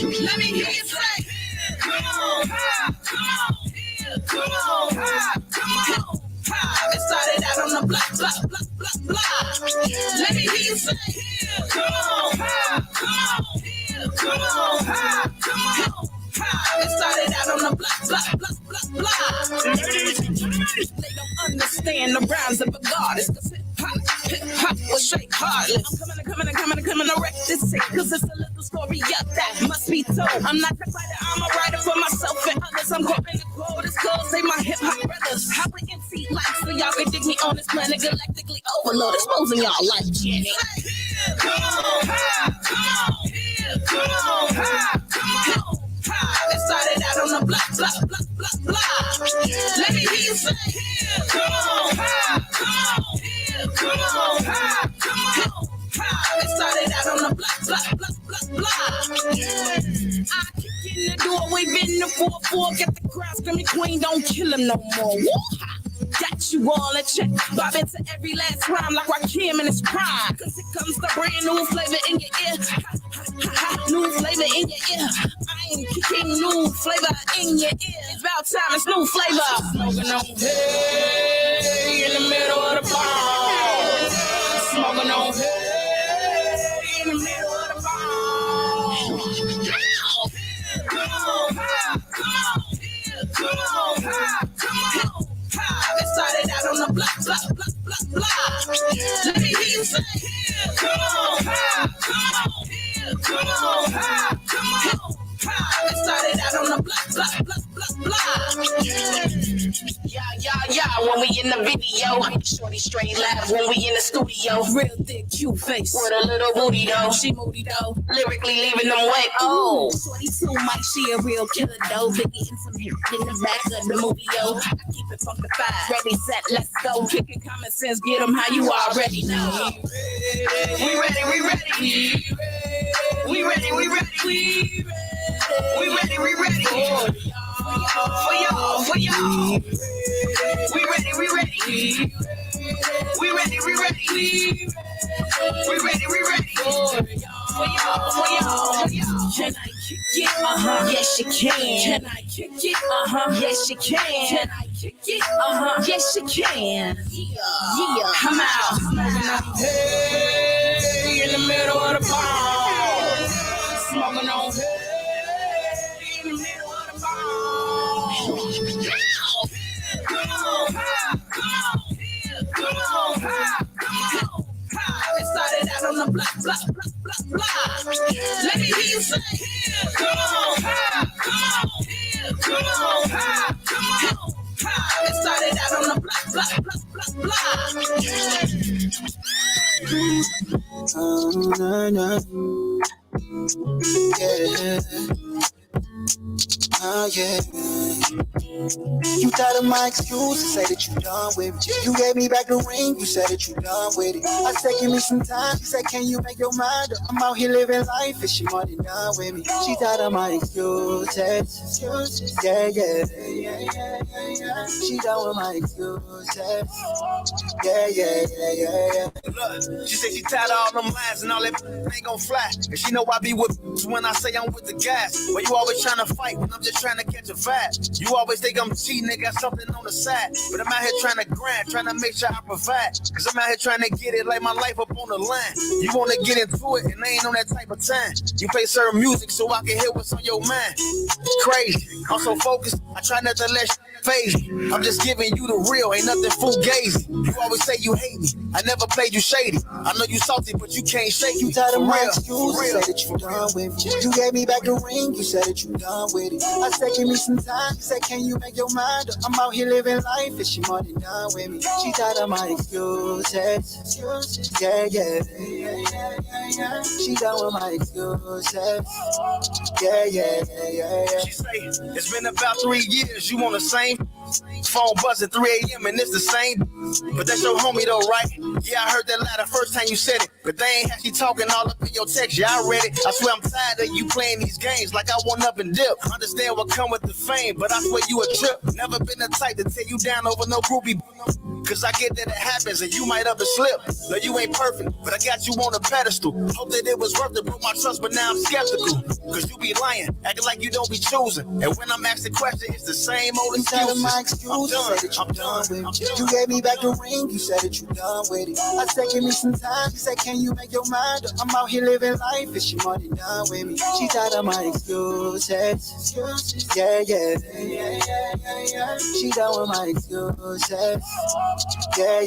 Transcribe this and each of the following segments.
Let me hear you say, come on, come on, come on, come on. It started out on the block, block, block, block, block. Let me hear you say, come on, come on, come on, come on. It started out on the block, block, block, block, block. They don't understand the rhymes of a goddess. Hip hop will shake heartless. I'm coming to wreck this shit, cause it's a little story up that must be told. I'm not the fighter, I'm a writer for myself and others. I'm hoping the coldest clothes, they my hip hop brothers. How we MC like so y'all can dig me on this planet galactically overload, exposing y'all like Jenny. Come on, come on, come on, come on. It started out on the block, block, block, block, block. Let me hear you say, come on, come on, come on, come on. It started out on the block, block, block, block, block. I kick in the door, wave in the 4-4, get the crowd screaming, Queen, don't kill him no more. Got you all in check, bob into every last rhyme like Rakim in his prime. Cause it comes the brand new flavor in your ear. New flavor in your ear. I ain't kicking new flavor in your ear. It's about time, it's new flavor. Smoking on hay in the middle of the bomb. Smoking on hay in the middle of the bomb. Come on, come on, come on, come on. It started out on the block, block, block, block, block. Let me hear you say, come on, come on, come on, come on. It started out on the block, block, block, block, block. Yeah, when we in the video. Shorty straight laugh when we in the studio. Real thick, cute face with a little booty though. She moody though, lyrically leaving them wet. Oh, shorty too much, she a real killer though. Biggie in some hit in the back of the movie yo. I keep it funkified, ready, set, let's go. Kicking common sense, get them how you already know. We ready, we ready. We ready, we ready. We ready, we ready. For y'all, for y'all. We ready, we ready. We ready, we ready. We ready, we ready. For y'all, for y'all. Can I kick it? Yes, you can. Can I kick it? Yes, you can. Can I kick it? Yes, you can. Yeah. Come out. Hey, in the middle of the bomb. Smoking on hay in the middle of the bomb. Come on, come on, come on, come on. It started out on the block, block, block, block, block. Let me hear you say, come on, come on, come on, come on. It started out on the block, block, block, block, block. Yeah. Oh yeah. You thought of my excuse to say that you done with me. You gave me back the ring, you said that you done with it. I said give me some time, you said can you make your mind up? I'm out here living life and she more than done with me. She thought of my excuses. Yeah. She done with my excuses. Yeah. Look, she said she tired of all them lines and all that ain't gon' fly. And she know I be with when I say I'm with the guys. But you always trying to fight when I'm just trying to catch a vibe. You always think I'm cheating and got something on the side. But I'm out here trying to grind, trying to make sure I provide. Cause I'm out here trying to get it like my life up on the line. You wanna get into it and I ain't on that type of time. You play certain music so I can hear what's on your mind. It's crazy, I'm so focused, I try not to let phase me. I'm just giving you the real, ain't nothing fugazi. You always say you hate me, I never played you shady. I know you salty, but you can't shake me. You tired of my excuse, you said that you done with me. You gave me back the ring, you said that you done with it. I said give me some time, you said can you make your mind up? I'm out here living life and she more than done with me. She tired of my excuses. Yeah. She done with my excuses. Yeah. She say it's been about 3 years, you on the same phone buzzing 3 a.m. and it's the same. But that's your homie though, right? Yeah, I heard that lie the first time you said it, but they ain't actually talking all up in your text. Yeah, I read it. I swear I'm tired of you playing these games like I want up and dip. Understand what come with the fame, but I swear you a trip. Never been the type to tear you down over no groupie. Cause I get that it happens and you might up and slip. No, you ain't perfect, but I got you on a pedestal. Hope that it was worth it, broke my trust, but now I'm skeptical. Cause you be lying, acting like you don't be choosing. And when I'm asked the question, it's the same old excuses. My excuse, I'm done with it. You gave me back the ring, you said that you done with it. I said, give me some time, she said, can you make your mind up? I'm out here living life, and she more than done with me. She tired of my excuses. Yeah. She done with my excuses. Yeah.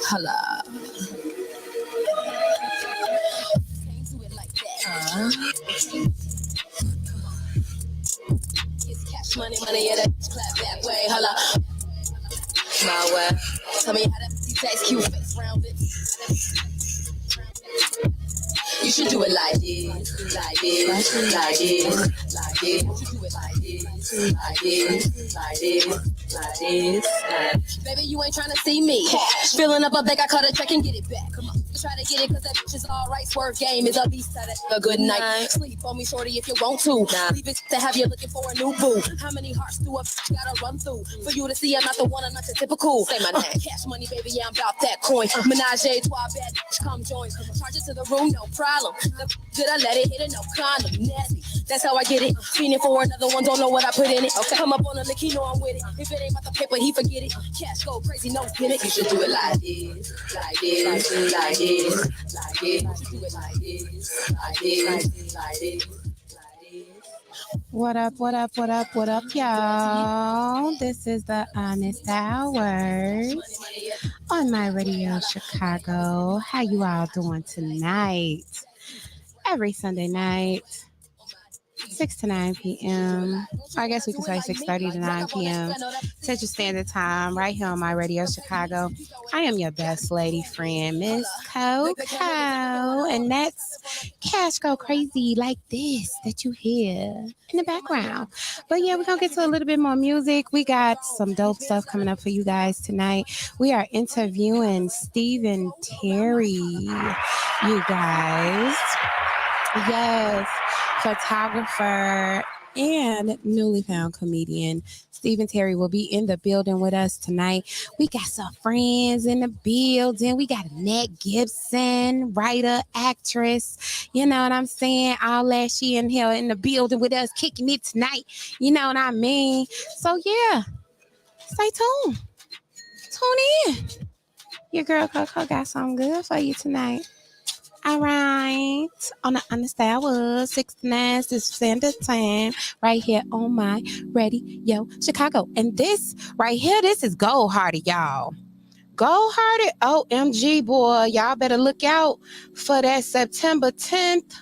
Holla. Money, yeah, that clap that way. Holla. My way. Tell me how that text cute face round it. You should do it like this, like this, like this, like this. You should do it like this, like this, like this, like this. Baby, you ain't trying to see me. Filling up a bag, I cut a check and get it back. Come on. Try to get it cause that bitch is alright. Swerve game is a beast at a good night. Sleep on me, shorty, if you want to. Leave it to have you looking for a new boo. How many hearts do a bitch gotta run through for you to see I'm not the one, I'm not the typical? Say my name. Cash money, baby, yeah, I'm about that coin. Menage a trois, bad bitch, come join. Charge it to the room, no problem. Did I let it hit it? No condom, nasty. That's how I get it. Feeling for another one, don't know what I put in it. Okay. Come up on a lick, he know I'm with it. If it ain't about the paper, he forget it. Cash go crazy, no gimmick. You should do it like this, like this, like this. Like it, do it like this, like this, like this. What up, y'all? This is the Honest Hours on my radio Chicago. How you all doing tonight? Every Sunday night, 6 to 9 p.m. I guess we can say 6:30 to 9 p.m. Central Standard Time, right here on my radio Chicago. I am your best lady friend, Miss Coco, and that's Cash Go Crazy like this that you hear in the background. But yeah, we're gonna get to a little bit more music. We got some dope stuff coming up for you guys tonight. We are interviewing Stephen Terry, you guys. Yes, photographer and newly found comedian Stephen Terry will be in the building with us tonight. We got some friends in the building. We got Annette Gibson, writer, actress. You know what I'm saying? All that she in here in the building with us, kicking it tonight. You know what I mean? So yeah, stay tuned. Tune in. Your girl Coco got something good for you tonight. All right, on the Understand was 69 is standard time right here on my radio Chicago. And this right here, this is Gold Hearted, y'all. Gold Hearted, OMG, boy. Y'all better look out for that September 10th.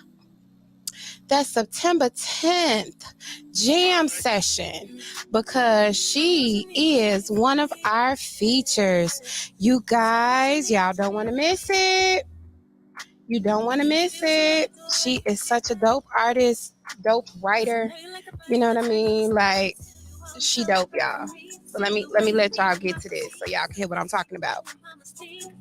That September 10th jam session because she is one of our features. You guys, y'all don't want to miss it. You don't want to miss it. She is such a dope artist, dope writer. You know what I mean? Like, she dope, y'all. So let me let y'all get to this so y'all can hear what I'm talking about.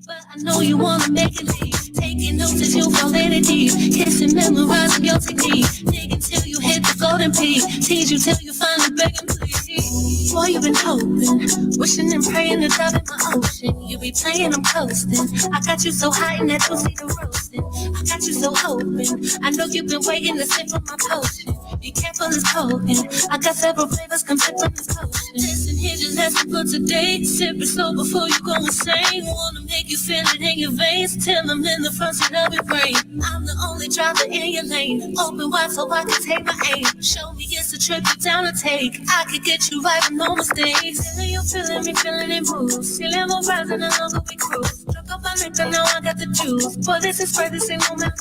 But I know you wanna make it deep. Taking notes as you fall in it deep. Kissing, memorizing your technique. Dig till you hit the golden peak. Tease you till you finally beg and please. Boy, you've been hoping, wishing and praying to dive in my ocean. You be playing, I'm coasting. I got you so high in that you see the roasting. I got you so hoping. I know you've been waiting to sip from my potion. Be careful, it's potent. I got several flavors, come sip from this potion. Listen here, just listen for today. Sip it slow before you go insane. Wanna make you feel it in your veins. Till I'm in the front seat of your brain. I'm the only driver in your lane. Open wide so I can take my aim. Show me it's a trip you down to take. I could get you right with no mistakes. Feeling you, feeling me, feeling it moves. Feeling more rising the longer we cruise. Drunk up my liquor, now I got the juice. Boy, this is crazy, say no matter.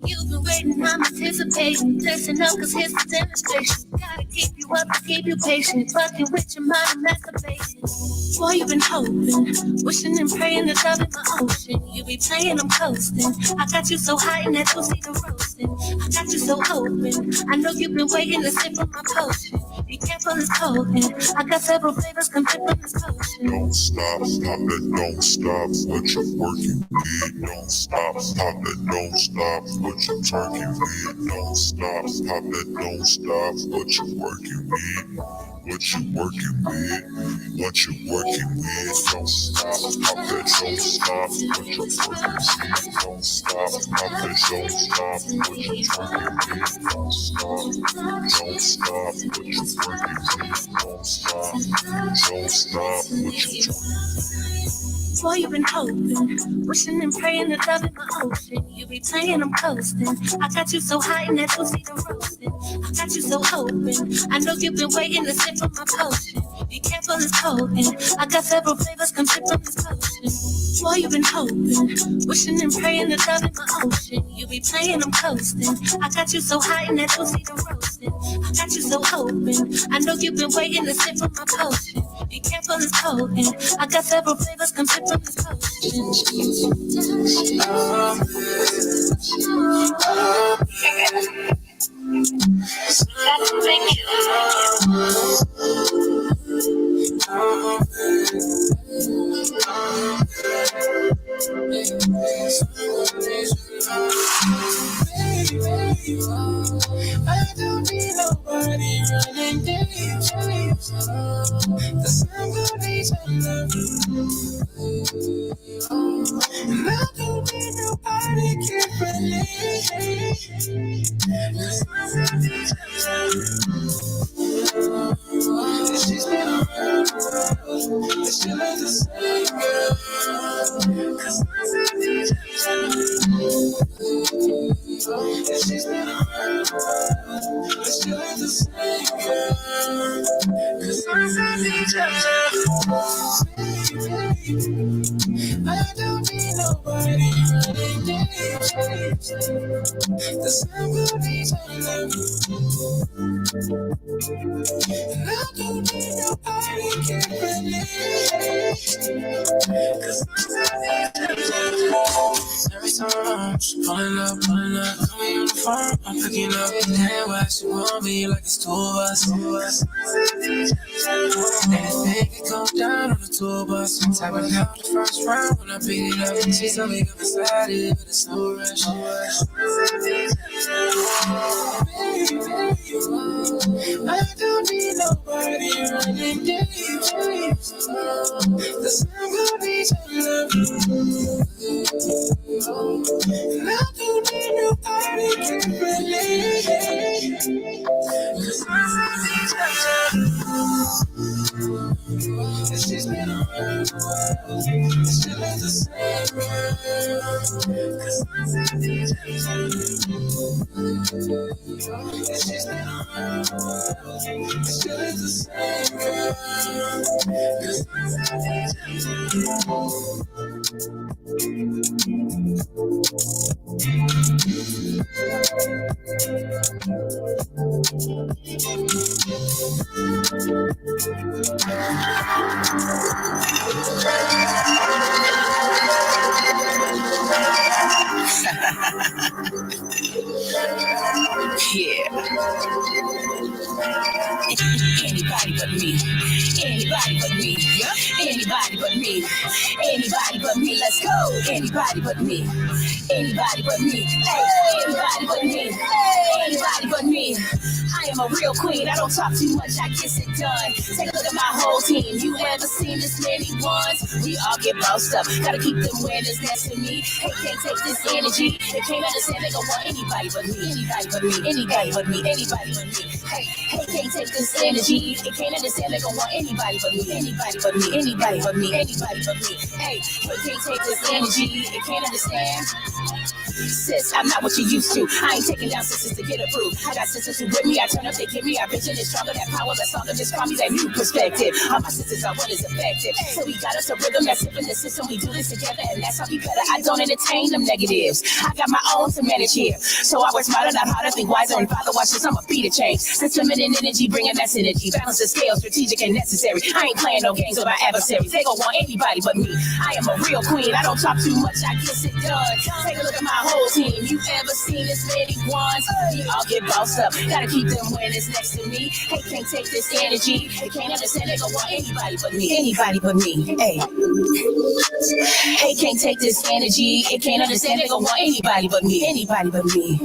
You've been waiting, I'm anticipating. Listen up, cause here's the demonstration. Gotta keep you up to keep you patient. Fucking with your mind and masturbating. Boy, you've been hoping, wishing and praying to love in my ocean. You be playing, I'm coasting. I got you so high in that pussy the roasting. I got you so open. I know you've been waiting to sip from my potion. Be careful, it's potent. I got several flavors, come drip from this potion. Don't stop, stop it, don't stop. What you working with? Don't stop, stop it, don't stop. What you working with? Don't stop, stop it, don't stop. What you working with? What you working with? What you working with? Don't stop, stop it, don't stop. What you working with? Don't stop, stop it, don't stop. What you working with? Don't stop, don't stop. What you working with? Don't stop, don't stop. What you Boy, you've been hoping, wishing and praying to love in my ocean. You be playing, I'm coasting. I got you so high in that pussy the roasting. I got you so open. I know you've been waiting to sip from my potion. Be careful, it's potent. I got several flavors, come drip from this potion. Boy, you've been hoping, wishing and praying to love in my ocean. You be playing, I'm coasting. I got you so high in that pussy the roasting. I got you so open. I know you've been waiting to sip from my potion. Be careful, it's potent. I got several flavors, come drip from this potion. I don't need nobody running games. The sun will be some love. And I don't need nobody keeping me. The sun will be some love. She's been around the world, but she loves the same girl. The sun will be some love. She's been around the world, but she loves the same girl. The sun will be some love. I don't need nobody running games. The sun will be some love. And I don't need nobody keeping me. Cause I'm every time I'm pulling up, coming on the phone, I'm picking up. Damn, why she want me like it's two of us. Anything can go down on the tour bus. Tapping out the first round when I beat it up. She told me I'm excited, but it's no rush. I don't need nobody running games. The sun will be some love. And I don't need nobody keeping me. Cause I need some love. And she's been around the world. She lives the same girl. Cause I need some love. And she's been around the world. She lives the same girl. Cause I need some love. Yeah. Anybody but me. Anybody but me. Anybody but me. Anybody but me. Let's go. Anybody but me. Anybody but me. Hey, anybody but me. Anybody but me. I am a real queen. I don't talk too much. I get it done. Take a look at my whole team. You ever seen this many ones? We all get bossed up. Gotta keep them winners next to me. Hey, can't take this energy. They can't understand. They don't want anybody but me. Anybody but me. Anybody but me. Anybody but me. Hey, can't take this energy. They can't understand. They don't want anybody but me. Anybody but me. Anybody but me. Anybody but me. Hey, can't take this energy. They can't understand. Sis, I'm not what you used to. I ain't taking down sisters to get approved. I got sisters who with me. I turn up, they give me. I vision is stronger, that power, that stronger. Just call me that new perspective. All my sisters are what is effective. So we got us a rhythm that's in the system. We do this together, and that's how we better. I don't entertain them negatives. I got my own to manage here. So I work smarter, not harder, think wiser, and father watch this. I'm a beat a change. This feminine energy, bringing that synergy. Balance the scale, strategic and necessary. I ain't playing no games with my adversaries. They gon' want anybody but me. I am a real queen. I don't talk too much. I get it done. Take a look at my whole team. You ever seen this many ones? We all get bossed up. Gotta keep them winners next to me. Hey, can't take this energy. They can't understand. They gon' want anybody but me. Anybody but me. Hey. Hey, can't take this energy. It can't understand. They gon' want anybody but me. Anybody but me.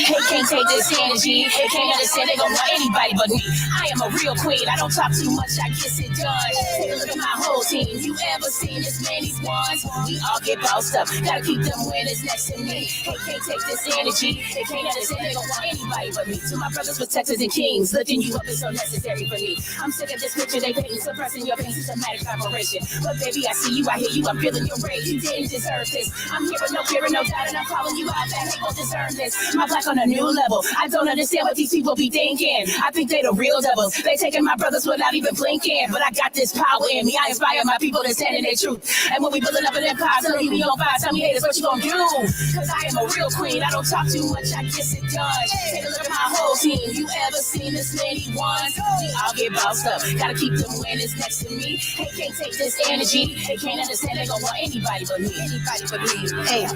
Hey, can't take this energy. They can't understand. They gon' want anybody but me. I am a real queen. I don't talk too much. I get it done. Take a look at my whole team. You ever seen this many ones? We all get bossed up. Gotta keep them winners next to me. Hey, can't take this energy. They can't understand. They gon' want anybody but me. To my brothers, protectors, and kings, lifting you up is so necessary for me. I'm sick of this picture they painting, suppressing your pain, systematic operation. But baby, I see you, I hear you, I'm feeling your rage. You didn't deserve this. I'm here with no fear and no doubt, and I'm calling you out. That hate won't deserve this. My black on a new level. I don't understand what these people be thinking. I think they the real devils. They taking my brothers without even blinking. But I got this power in me. I inspire my people to stand in their truth. And when we building up an empire, tell me on fire, tell me haters what you gonna do. Cause I am a real queen. I don't talk too much, I get it done. Take a look at my whole team. You ever seen this many ones? We all get bossed up. Gotta keep them winners next to me. They can't take this energy. They can't understand. They gon' want anybody but me. Anybody but me. Hey.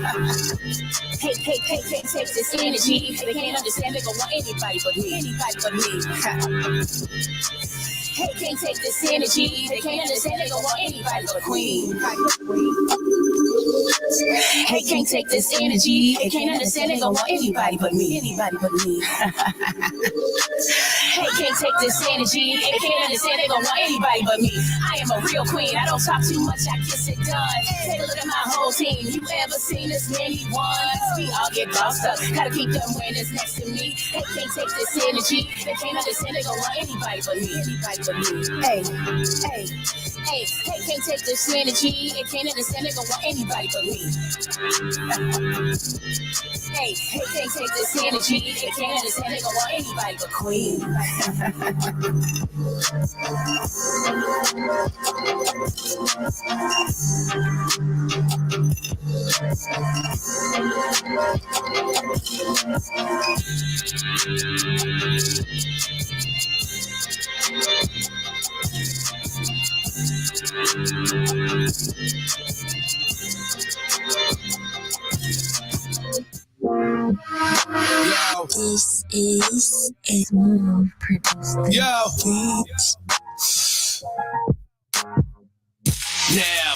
Hey, can't take this energy. They can't understand. They gon' want anybody but me. Anybody but me. Hey, can't take this energy. They can't understand. They gon' want anybody but queen. Hey, can't take this energy. They can't understand. They gon' want anybody but me. Anybody but me. Hey, can't take this energy. They can't understand. They gon' want anybody but me. I am a real queen. I don't talk too much. I get it done. Take a look at my whole team. You ever seen this many ones? We all get bossed up. Gotta keep them winners next to me. They can't take this energy. They can't understand. They gon' want anybody but me. Anybody but me. Hey, can't take this energy. They can't understand. They gon' want anybody but me. Hey, can't take this energy. They can't understand. They gon' want anybody but queen. This is a smooth producer. Yo. Yeah.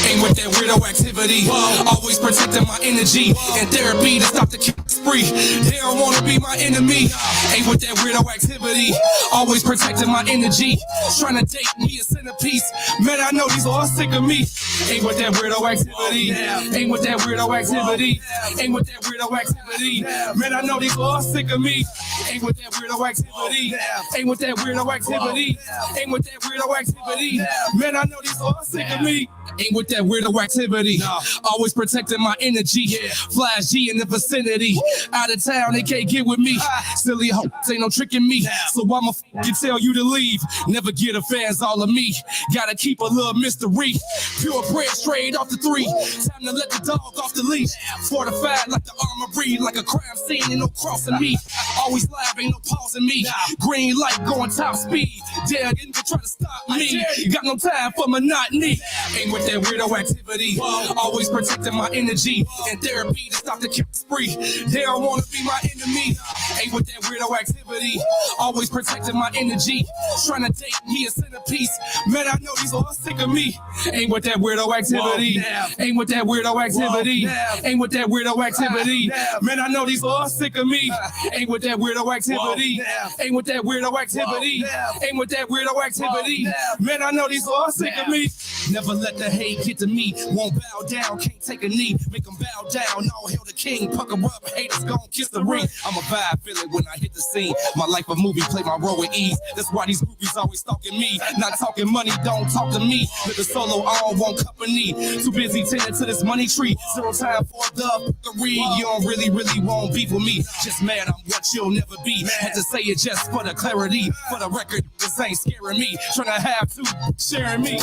Ain't with that weirdo activity. Always protecting my energy and therapy to stop the spree. They don't wanna be my enemy. Ain't with that weirdo activity. Always protecting my energy. Trying to date me a centerpiece. Man, I know these all sick of me. Ain't with that weirdo activity. Ain't with that weirdo activity. Ain't with that weirdo activity. Man, I know these all sick of me. Ain't with that weirdo activity. Ain't with that weirdo activity. Ain't with that weirdo activity. Man, I know these all sick of me. Ain't with that weirdo activity. Always protecting my energy. Flash G in the vicinity. Out of town, they can't get with me. Silly hoes ain't no tricking me. So I'ma f***ing tell you to leave. Never get a fans all of me. Gotta keep a little mystery. Pure bread straight off the 3. Time to let the dog off the leash. Fortified like the armory. Like a crime scene, ain't no crossing me. Always live, ain't no pausing me. Green light going top speed. Dare you can try to stop me. Got no time for monotony. Ain't with that weirdo activity. Always protecting my energy and therapy to stop the spree. They don't wanna be my enemy. Ain't with that weirdo activity. Always protecting my energy. Trying to date me a centerpiece. Man, I know these all sick of me. Ain't with that weirdo activity. Ain't with that weirdo activity. Ain't with that weirdo activity. Man, I know these all sick of me. Ain't with that weirdo activity. Ain't with that weirdo activity. Ain't with that weirdo activity. Man, I know these all sick of me. Never let the hate get to me. Won't bow down, can't take a knee. Make them bow down, all hail the king. Pucker up, haters gon' kiss the ring. I'm a vibe feeling when I hit the scene. My life a movie, play my role with ease. That's why these groupies always stalking me. Not talking money, don't talk to me. With a solo, I don't want company. Too busy tending to this money tree. Zero time for the fuckery. You don't really want beef with me. Just mad I'm what you'll never be. Had to say it just for the clarity. For the record, this ain't scaring me. Trying to have to sharing me.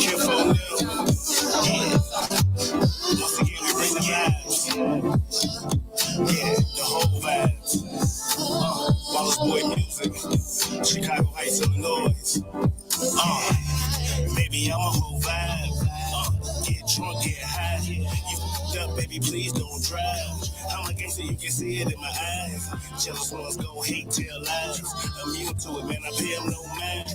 Careful now. Once again, we bring the vibes. Yeah, the whole vibes. Wallace Boy music. Chicago Heights, Illinois. Baby, I'm a whole vibe. Get drunk, get high. You f***ed up, baby, please don't drive. I'm a gangster, you can see it in my eyes. Jealous ones gon' hate, tell lies. Immune to it, man, I pay them no mind.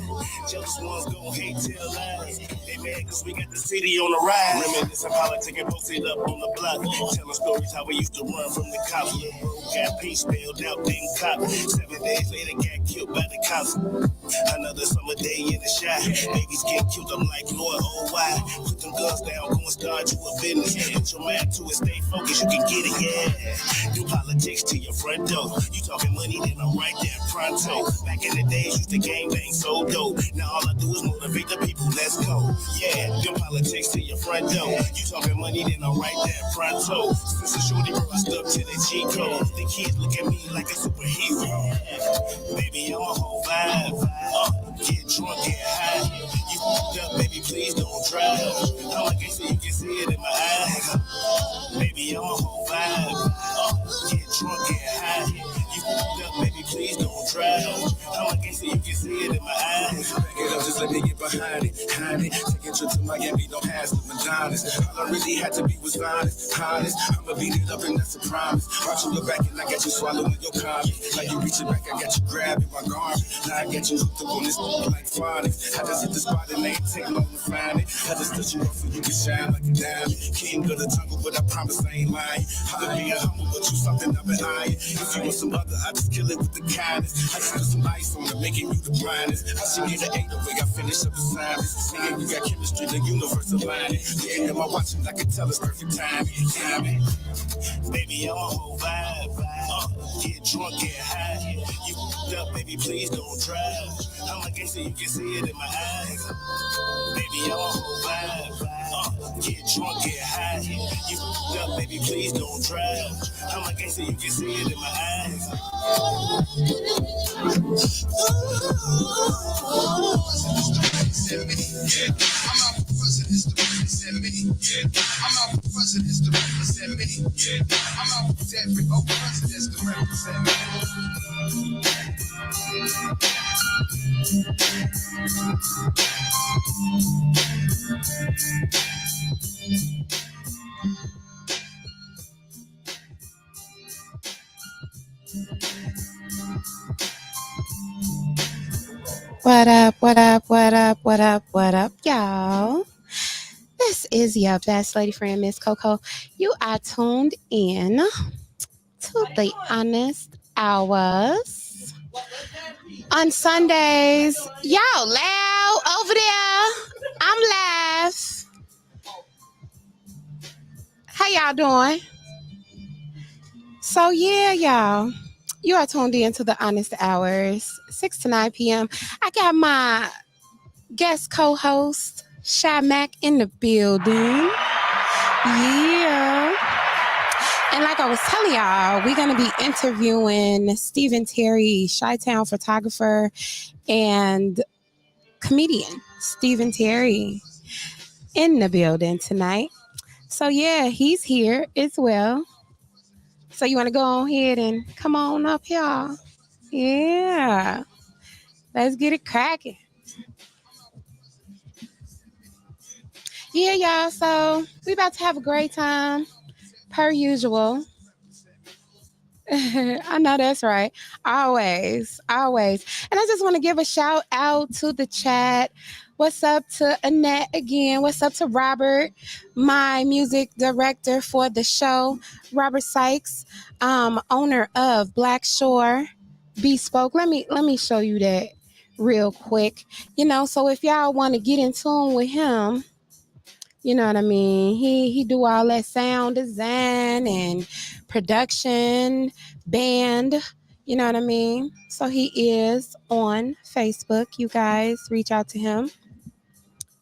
Jealous ones gon' hate, tell lies. They mad cause we got the city on the rise. Reminiscing politics and posted up on the block. Telling stories how we used to run from the cops. Little bro got peace spelled out, didn't cop. 7 days later, got killed by the cops. Another summer day in the shot. Babies get killed, I'm like, Lord, oh why? Put them guns down, go and start you a business. Put your mind to it, stay focused, you can get it, yeah. Do politics to your front door. You talking money, then I'm right there pronto. Back in the days, used to gang bang so dope. Now all I do is motivate the people, let's go. Yeah, do politics to your front door. You talking money, then I'm right there pronto. Since a shorty bro, I stuck to the G code. The kids look at me like a superhero. Baby, I'm a whole vibe. Get drunk, get high. You f***ed up, baby, please don't drive. I'm a gangster, you can see it in my eyes. Baby, I'm a whole vibe. Get drunk, get high. You f***ed up, baby, please don't drive. I'm a gangster, you can see it in my eyes. Back it up, just let me get behind it. Take a trip to Miami, don't pass the Madonnas. All I really had to be was honest. I'ma beat it up and that's a promise. Watch you look back and I got you swallowing your comments. Like you reaching back, I got you grabbing my garment. Now I got you hooked up on this like phonics. I just hit the spot and they ain't take long to find it. I just touch you up so you can shine like a diamond. King of the jungle, but I promise I ain't lying. I'm being humble, but you something I've been eyeing. If you want some other, I just kill it with the kindness. I just put some ice on it, making you the brightest. I should get an 8 away, I finish up assignments. Nigga, you got chemistry, the universe aligning. Looking at my watch and I can tell it's perfect timing. Baby, I'm a whole vibe. Get drunk, get high. You f***ed up, baby, please don't drive. I'm a gangster, you can see it in my eyes. Baby, I'm a whole vibe. Get drunk, get high. You f***ed up, baby, please don't drive. I'm a gangster, you can see it in my eyes. I'm out for presidents to represent me. I'm out for presidents to represent me. I'm out for presidents to represent me. What up, what up, what up, what up, what up, y'all? This is your best lady friend, Miss Coco. You are tuned in to the Honest Hours on Sundays. Y'all loud over there. I'm live. How y'all doing? So yeah, y'all. You are tuned in to the Honest Hours, 6 to 9 p.m. I got my guest co-host, Shy Mac, in the building. Yeah. And like I was telling y'all, we're going to be interviewing Stephen Terry, Chi-Town photographer and comedian Stephen Terry in the building tonight. So yeah, he's here as well. So you want to go on ahead and come on up here? Yeah. Let's get it cracking. Yeah, y'all. So we about to have a great time, per usual. I know that's right. Always. And I just want to give a shout out to the chat. What's up to Annette again? What's up to Robert, my music director for the show? Robert Sykes, owner of Black Shore Bespoke. Let me show you that real quick. So if y'all want to get in tune with him, you know what I mean? He do all that sound design and production, band, you know what I mean? So he is on Facebook. You guys reach out to him.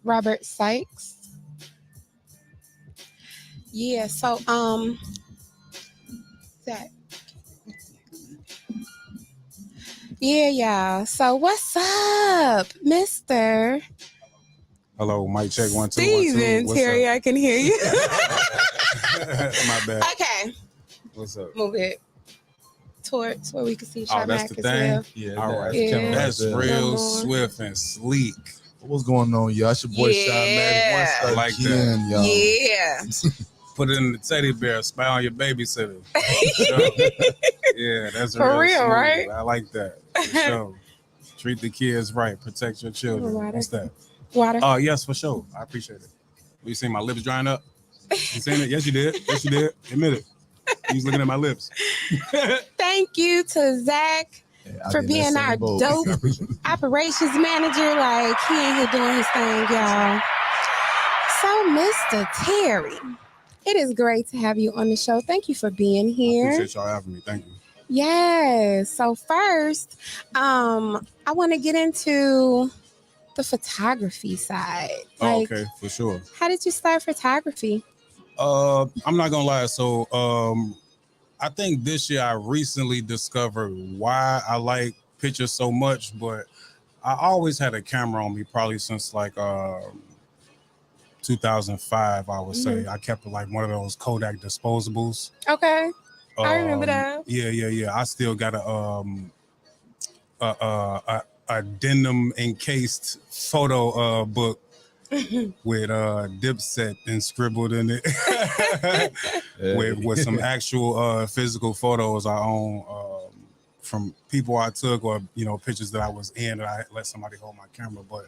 Robert Sykes. Yeah, so that yeah, y'all. So what's up, Mr. Hello, mic check 1 2 1 2. Steven What's Terry? up? I can hear you. My bad. Okay, What's up? move it towards where we can see Oh, that's Sharmac the as thing. well. Yeah, All right, Yeah. that's right there. real More. swift and sleek. What's going on, y'all? It's your boy Yeah. Sean Mack. Like Once again, y'all. Yeah. Put it in the teddy bear. Spy on your babysitter. Sure. Yeah, that's For real, smooth. right? I like that. For sure. Treat the kids right. Protect your children. Water. What's that? Water. Oh, yes, for sure. I appreciate it. You seen my lips drying up? You seen it? Yes, you did. Yes, you did. Admit it. You was looking at my lips. Thank you to Zach I for did that being same our boat. dope operations manager. Like, he in here doing his thing, y'all. So, Mr. Terry, it is great to have you on the show. Thank you for being I here. appreciate y'all having me. Thank you. Yes. So first, I want to get into the photography side. Oh, Like, okay, for sure. how did you start photography? I'm not gonna lie. So I think this year I recently discovered why I like pictures so much, but I always had a camera on me probably since like 2005, I would say. I kept like one of those Kodak disposables. Okay. I remember that. Yeah. I still got a denim encased photo book with Dipset and scribbled in it with some actual physical photos I own from people I took, or pictures that I was in that I let somebody hold my camera. But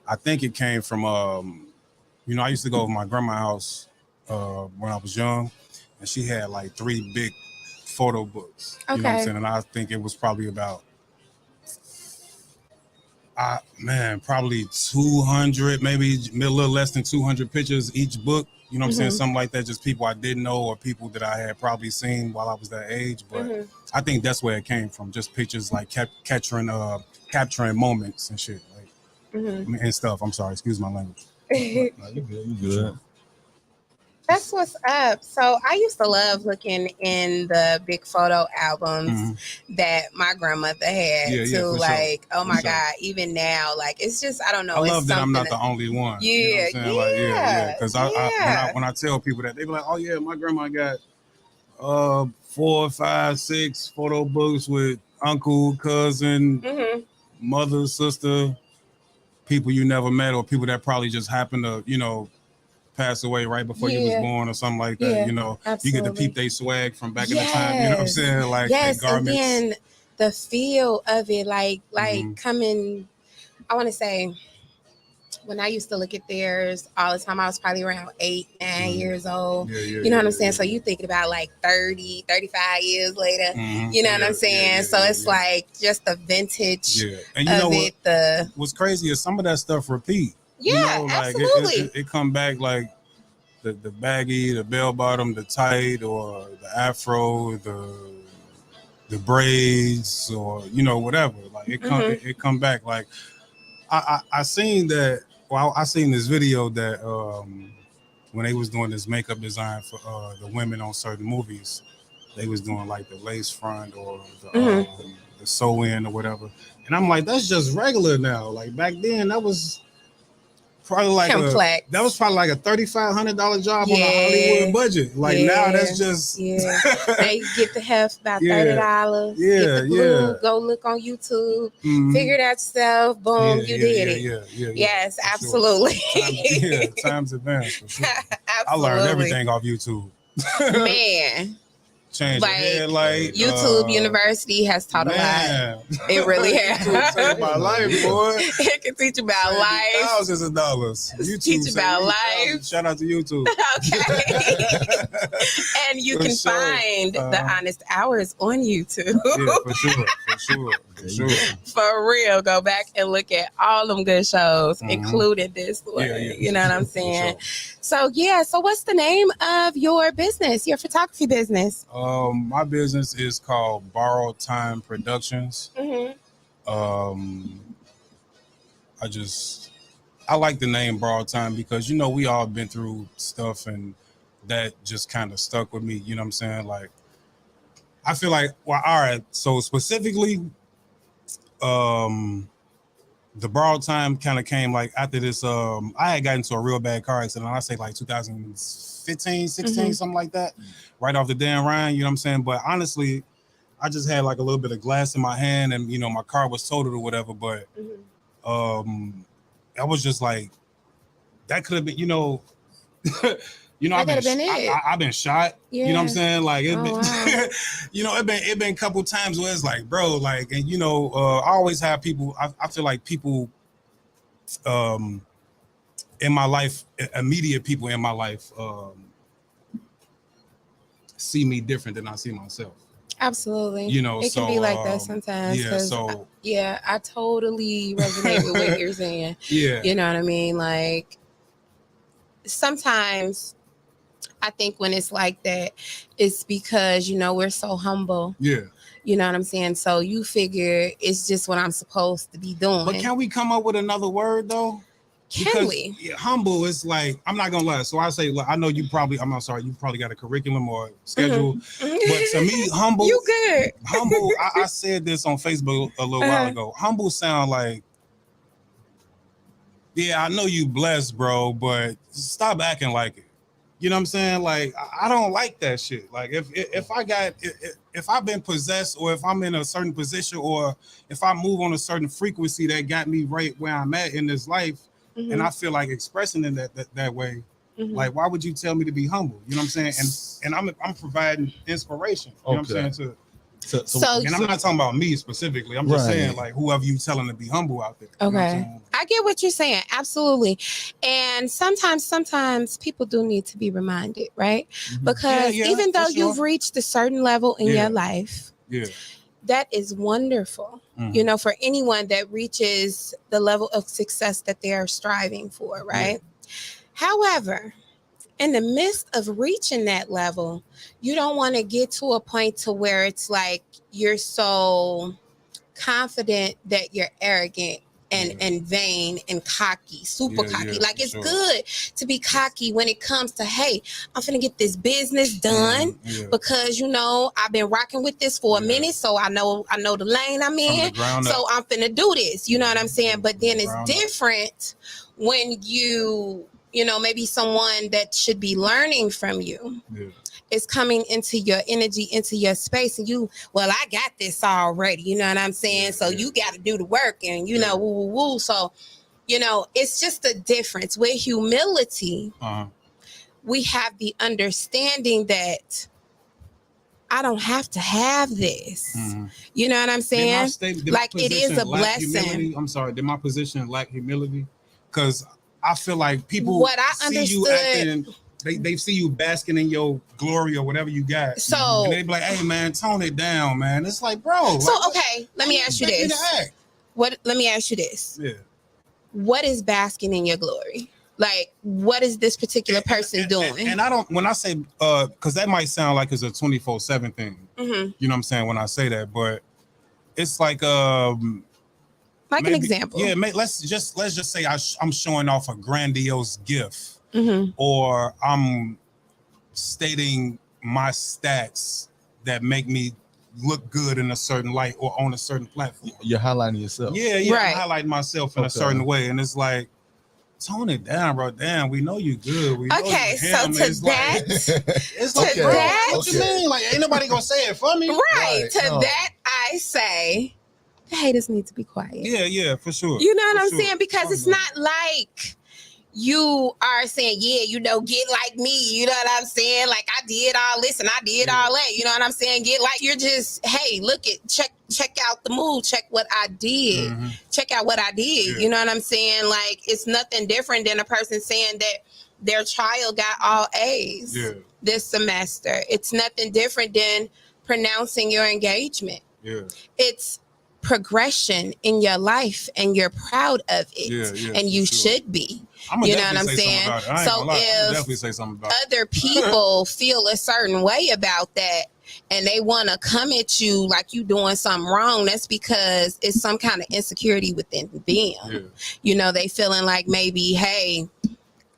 I think it came from I used to go to my grandma's house when I was young, and she had like 3 big photo books. You know what I'm saying? And I think it was probably about probably 200, maybe a little less than 200 pictures each book. You know what I'm saying? Something like that. Just people I didn't know, or people that I had probably seen while I was that age. But I think that's where it came from. Just pictures like capturing moments and shit, like and stuff. I'm sorry, excuse my language. No, you good. You good. That's what's up. So I used to love looking in the big photo albums that my grandmother had too. For like, sure. oh my God, even now, like, it's just, I don't know. I It's love that I'm not something the only one. Yeah, you know what I'm saying? Like, yeah. Because yeah. when I tell people that, they be like, oh yeah, my grandma got 4, 5, 6 photo books with uncle, cousin, mother, sister, people you never met, or people that probably just happened to, pass away right before you was born or something like that. You get to peep they swag from back in the time. You know what I'm saying? Like their garments. And then the feel of it, like coming, I want to say, when I used to look at theirs all the time, I was probably around 8, 9 years old. You know what I'm saying? So you thinking about like 30, 35 years later. You know what I'm saying? So it's like just the vintage and you know of what, what's crazy is some of that stuff repeat. Like absolutely. It come back like the baggy, the bell bottom, the tight, or the afro, the braids, or whatever. Like it come back. Like I seen that. Well, I seen this video that when they was doing this makeup design for the women on certain movies, they was doing like the lace front or the sew in or whatever. And I'm like, that's just regular now. Like back then, that was probably like complex. That was probably like a $3,500 job on a Hollywood budget. Like now, that's just now you get the heft about $30. Yeah, Get the glue, go look on YouTube, figure it out yourself. Boom, you did it. Yes, absolutely. Sure. Times advanced for sure. I learned everything off YouTube. Man. Change like, headlight. YouTube University has taught a lot. It really has. YouTube taught about life, boy. It can teach you about life. Thousands of dollars. YouTube teach you about life. Shout out to YouTube. Okay. And you can find the honest hours on YouTube. Yeah, for sure. For sure. For real, go back and look at all them good shows, including this one. Yeah. You know what I'm saying? Sure. So what's the name of your business, your photography business? My business is called Borrowed Time Productions. I like the name Borrowed Time because we all been through stuff and that just kind of stuck with me. You know what I'm saying? Like, I feel like, well, all right. So specifically, the Borrowed Time kind of came like after this. I had got into a real bad car accident. I say like 2015, 16, something like that, right off the damn Ryan. You know what I'm saying? But honestly, I just had like a little bit of glass in my hand, and my car was totaled or whatever. But I was just like, that could have been, I've been shot. Yeah. You know what I'm saying? Like it been, wow. it been a couple times where it's like, bro, like, and I always have people. I feel like people, in my life, immediate people in my life, see me different than I see myself. Absolutely. It so, can be like that sometimes. Yeah. So I totally resonate with what you're saying. Yeah. You know what I mean? Like sometimes I think when it's like that, it's because, we're so humble. Yeah. You know what I'm saying? So you figure it's just what I'm supposed to be doing. But can we come up with another word though? Can we? Yeah, humble is like, I'm not gonna lie. So I say, I know you probably got a curriculum or schedule. But to me, humble. You good. Humble, I said this on Facebook a little while ago. Humble sound like, yeah, I know you blessed, bro, but stop acting like it. You know what I'm saying? Like, I don't like that shit. Like, if I've been possessed, or if I'm in a certain position, or if I move on a certain frequency that got me right where I'm at in this life, and I feel like expressing in that way, like, why would you tell me to be humble? You know what I'm saying? And I'm providing inspiration. You know what I'm saying? And I'm not talking about me specifically. I'm just saying, like, whoever you telling to be humble out there. Okay. I get what you're saying. Absolutely. And sometimes people do need to be reminded, right? Because even though you've reached a certain level in your life, that is wonderful. For anyone that reaches the level of success that they are striving for, right? However, in the midst of reaching that level, you don't want to get to a point to where it's like you're so confident that you're arrogant and vain and cocky, super cocky. Like, it's good to be cocky when it comes to, hey, I'm finna get this business done because, I've been rocking with this for a minute, so I know the lane I'm in, so I'm finna do this. You know what I'm saying? But then it's different when maybe someone that should be learning from you is coming into your energy, into your space, and I got this already. You know what I'm saying? So you got to do the work, and woo, woo, woo. So, it's just a difference. With humility, we have the understanding that I don't have to have this. You know what I'm saying? Like, it is a blessing. Humility? I'm sorry. Did my position lack humility? Because I feel like people see you acting. They see you basking in your glory or whatever you got. So, and they be like, hey, man, tone it down, man. It's like, bro. So, okay, let me ask you this. Let me ask you this. Yeah. What is basking in your glory? Like, what is this particular person doing? And I don't, when I say, because that might sound like it's a 24/7 thing. You know what I'm saying when I say that, but it's like, an example. Yeah, let's just say I'm showing off a grandiose gift. Or I'm stating my stats that make me look good in a certain light or on a certain platform. You're highlighting yourself. Yeah, right. I'm highlighting myself in a certain way. And it's like, tone it down, bro. Damn, we know you good. We know so to that, it's like, bro, what you mean? Like, ain't nobody gonna say it for me. Right. That I say, the haters need to be quiet. Yeah, for sure. You know what I'm saying? Because it's not like you are saying, get like me. You know what I'm saying? Like, I did all this and I did all that. You know what I'm saying? You're just, hey, look at, check out the move. Check what I did. Check out what I did. You know what I'm saying? Like, it's nothing different than a person saying that their child got all A's this semester. It's nothing different than pronouncing your engagement. It's progression in your life and you're proud of it, and you should be. You know what I'm saying? So if say something about other people feel a certain way about that and they want to come at you like you doing something wrong, that's because it's some kind of insecurity within them. Yeah. You know, they feeling like maybe, hey,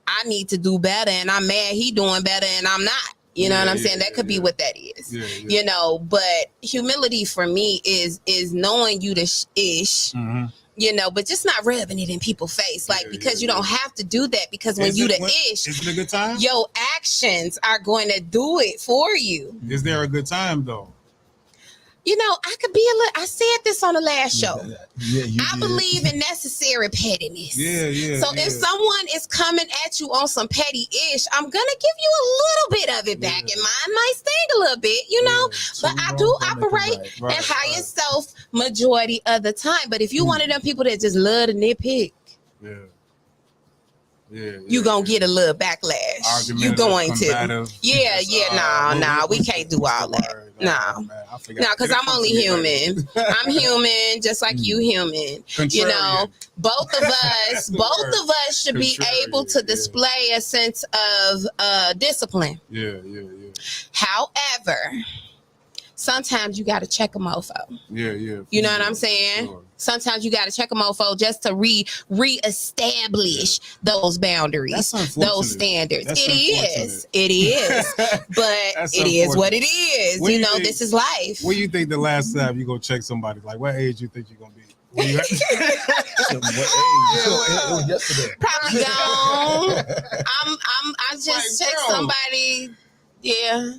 I need to do better and I'm mad he doing better and I'm not. You know what I'm saying? That could be what that is. You know, but humility for me is knowing you the ish. Mm-hmm. You know, but just not rubbing it in people's face, like because you don't have to do that. Because when you the ish, is it a good time? Your actions are going to do it for you. Is there a good time though? You know, I could be a little. I said this on the last show. Yeah, I believe in necessary pettiness. Yeah. So if someone is coming at you on some petty ish, I'm gonna give you a little bit of it back, and mine might sting a little bit, you know. But I do operate in higher self majority of the time. But if you one of them people that just love to nitpick, you gonna get a little backlash. You going to? Nah. We can't do all that. No, because I'm only human. I'm human, just like you human. You know, both of us should be able to display a sense of discipline. Yeah. However, sometimes you got to check a mofo. Yeah. You know what I'm saying? Sure. Sometimes you got to check a mofo just to reestablish those boundaries, those standards. It is. But it is what it is. You know, this is life. What do you think the last time you go check somebody? Like, what age you think you're going to be? What age? It was yesterday. Probably gone. I just checked somebody. Yeah.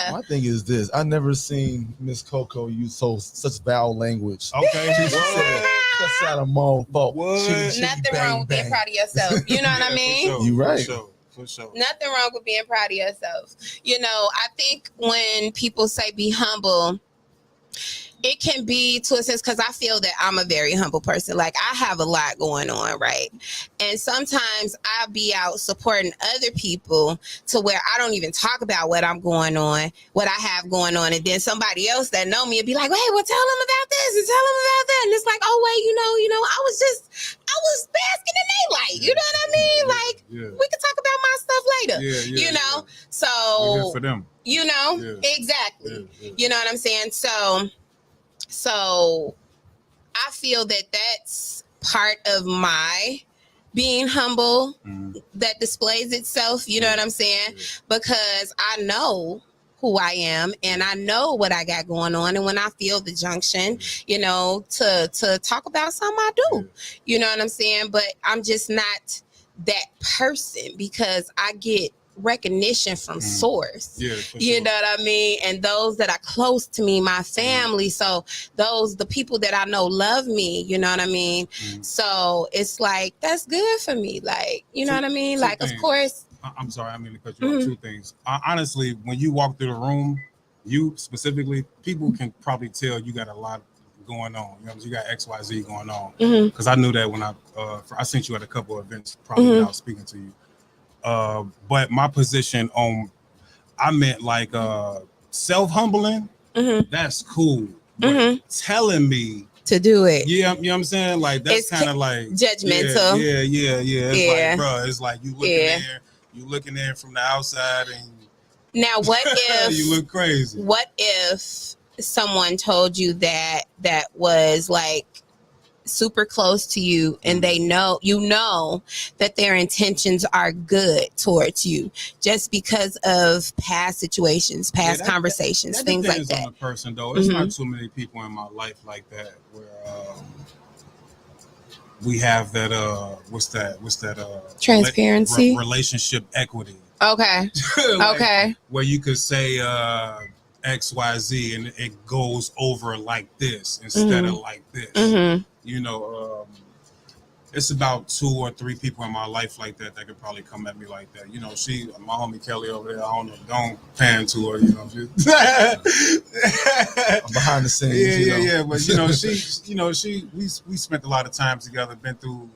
My thing is this: I never seen Miss Coco use such foul language. Okay, she said, "Cuss out a motherfucker." Nothing wrong with being proud of yourself. You know what I mean? Sure, you right. For sure. Nothing wrong with being proud of yourself. You know, I think when people say be humble, it can be to a sense because I feel that I'm a very humble person. Like I have a lot going on, right? And sometimes I'll be out supporting other people to where I don't even talk about what I'm going on, what I have going on. And then somebody else that know me will be like, hey, well, tell them about this and tell them about that. And it's like, oh, wait, you know, I was basking in daylight. You know what I mean? Like we can talk about my stuff later, you know? So we're here for them. You know, exactly. You know what I'm saying? So I feel that that's part of my being humble that displays itself. You know what I'm saying? Because I know who I am and I know what I got going on. And when I feel the junction, you know, to talk about something, I do. You know what I'm saying? But I'm just not that person because I get recognition from source. You know what I mean? And those that are close to me, my family. So the people that I know love me, you know what I mean? So it's like, that's good for me. Like, you know what I mean? Like, of course. I'm sorry, I mean to cut you off. Two things. Honestly, when you walk through the room, you specifically, people can probably tell you got a lot going on. You know, you got XYZ going on. Because I knew that when I sent you at a couple of events, probably without speaking to you. But my position on, I meant like self-humbling, that's cool. But telling me to do it. Yeah, you know what I'm saying? Like that's kind of like judgmental. Yeah. It's like, bro, it's like you looking there from the outside and now what if you look crazy. What if someone told you that was like super close to you and they know that their intentions are good towards you just because of past situations, past conversations, that things like that. Depends on the person though. It's not too many people in my life like that where we have that what's that transparency, relationship equity. Okay. Like, okay. Where you could say XYZ and it goes over like this instead of like this. You know, it's about 2 or 3 people in my life like that could probably come at me like that. You know, my homie Kelly over there, I don't pan to her, you know. Behind the scenes. Yeah. But we spent a lot of time together, been through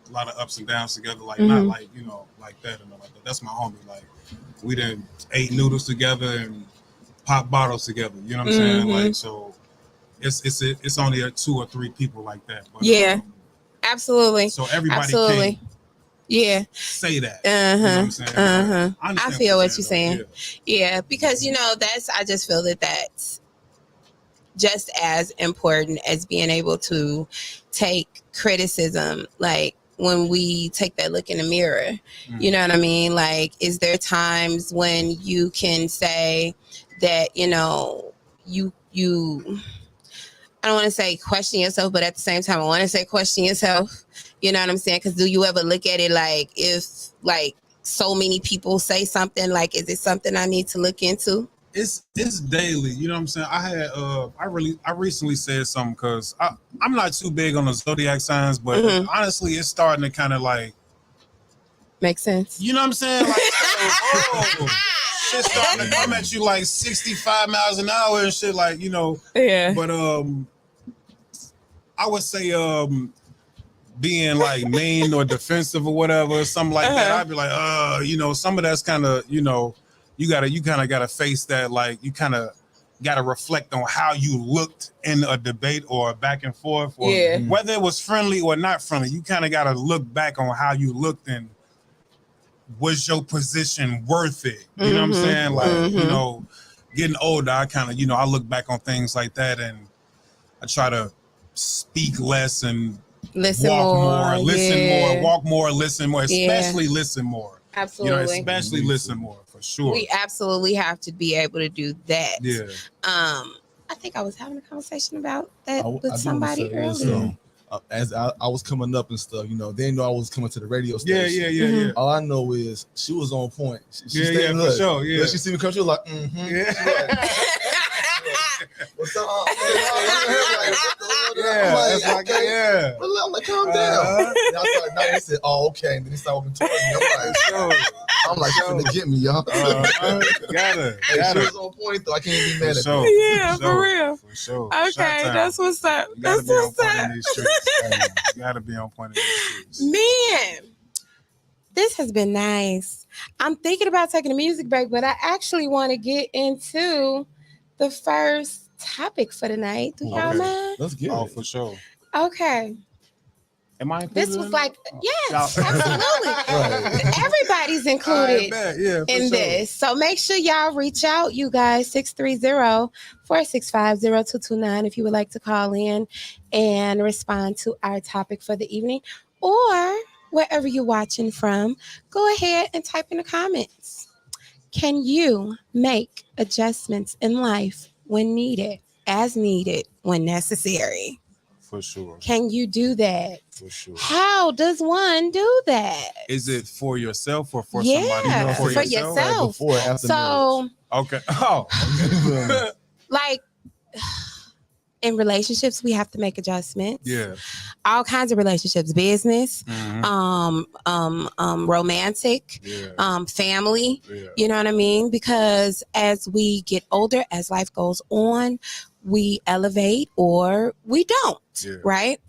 a lot of ups and downs together, like not like, you know, like that and all like that. That's my homie. Like we done ate noodles together and pop bottles together. You know what I'm saying? Like so. it's only 2 or 3 people like that. But, Yeah. Absolutely. So everybody Absolutely. can't say that. You know what I'm saying? I feel what you're saying. Yeah, because I just feel that that's just as important as being able to take criticism. Like when we take that look in the mirror, you know what I mean? Like, is there times when you can say that, you I don't want to say question yourself, but at the same time, I want to say question yourself. You know what I'm saying? Because do you ever look at it like, if like so many people say something, like, is it something I need to look into? It's daily. You know what I'm saying? I had I recently said something because I'm not too big on the zodiac signs, but honestly, it's starting to kind of like make sense. You know what I'm saying? Like, shit's starting to come at you like 65 miles an hour and shit, like, Yeah. But I would say being like mean or defensive or whatever, something like that. I'd be like, some of that's kind of, you kind of got to face that. Like, you kind of got to reflect on how you looked in a debate or a back and forth, or whether it was friendly or not friendly. You kind of got to look back on how you looked and was your position worth it? You know what I'm saying? Like, getting older, I kind of, I look back on things like that and I try to speak less and walk more, listen more, especially listen more. Absolutely. Especially listen more, for sure. We absolutely have to be able to do that. Yeah. I think I was having a conversation about that with somebody earlier. As I was coming up and stuff, they didn't know I was coming to the radio station. Yeah. All I know is she was on point. She stayed for sure. Yeah. Then she see me come, she was like, Yeah. What's up? I'm like, calm down. And I started knocking. He said, "Oh, okay." And then he started walking towards me. I'm like, you're gonna get me, y'all. Gotta. She was on point though. I can't be mad at her. Yeah, for real. For sure. Okay, that's what's up. That's what's up. You gotta be on point in these streets. Man, this has been nice. I'm thinking about taking a music break, but I actually want to get into the first topic for the night. Do y'all mind? Let's get it. For sure. Okay. Am I included? This was like, yes, absolutely. Everybody's included in this. So make sure y'all reach out, you guys, 630-465-0229 if you would like to call in and respond to our topic for the evening. Or wherever you're watching from, go ahead and type in the comments. Can you make adjustments in life when needed, as needed, when necessary? For sure. Can you do that? For sure. How does one do that? Is it for yourself or for somebody else? For yourself. Right, before, after so, okay. Oh. Like, in relationships, we have to make adjustments. Yeah. All kinds of relationships, business, romantic, family, you know what I mean? Because as we get older, as life goes on, we elevate or we don't, right?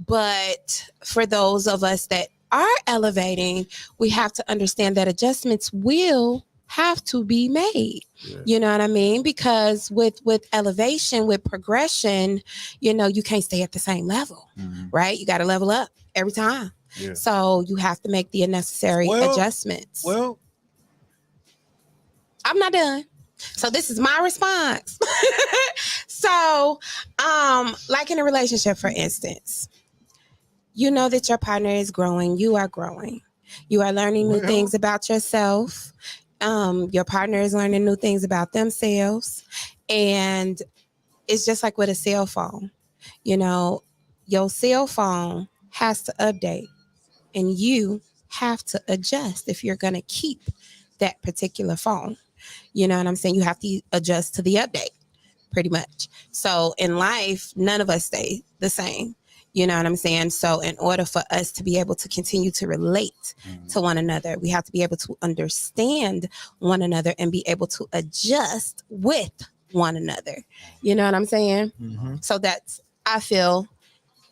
But for those of us that are elevating, we have to understand that adjustments will have to be made. You know what I mean? Because with elevation, with progression, you can't stay at the same level, right? You got to level up every time. So you have to make the necessary adjustments. Well, I'm not done. So this is my response. So, like in a relationship, for instance, you know that your partner is growing. You are growing. You are learning new things about yourself. Your partner is learning new things about themselves. And it's just like with a cell phone. Your cell phone has to update and you have to adjust if you're going to keep that particular phone. You know what I'm saying? You have to adjust to the update pretty much. So in life, none of us stay the same. You know what I'm saying? So in order for us to be able to continue to relate to one another, we have to be able to understand one another and be able to adjust with one another. You know what I'm saying? So that's, I feel,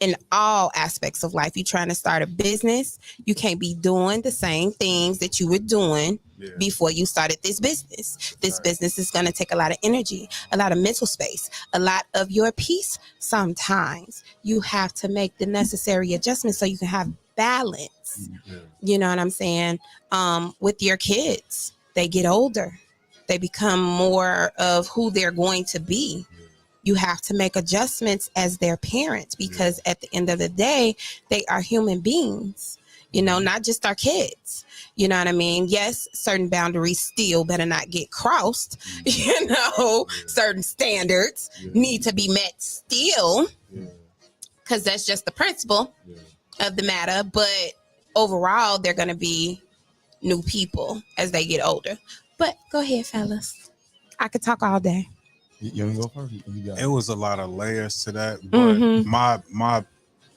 in all aspects of life. You're trying to start a business, you can't be doing the same things that you were doing before you started this business. This business is going to take a lot of energy, a lot of mental space, a lot of your peace. Sometimes you have to make the necessary adjustments so you can have balance. You know what I'm saying? With your kids, they get older. They become more of who they're going to be. You have to make adjustments as their parents because at the end of the day, they are human beings, you know, not just our kids. You know what I mean? Yes, certain boundaries still better not get crossed. You know, certain standards need to be met still because that's just the principle of the matter. But overall, they're going to be new people as they get older. But go ahead, fellas. I could talk all day. You want to go first? It was a lot of layers to that, but my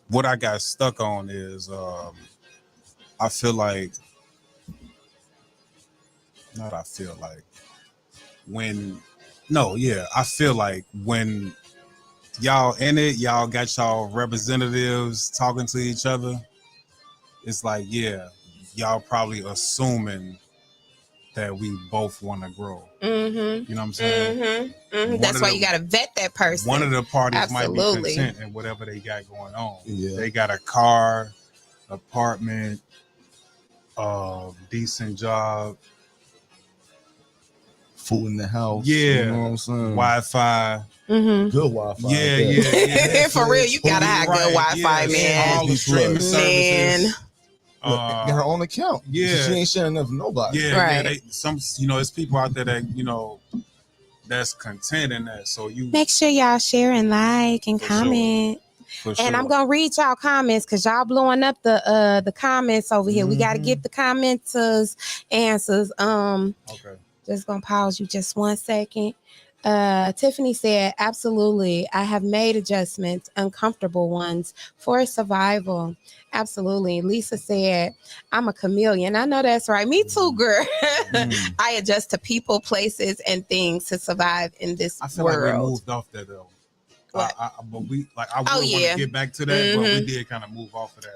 what I got stuck on is I feel like I feel like when y'all in it, y'all got y'all representatives talking to each other. It's like, y'all probably assuming that we both want to grow. You know what I'm saying? That's why you got to vet that person. One of the parties might be content in whatever they got going on. They got a car, apartment, decent job, food in the house. You know what I'm saying? Wi-Fi. Good Wi-Fi. Yeah. For real, you gotta have good Wi-Fi, man. All the streaming services. Got her own account. She ain't sharing nothing with nobody. It's people out there that that's content in that. So you make sure y'all share and like and comment. Sure. And I'm gonna read y'all comments because y'all blowing up the comments over here. We gotta get the commenters answers. Okay. Just gonna pause you just 1 second. Tiffany said, absolutely. I have made adjustments, uncomfortable ones, for survival. Absolutely. Lisa said, I'm a chameleon. I know that's right. Me too, girl. I adjust to people, places, and things to survive in this world. I feel like we moved off that though. What? I want to get back to that, but we did kind of move off of that.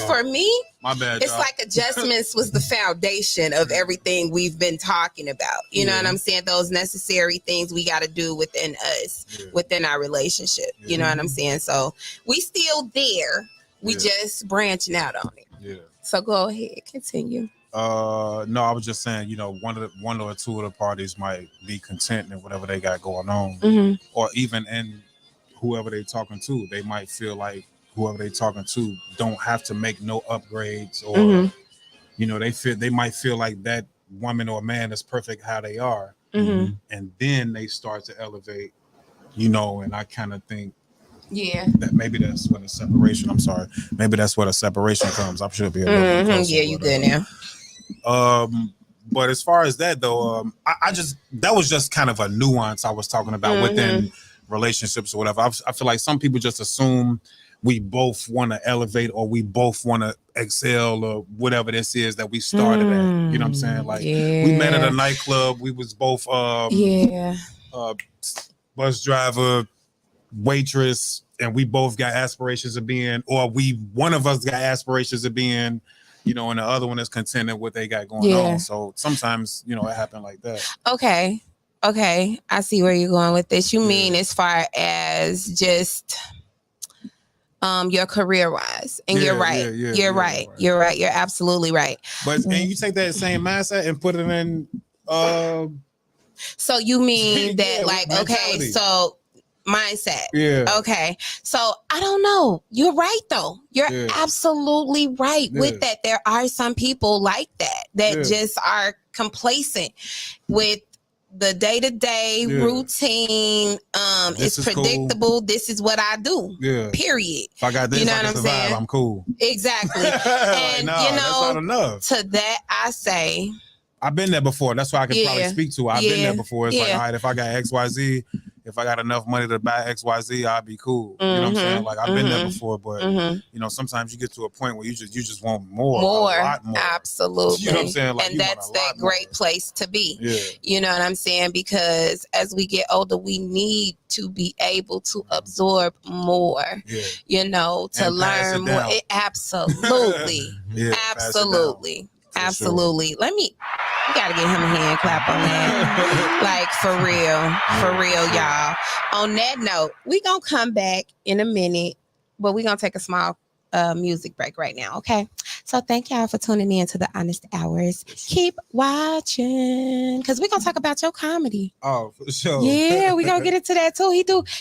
For me, my bad. It's like adjustments was the foundation of everything we've been talking about. You know what I'm saying? Those necessary things we got to do within us, within our relationship. You know what I'm saying? So we still there. We just branching out on it. Yeah. So go ahead, continue. No, I was just saying, one or two of the parties might be content in whatever they got going on, or even in whoever they talking to, they might feel like whoever they talking to don't have to make no upgrades, or they might feel like that woman or man is perfect how they are, and then they start to elevate, and I kind of think. That maybe that's when the separation. I'm sorry. Maybe that's where the separation comes. I should be. You good now. But as far as that though, that was just kind of a nuance I was talking about within relationships or whatever. I feel like some people just assume we both want to elevate or we both want to excel or whatever this is that we started at. You know what I'm saying? Like we met at a nightclub. We was both bus driver, waitress, and we both got aspirations of being, or one of us got aspirations of being, and the other one is content with what they got going on. So sometimes, it happened like that. Okay. I see where you're going with this. You mean as far as just your career wise. And you're right. You're right. You're right. You're absolutely right. But and you take that same mindset and put it in so you mean that mentality. So mindset. Okay. So I don't know. You're right though. You're absolutely right with that. There are some people like that just are complacent with the day-to-day routine. It's predictable. Cool. This is what I do. Period. If I got this, I can survive. I'm cool. Exactly. And that's not enough. To that I say, I've been there before. That's why I can probably speak to. I've been there before. It's like, all right, if I got XYZ, if I got enough money to buy XYZ, I'll be cool. You know what I'm saying? Like I've been there before, but sometimes you get to a point where you just want more, a lot more. Absolutely. You know what I'm saying? Like, and that's that great place to be. You know what I'm saying? Because as we get older, we need to be able to absorb more. To learn more. Absolutely. Absolutely. Absolutely. Sure. We gotta get him a hand clap on that. Like for real, y'all. On that note, we gonna come back in a minute, but we gonna take a small music break right now, okay? So thank y'all for tuning in to the Honest Hours. Keep watching, because we're gonna talk about your comedy. Oh, for sure. Yeah, we're gonna get into that too.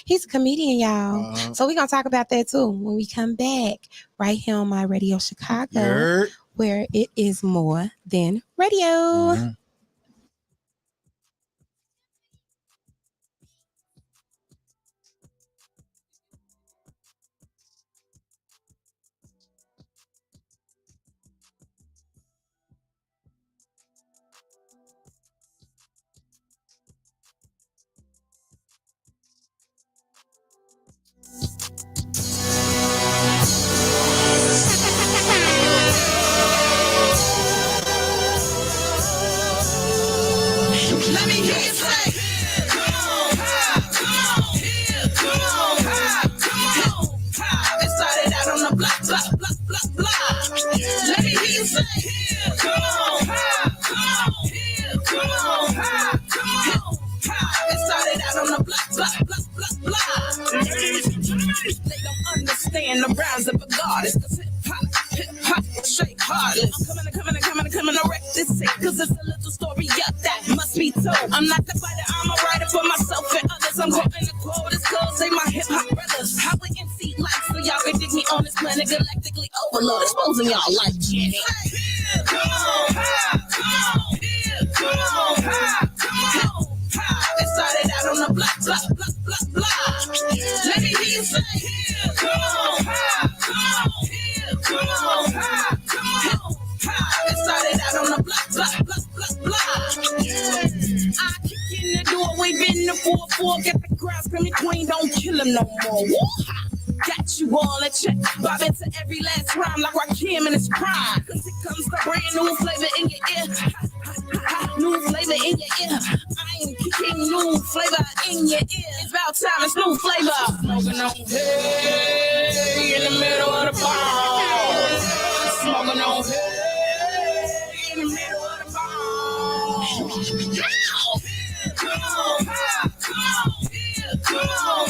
He's a comedian, y'all. So we're gonna talk about that too when we come back right here on My Radio Chicago, where it is more than radio. Mm-hmm. Let me hear you say, come on, come on, it started out on the block. Let me hear you say, come on, it started out on the block. They don't understand the rise of a goddess. Hip hop, straight heartless. I'm coming to wreck this shit, cause it's a little story up that must be told. I'm not the fighter, I'm a writer for myself and others. I'm quoting the quote, it's called Say My Hip Hop Brothers. How we MC like so y'all can dig me on this planet galactically overload, exposing y'all like Jenny. Come on, it started out on the block. Let me hear you say, come on, it started out on the block. I kick in the door, wave in the 4-4, get the crowd screaming, Queen, don't kill him no more. Woo-ha! Got you all in check, bobbing to every last rhyme like Rakim in his prime. Cause it comes the brand new flavor in your ear. New flavor in your ear. I'm kicking new flavor in your ear. It's about time, it's new flavor. Smoking on hay in the middle of the bar. Smoking on hay in the middle of the bar. Come on,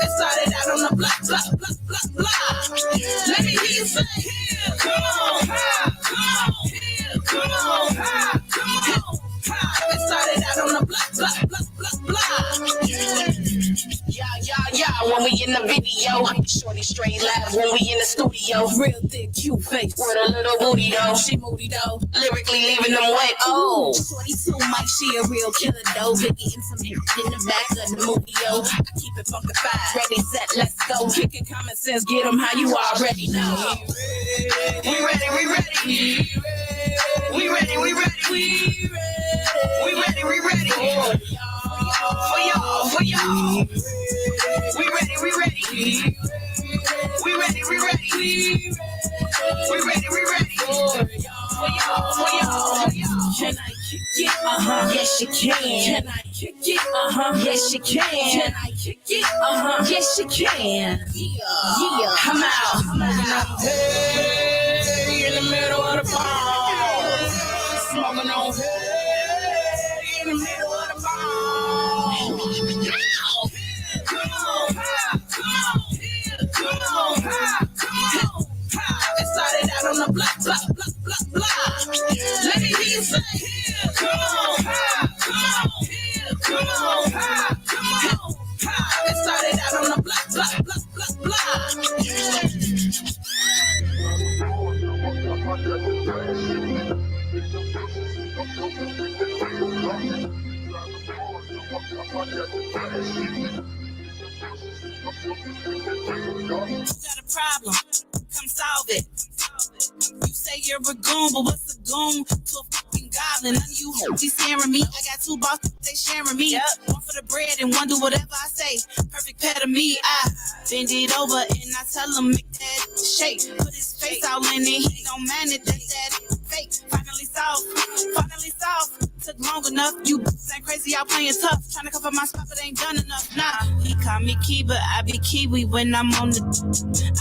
it started out on the block. Let me hear you say, come on, it started out on the block. Yeah, when we in the video, shorty straight laugh when we in the studio. Real thick, cute face with a little booty though. She moody though, lyrically leaving them wet. Oh, 22 Mike, she a real killer though. Biggie in some hit in the back of the movie yo. I keep it funkified, ready, set, let's go. Kicking common sense, get them how you already know. We ready. For y'all. We ready. For y'all. Can I kick it? Yes, you can. Can I kick it? Yes, you can. Can I kick it? Yes, you can. Yeah. Come out. Hey, in the middle of the bar. Smoking on hay in the middle of the bar. Come on, it started out on the block. Let me hear you say, come on, it started out on the block. You got a problem, come solve it. You say you're a goon, but what's a goon to a fucking goblin? None of you be scaring me. I got two bosses, they sharing me. Yep. One for the bread and one do whatever I say. Perfect pair to me. I bend it over and I tell him make that shake. Put his face out in it, he don't man it. That fake. Finally soft. Took long enough. You ain't crazy out playing tough. Trying to cover my spot, but ain't done enough. Nah, he call me Key, but I be Kiwi when I'm on the.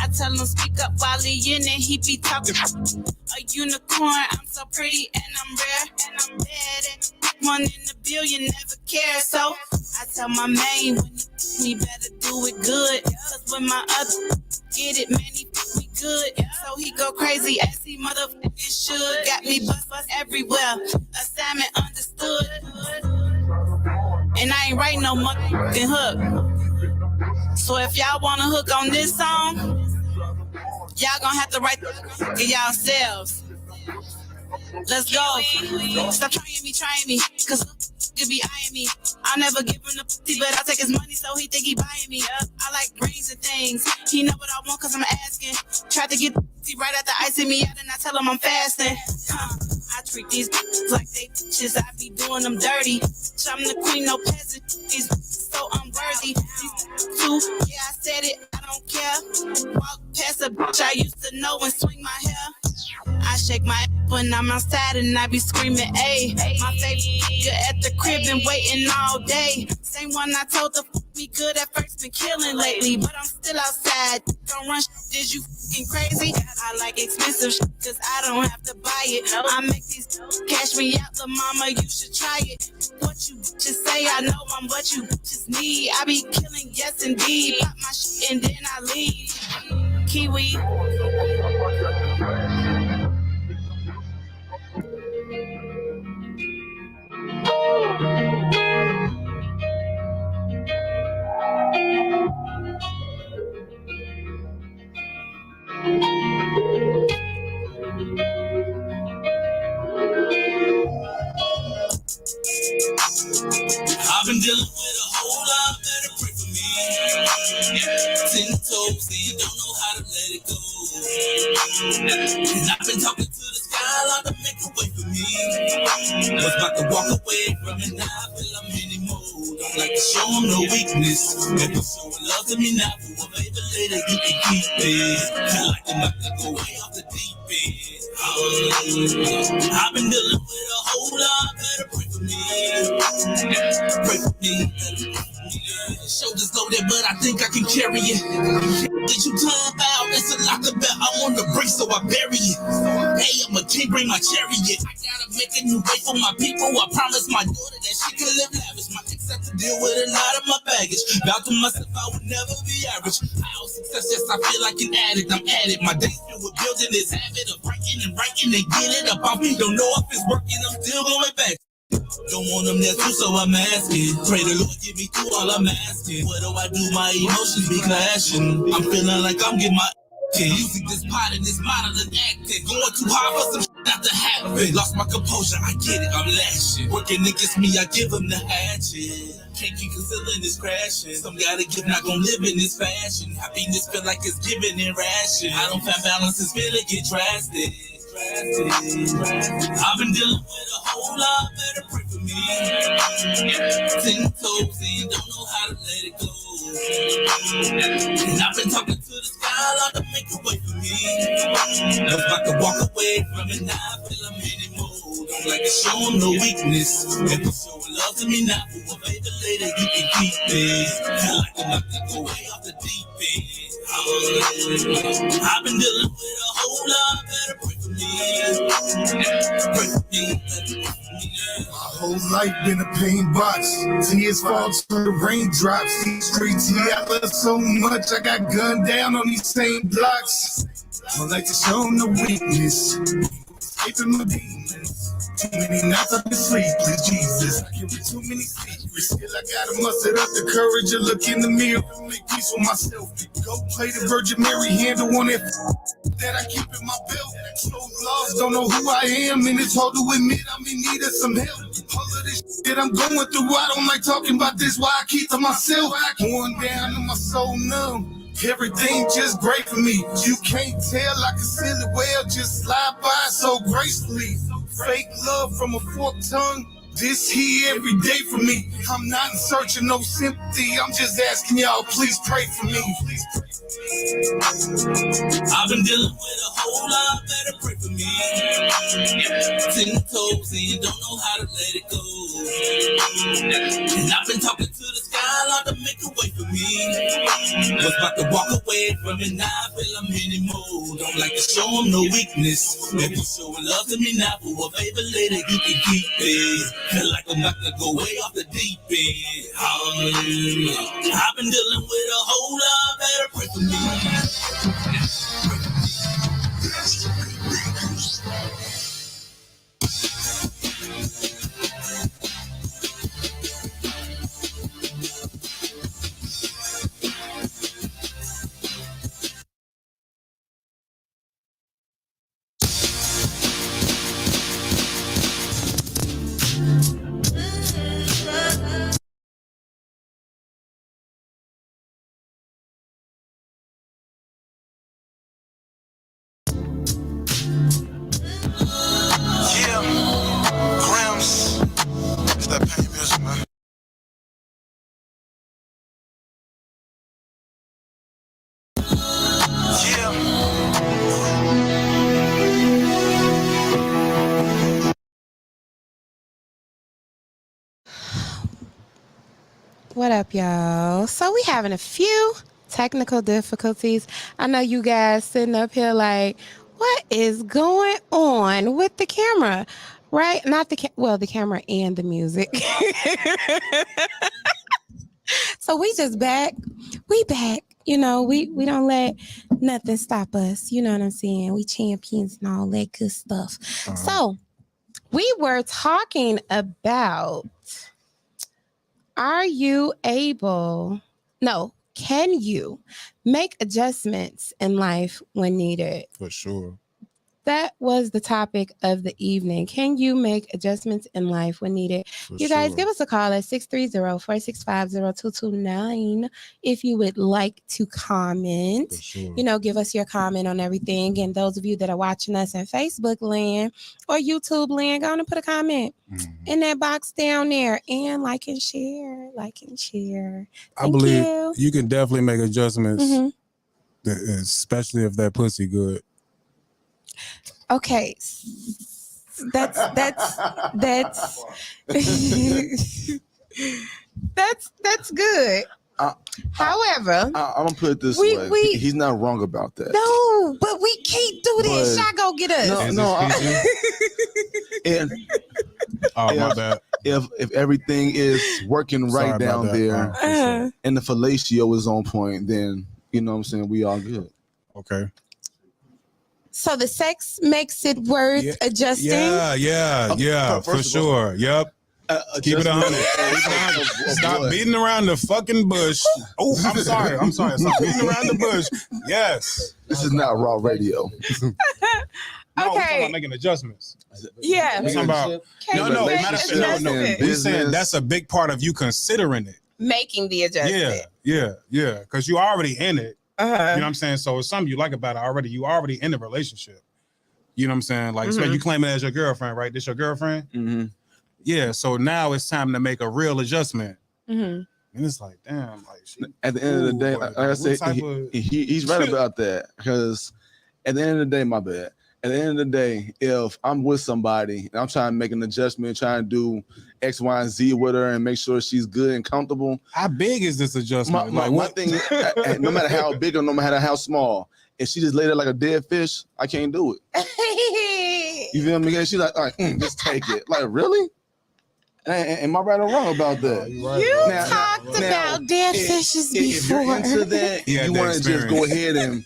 I tell him speak up while he in it, he be talking. A unicorn, I'm so pretty and I'm rare and I'm bad. And one in a billion never care. So I tell my main when he better do it good. Cause when my other get it, man, he me good. So he go crazy as he motherfucking should. Got me bust everywhere. Assignment understood. And I ain't writing no motherfucking hook. So if y'all want to hook on this song, y'all gonna have to write it yourselves. Let's go. Stop trying me, cause you be eyeing me. I'll never give him the pussy, but I'll take his money, so he think he buying me. I like brains and things. He know what I want, cause I'm asking. Tried to get the pussy right after icing me out, and I tell him I'm fasting. I treat these like they bitches, I be doing them dirty. I'm the queen, no peasant. These so unworthy. These two, yeah, I said it, I don't care. Walk past a bitch I used to know and swing my hair. I shake my ass when I'm outside and I be screaming, ayy. My favorite nigga at the crib been waiting all day. Same one I told to fuck me good at first, been killing lately. But I'm still outside, don't run shit, is you fucking crazy? I like expensive shit, cause I don't have to buy it. I make these cash me out, the mama, you should try it. What you bitches say, I know I'm what you bitches need. I be killing, yes indeed. Pop my shit and then I leave. Kiwi. I've been dealing with a whole lot, better pray for me. 10 toes, and you don't know how to let it go. And I've been talking to the sky like to make a way for me. Was about to walk away from it, now I feel I'm in mode. Don't like to show them no weakness. If you're showing love to me now, for maybe later you can keep it. Feel like I'm about to go way off the deep end. I've been dealing with a whole lot, better pray for me. Pray for me. Shoulders loaded, but I think I can carry it. Get you time out, it's a lot about. I'm on the brink, so I bury it. Hey, I'm a king, bring my chariot. I gotta make a new way for my people. I promised my daughter that she can live lavish. My ex had to deal with a lot of my baggage. Vowed to myself I would never be average. How success, yes, I feel like an addict. I'm at it. My days filled with building this habit of writing and writing. They get it up on me. Don't know if it's working. I'm still going back. Don't want them there too, so I'm asking. Pray the Lord give me through all I'm asking. What do I do? My emotions be clashing. I'm feeling like I'm getting my using this pot and this monitoring acting. Going too hard for some shit not to happen. Lost my composure, I get it, I'm lashing. Working against me, I give them the hatchet. Can't keep concealing this crashing. Some gotta give, not gon' live in this fashion. Happiness feel like it's given in ration. I don't find balance, it's feeling get drastic. I've been dealing with a whole lot, better pray for me. 10 toes and don't know how to let it go. And I've been talking to the sky like to make a way for me. I was about to walk away from it, now I feel I'm in mode. Don't like to show them no weakness. If you're showing love to me now, for maybe later you can keep it. Feel like I'm about to go way off the deep end. I've been dealing with a whole lot, better pray for me. Pray for me. My whole life been a pain box. Tears fall to the raindrops. These streets here I love so much. I got gunned down on these same blocks. I like to show them the weakness. Escaping my demons. Too many nights I've been sleepless, Jesus. I carry too many secrets. Still I gotta muster up the courage to look in the mirror and make peace with myself. Go play the Virgin Mary handle on it that I keep in my belt. So lost, don't know who I am, and it's hard to admit I'm in need of some help. All of this shit that I'm going through, I don't like talking about this, why I keep to myself. Going down and my soul numb. Everything just great for me. You can't tell, I can feel it well, just slide by so gracefully. Fake love from a forked tongue. This here every day for me. I'm not in search of no sympathy. I'm just asking y'all, please pray for me. I've been dealing with a whole lot, better pray for me. 10 toes and don't know how to let it go. And I've been talking to the sky, Lord, to make a way for me. Was about to walk away from it, now I feel I'm anymore. Don't like to show them no weakness. If you showing love to me now for a favor later, you can keep it. Feel like I'm about to go way off the deep end. I've been dealing with a whole lot, better pray for me. Yeah, Grams. It's that pain music, man. Yeah. What up, y'all? So we having a few technical difficulties. I know you guys sitting up here like, what is going on with the camera? Right? Not the the camera and the music. So we just back. We back. You know, we don't let nothing stop us. You know what I'm saying? We champions and all that good stuff. So we were talking about, can you make adjustments in life when needed? For sure. That was the topic of the evening. Can you make adjustments in life when needed? You guys, give us a call at 630-465-0229 if you would like to comment. For sure. You know, give us your comment on everything. And those of you that are watching us in Facebook land or YouTube land, go on and put a comment in that box down there and like and share. I believe you can definitely make adjustments, especially if that pussy good. Okay, that's good. However, I'm gonna put it this way: he's not wrong about that. No, but we can't do this. Y'all go get us. My bad. If everything is working right down there and the fellatio is on point, then you know what I'm saying, we all good. Okay. So the sex makes it worth adjusting? Yeah, for sure. Yep. Keep it 100. Stop beating around the fucking bush. Oh, I'm sorry. Stop beating around the bush. Yes. This is not raw radio. No, we're talking about making adjustments. Yeah. We're talking about, no. We're saying that's a big part of you considering it. Making the adjustment. Yeah. Because you're already in it. You know what I'm saying? So it's something you like about it already. You already in the relationship. You know what I'm saying? Like, so you claim it as your girlfriend, right? This your girlfriend? Mm-hmm. Yeah. So now it's time to make a real adjustment. And it's like, damn. Like, at the end of the day, like I said, he's right about that. Because at the end of the day, my bad. At the end of the day, if I'm with somebody and I'm trying to make an adjustment, trying to do X, Y, and Z with her and make sure she's good and comfortable. How big is this adjustment? My thing, no matter how big or no matter how small, if she just lay there like a dead fish, I can't do it. You feel me? She's like, all right, just take it. Like, really? Am I right or wrong about that? You talked about dead fishes before. If you're into that, you want to just go ahead and,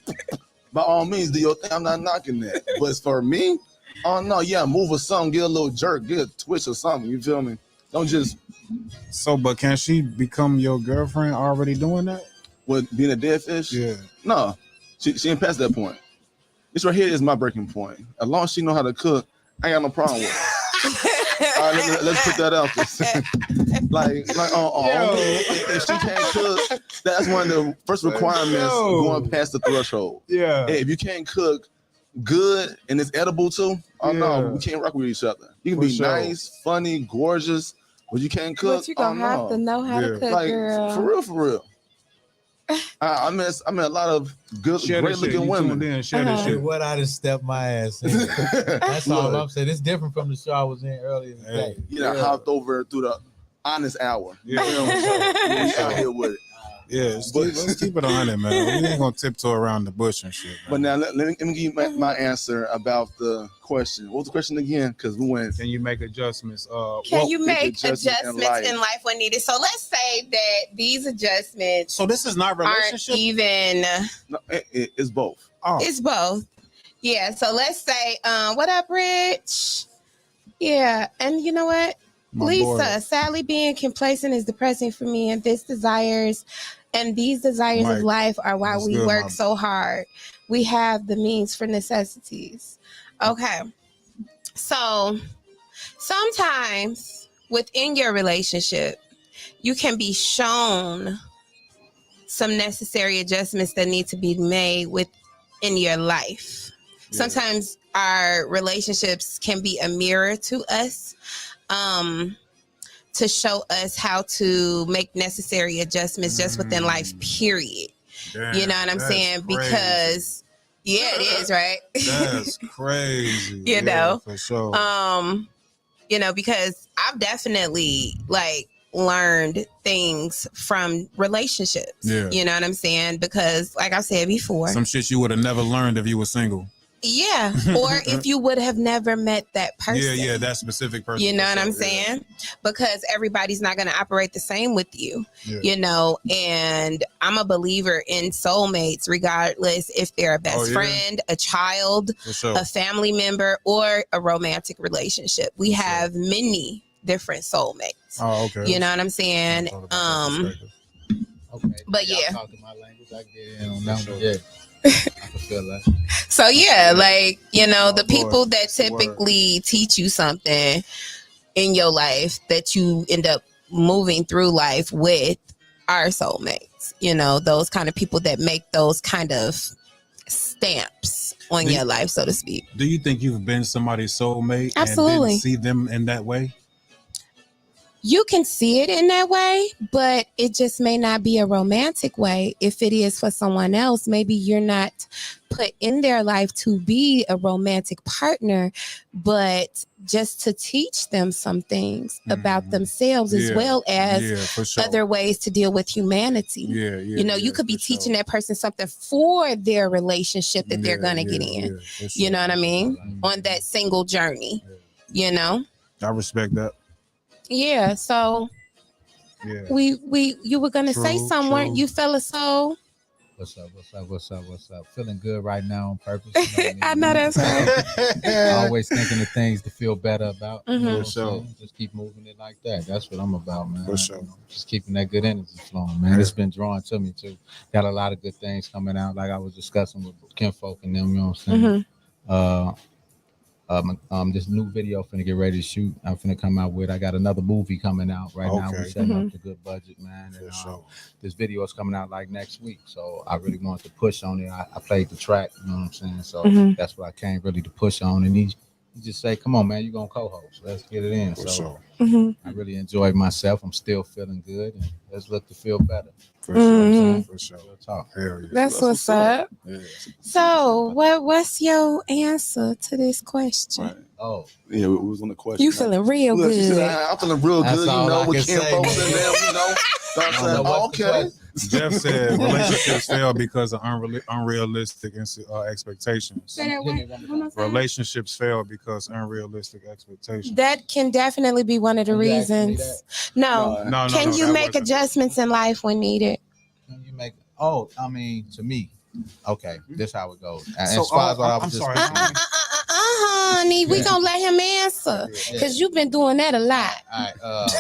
by all means, do your thing. I'm not knocking that. But for me, move or something, get a little jerk, get a twitch or something. You feel me? Don't just. So, but can she become your girlfriend already doing that? With being a dead fish? Yeah. No, she ain't past that point. This right here is my breaking point. As long as she know how to cook, I ain't got no problem with it. All right, let's put that out there. If she can't cook, that's one of the first requirements going past the threshold. Yeah. Hey, if you can't cook good and it's edible too, no, we can't rock with each other. You can be nice, funny, gorgeous, but you can't cook. But you gonna have to know how to cook, girl. For real. I met a lot of good, great looking women. Share this shit. What I just stepped my ass in. That's all I'm saying. It's different from the show I was in earlier today. You know, hopped over through the honest hour. Yeah. We out here with it. Yeah, let's keep it on it, man. We ain't gonna tiptoe around the bush and shit. Man. But now let me give you my answer about the question. What was the question again? Because we went. Can you make adjustments? Can you make adjustments in life when needed? So let's say that these adjustments. So this is not relationship. Aren't even. No, it's both. Oh. It's both. Yeah. So let's say, what up, Rich? Yeah, and you know what? Lisa, sadly being complacent is depressing for me, and these desires of life are why we work so hard. We have the means for necessities. Okay. So sometimes within your relationship, you can be shown some necessary adjustments that need to be made within your life. Yeah. Sometimes our relationships can be a mirror to us. To show us how to make necessary adjustments just within life, period. Damn, you know what I'm saying? Crazy. Because, yeah, it is, right? That's crazy. You know? For sure. You know, because I've definitely, learned things from relationships. Yeah. You know what I'm saying? Because, like I said before. Some shit you would have never learned if you were single. Yeah, or if you would have never met that person. Yeah, that specific person. You know what I'm saying? Because everybody's not going to operate the same with you, you know, and I'm a believer in soulmates, regardless if they're a best friend, a child, a family member, or a romantic relationship. We have many different soulmates. Oh, okay. You know what I'm saying? Okay. But yeah. Talking my language, I get in on that one. Yeah. So yeah, the people that typically teach you something in your life that you end up moving through life with are soulmates. You know, those kind of people that make those kind of stamps on your life, so to speak. Do you think you've been somebody's soulmate? Absolutely. And didn't see them in that way? You can see it in that way, but it just may not be a romantic way. If it is for someone else, maybe you're not put in their life to be a romantic partner, but just to teach them some things about themselves as well as other ways to deal with humanity. You know, you could be teaching that person something for their relationship that they're going to get in. You know what I mean? On that single journey, you know? I respect that. Yeah, so you were gonna say something, weren't you, fella soul? What's up? Feeling good right now on purpose. You know I know that's right. Always thinking of things to feel better about. Mm-hmm. You know just keep moving it like that. That's what I'm about, man. For sure. Just keeping that good energy flowing, man. It's been drawn to me too. Got a lot of good things coming out, like I was discussing with Kinfolk and them. You know what I'm saying? This new video finna get ready to shoot. I'm finna come out with. I got another movie coming out right now. We're setting up the good budget, man. And this video is coming out like next week. So I really wanted to push on it. I played the track, you know what I'm saying? So that's what I came really to push on. And he just say, come on, man, you're gonna co-host. Let's get it in. So I really enjoyed myself. I'm still feeling good. And let's look to feel better. For sure. For sure. Talk. That's what's up. Yeah. So what's your answer to this question? Right. Oh, yeah, we was on the question. You feeling real good? I'm feeling real good. You know, we can't focus in there. You know, okay. Jeff said relationships fail because of unrealistic expectations. Relationships fail because unrealistic expectations. That can definitely be one of the reasons. No. Can you make adjustments in life when needed? Can you make? Oh, I mean, to me, okay, this is how it goes. As far as what I was just honey, we gonna let him answer because you've been doing that a lot. All right.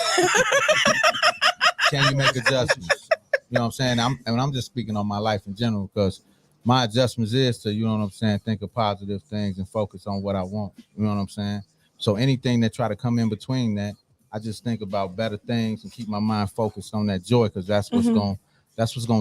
Can you make adjustments? You know what I'm saying? I'm just speaking on my life in general because my adjustments is to, you know what I'm saying, think of positive things and focus on what I want. You know what I'm saying? So anything that try to come in between that, I just think about better things and keep my mind focused on that joy because that's what's gonna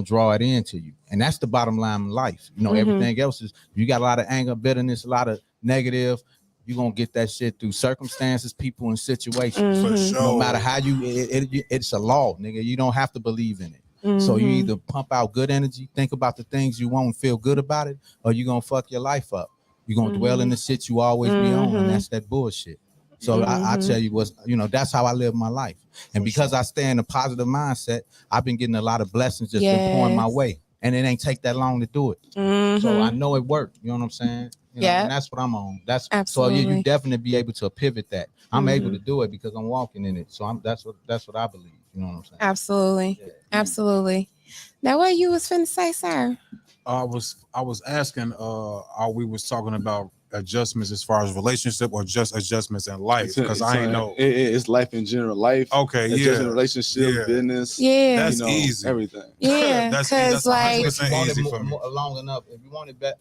draw it into you. And that's the bottom line in life. You know, everything else is, you got a lot of anger, bitterness, a lot of negative. You're gonna get that shit through circumstances, people, and situations. For sure. No matter how it's a law, nigga. You don't have to believe in it. So you either pump out good energy, think about the things you want and feel good about it, or you're going to fuck your life up. You're going to dwell in the shit you always be on, and that's that bullshit. So I tell you what's, that's how I live my life. And because I stay in a positive mindset, I've been getting a lot of blessings just been pouring my way. And it ain't take that long to do it. So I know it worked. You know what I'm saying? And that's what I'm on. That's absolutely. So you definitely be able to pivot that. I'm able to do it because I'm walking in it. So that's what I believe. You know what I'm saying? Absolutely. Absolutely. Now what you was finna say, sir? I was asking we was talking about adjustments as far as relationship or just adjustments in life, because I ain't know it's life in general. Life, adjusting relationship, business, that's easy, everything. That's like easy for me. Long enough, if you want it back,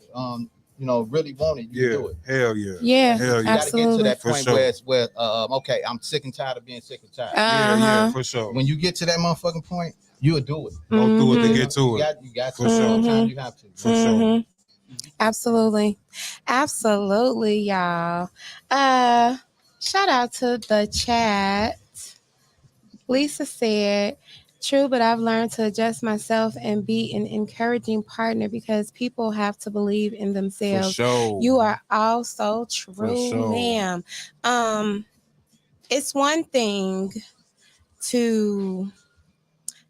really want it, you do it. Hell yeah. You gotta get to that point where okay, I'm sick and tired of being sick and tired. Yeah, for sure. When you get to that motherfucking point, you'll do it. Go through it to get to it. You got for sure. Sometimes you have to. For sure. Absolutely, y'all. Shout out to the chat. Lisa said, "True, but I've learned to adjust myself and be an encouraging partner because people have to believe in themselves." For sure. You are also true, ma'am. It's one thing to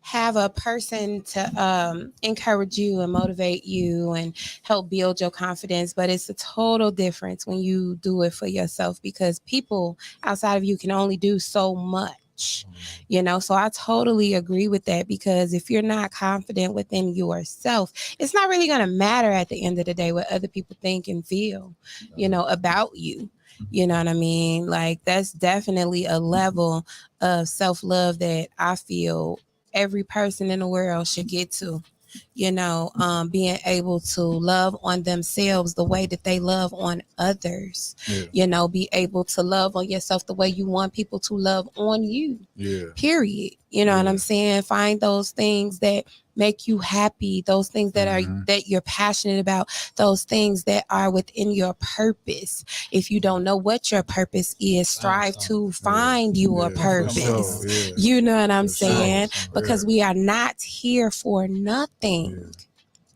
have a person to encourage you and motivate you and help build your confidence, but it's a total difference when you do it for yourself, because people outside of you can only do so much, so I totally agree with that, because if you're not confident within yourself, it's not really going to matter at the end of the day what other people think and feel about you. You know what I mean? Like, that's definitely a level of self-love that I feel every person in the world should get to, being able to love on themselves the way that they love on others, be able to love on yourself the way you want people to love on you, period. What I'm saying? Find those things that make you happy, those things that are that you're passionate about, those things that are within your purpose. If you don't know what your purpose is, strive to find your purpose. You know what I'm saying? Because we are not here for nothing.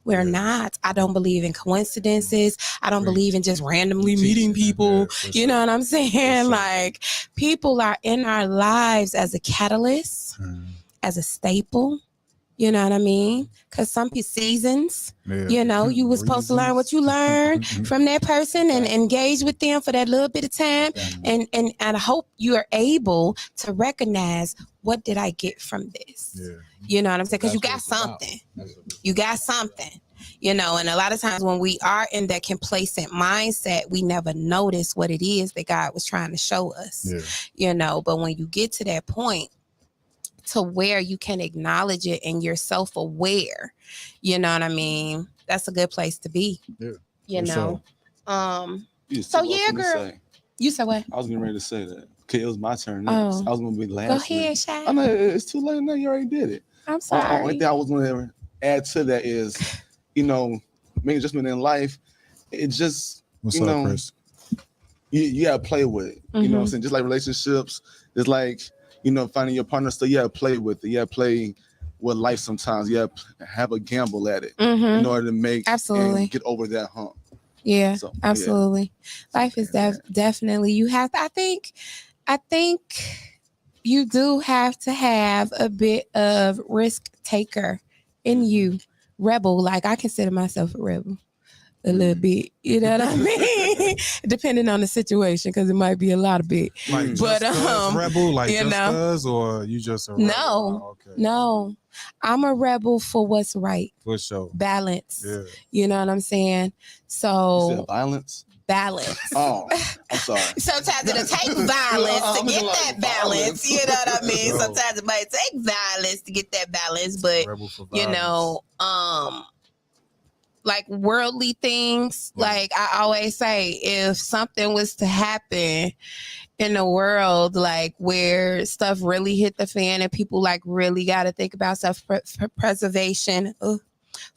We're not. I don't believe in coincidences. I don't believe in just randomly meeting people. You know what I'm saying? Like, people are in our lives as a catalyst, as a staple. You know what I mean? Because some seasons, you were supposed to learn what you learned from that person and engage with them for that little bit of time. And I hope you are able to recognize, what did I get from this? You know what I'm saying? Because you got something. You got something. And a lot of times when we are in that complacent mindset, we never notice what it is that God was trying to show us. But when you get to that point, to where you can acknowledge it and you're self-aware, you know what I mean? That's a good place to be. Sure. So yeah, girl. You said what? I was getting ready to say that. Okay, it was my turn next. I was gonna be last. Go ahead, Shy. I know it's too late now. You already did it. I'm sorry. Only thing I was gonna add to that is, making adjustment in life. It just What's up, Chris? You gotta play with it. You know what I'm saying? Just like relationships, it's like, finding your partner, so you gotta play with it. You gotta play with life sometimes. You gotta have a gamble at it in order to make and get over that hump. Yeah, so, absolutely. Yeah. Life is definitely, you have to, I think you do have to have a bit of risk taker in you. Rebel, like, I consider myself a rebel. A little bit, you know what I mean? Depending on the situation, because it might be a lot of bit. Like, but rebel, like, just cause, or you just a rebel? No, I'm a rebel for what's right. For sure. Balance. Yeah. You know what I'm saying? So. You said violence? Balance. Oh, I'm sorry. Sometimes it'll take violence to get that balance. You know what I mean? Sometimes it might take violence to get that balance, but like worldly things, like I always say, if something was to happen in the world, like where stuff really hit the fan and people like really got to think about self-preservation,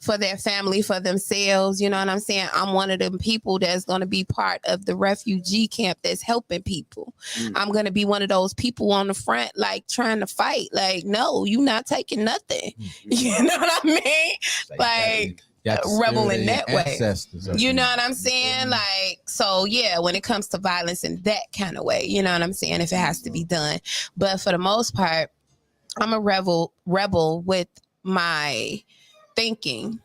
for their family, for themselves. You know what I'm saying? I'm one of them people that's going to be part of the refugee camp that's helping people. I'm going to be one of those people on the front, like trying to fight. Like, no, you not taking nothing. You know what I mean? Like, rebel in that way. You know what I'm saying? Like, so yeah, when it comes to violence in that kind of way, you know what I'm saying? If it has to be done. But for the most part, I'm a rebel with my thinking.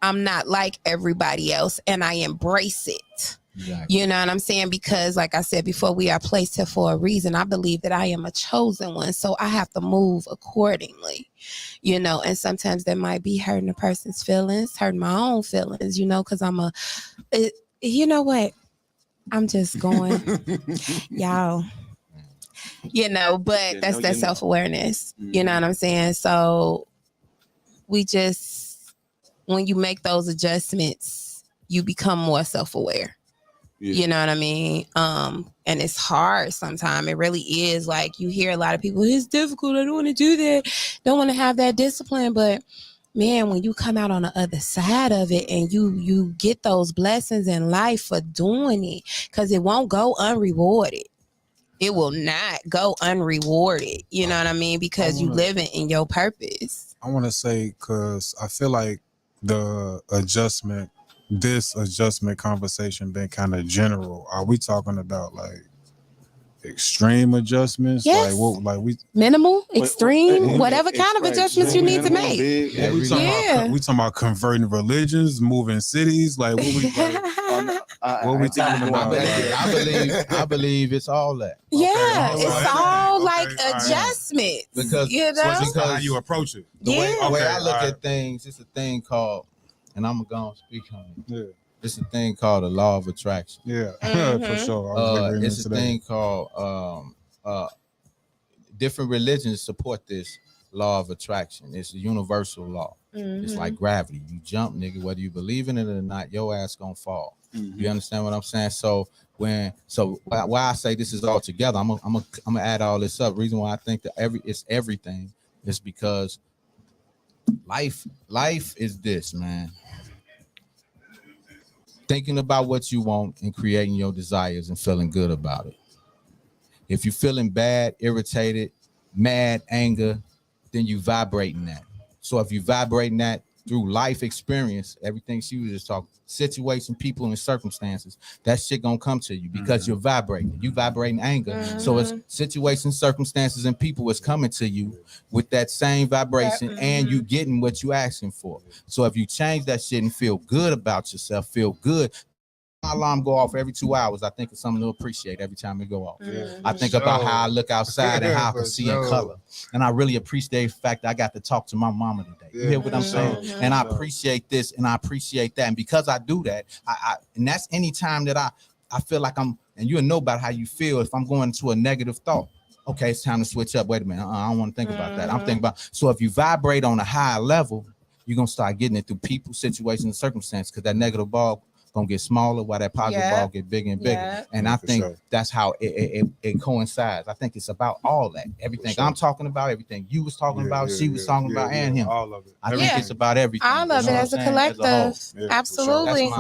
I'm not like everybody else, and I embrace it. Exactly. You know what I'm saying? Because like I said before, we are placed here for a reason. I believe that I am a chosen one, so I have to move accordingly. You know, and sometimes that might be hurting a person's feelings, hurting my own feelings, you know, because you know what? I'm just going, y'all. You know, but that's that self-awareness. You know what I'm saying? So we just, when you make those adjustments, you become more self-aware. You know what I mean? And it's hard sometimes. It really is. Like, you hear a lot of people, it's difficult. I don't want to do that. Don't want to have that discipline. But man, when you come out on the other side of it and you get those blessings in life for doing it, because it won't go unrewarded. It will not go unrewarded. You know what I mean? Because you living in your purpose. I want to say, because I feel like this adjustment conversation been kind of general. Are we talking about like extreme adjustments? Yes. Minimal, extreme, whatever kind of adjustments you need to make. We talking about converting religions, moving cities. Like what we what we talking about? I believe it's all that. Yeah, it's all like adjustments. Because you know, how you approach it. The way I look at things, it's a thing called, and I'm gonna speak on it. Yeah. It's a thing called the law of attraction. Yeah, for sure. It's a thing called different religions support this law of attraction. It's a universal law. It's like gravity. You jump, nigga, whether you believe in it or not, your ass gonna fall. You understand what I'm saying? So why I say this is all together, I'm gonna add all this up. Reason why I think that it's everything is because life is this, man. Thinking about what you want and creating your desires and feeling good about it. If you're feeling bad, irritated, mad, anger, then you vibrating that. So if you vibrating that through life experience, everything she was just talking, situation, people, and circumstances, that shit gonna come to you because you're vibrating. You vibrating anger. So it's situations, circumstances, and people is coming to you with that same vibration, and you getting what you asking for. So if you change that shit and feel good about yourself, feel good. My alarm go off every 2 hours. I think it's something to appreciate every time it go off. I think about how I look outside and how I can see in color. And I really appreciate the fact that I got to talk to my mama today. You hear what I'm saying? And I appreciate this and I appreciate that. And because I do that, and that's any time that I feel like I'm, and you'll know about how you feel if I'm going to a negative thought. Okay, it's time to switch up. Wait a minute. I don't want to think about that. I'm thinking about, so if you vibrate on a higher level, you're going to start getting it through people, situations, and circumstances, because that negative ball gonna get smaller while that positive ball get bigger and bigger. And I think that's how it coincides. I think it's about all that. Everything I'm talking about, everything you was talking about, she was talking about, and him. All of it. I think it's about everything. All of it as a collective. Absolutely.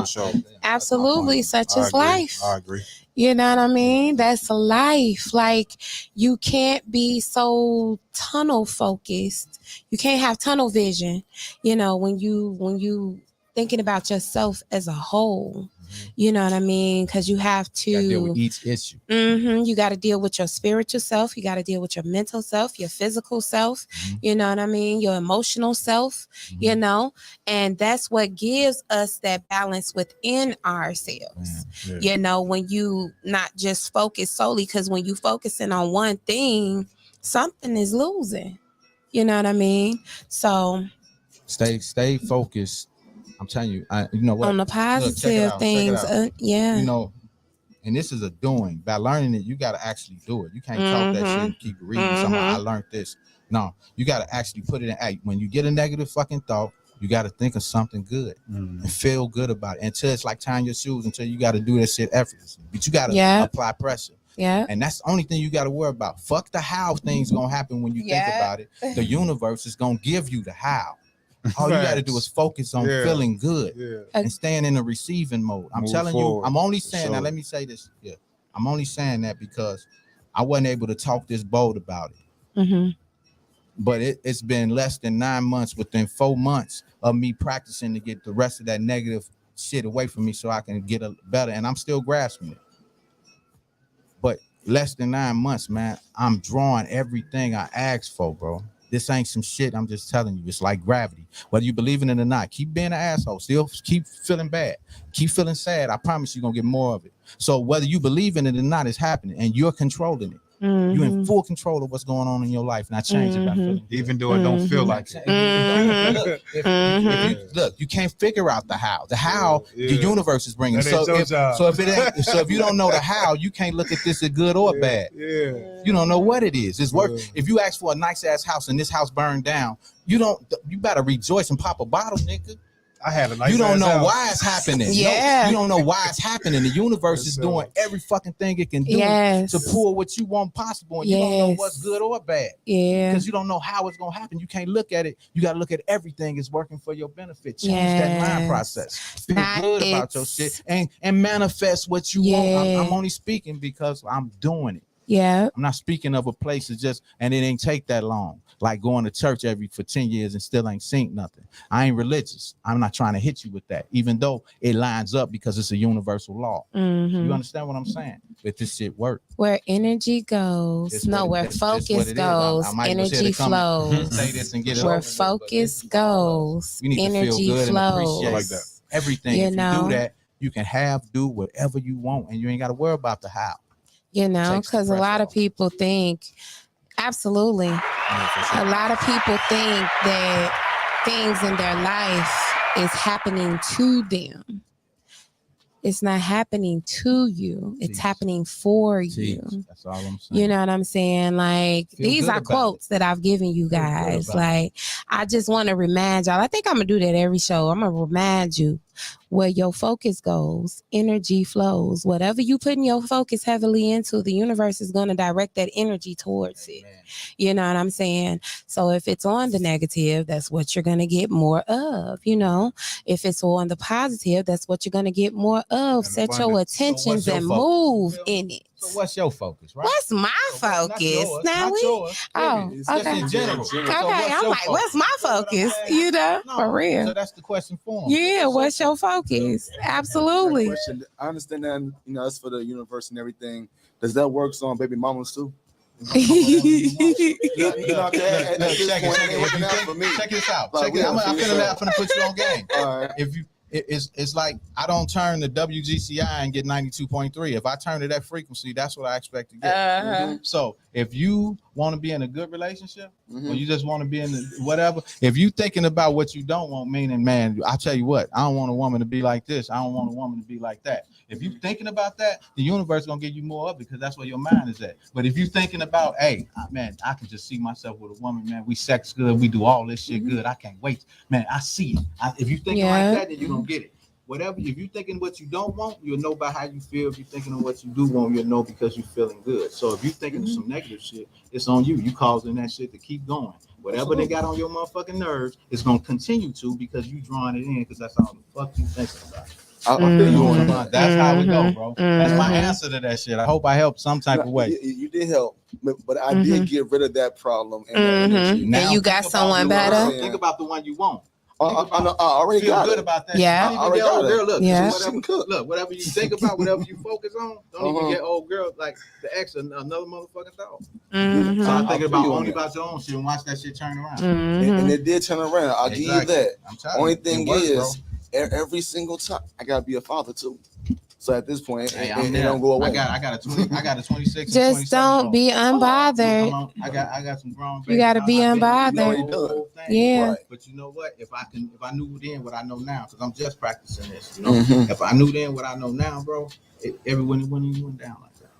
Absolutely. Such is life. I agree. You know what I mean? That's life. Like, you can't be so tunnel focused. You can't have tunnel vision, you know, when you thinking about yourself as a whole, you know what I mean? Because you have to deal with each issue. You got to deal with your spiritual self. You got to deal with your mental self, your physical self, you know what I mean? Your emotional self, you know? And that's what gives us that balance within ourselves. You know, when you not just focus solely, because when you focusing on one thing, something is losing. You know what I mean? So stay focused. I'm telling you, you know what? On the positive things, You know, and this is a doing. By learning it, you got to actually do it. You can't talk that shit and keep reading. I learned this. No, you got to actually put it in act. When you get a negative fucking thought, you got to think of something good and feel good about it. Until it's like tying your shoes, until you got to do that shit effortlessly. But you got to apply pressure. Yeah. And that's the only thing you got to worry about. Fuck the how things going to happen when you think about it. The universe is going to give you the how. All you got to do is focus on feeling good and staying in the receiving mode. I'm telling you, I'm only saying that. Let me say this. Yeah, I'm only saying that because I wasn't able to talk this bold about it. Mm-hmm. But it's been less than 9 months, within 4 months of me practicing to get the rest of that negative shit away from me so I can get a better, and I'm still grasping it. But less than 9 months, man, I'm drawing everything I asked for, bro. This ain't some shit. I'm just telling you. It's like gravity. Whether you believe in it or not, keep being an asshole. Still keep feeling bad. Keep feeling sad. I promise you're going to get more of it. So whether you believe in it or not, it's happening. And you're controlling it. Mm-hmm. You're in full control of what's going on in your life. Not change it by feeling good. Even though it don't feel like it. Look, you can't figure out the how. The how the universe is bringing. So if you don't know the how, you can't look at this as good or bad. You don't know what it is. It's worth. If you ask for a nice ass house and this house burned down, you better rejoice and pop a bottle, nigga. I had a nice. You don't know house. why it's happening. Yeah. No, you don't know why it's happening. The universe is doing every fucking thing it can do to pull what you want possible, and you don't know what's good or bad. Yeah. Because you don't know how it's gonna happen. You can't look at it. You gotta look at everything is working for your benefit. Change that mind process. Feel good about your shit and manifest what you want. I'm only speaking because I'm doing it. Yeah. I'm not speaking of a place that and it ain't take that long. Like going to church for 10 years and still ain't seen nothing. I ain't religious. I'm not trying to hit you with that, even though it lines up because it's a universal law. Mm-hmm. You understand what I'm saying? But this shit work. Where energy goes, where focus goes, energy flows. Say this and get it where over focus goes, you need energy to feel good flows. and appreciate like that. Everything. You if know? you do that, you can do whatever you want, and you ain't got to worry about the how. You know, because a lot of people think, absolutely, a lot of people think that things in their life is happening to them. It's not happening to you. It's happening for you. That's all I'm saying. You know what I'm saying? Like, these are quotes that I've given you guys. Like, I just want to remind y'all. I think I'm going to do that every show. I'm going to remind you, where your focus goes, energy flows. Whatever you put your focus heavily into, the universe is going to direct that energy towards it. You know what I'm saying? So if it's on the negative, that's what you're going to get more of. You know, if it's on the positive, that's what you're going to get more of. Set your attentions and move in it. So what's your focus, right? What's my focus? Not yours. Oh, it's okay. Just in general. Okay, I'm like, what's my focus? You know, for real. So that's the question for him. Yeah, what's your focus? Absolutely. I understand that, it's for the universe and everything. Does that work on baby mamas too? Check this out. I'm gonna put you on game. All right. If you, it's like I don't turn the WGCI and get 92.3. If I turn to that frequency, that's what I expect to get. So if you want to be in a good relationship, or you just want to be in the whatever, if you thinking about what you don't want, meaning, man, I tell you what, I don't want a woman to be like this. I don't want a woman to be like that. If you thinking about that, the universe is gonna give you more of it because that's where your mind is at. But if you thinking about, hey, man, I can just see myself with a woman, man. We sex good, we do all this shit good. I can't wait, man. I see it. If you thinking like that, then you don't get it. Whatever, if you're thinking what you don't want, you'll know by how you feel. If you're thinking of what you do want, you'll know because you're feeling good. So if you're thinking of some negative shit, it's on you. You causing that shit to keep going. Whatever they got on your motherfucking nerves, it's gonna continue to because you drawing it in because that's all the fuck you thinking about. That's how we go, bro. That's my answer to that shit. I hope I helped some type of way. You did help, but I did get rid of that problem. And now you got someone better. Think about the one you want. I already got good it. about that. Yeah. Don't even get old girl. Look, Yeah. whatever you think about, whatever you focus on, don't even get old girl like the ex another motherfucking thought. So I'm thinking about your own shit and watch that shit turn around. And it did turn around. I'll give you that. Only thing is, every single time I gotta be a father too. So at this point, it don't go away. I got a 26. Just don't be unbothered. I got some grown babies. You gotta be unbothered. Yeah. Right. But you know what? If I knew then what I know now, because I'm just practicing this, you know. If I knew then what I know now, bro, everyone wouldn't even went down like that.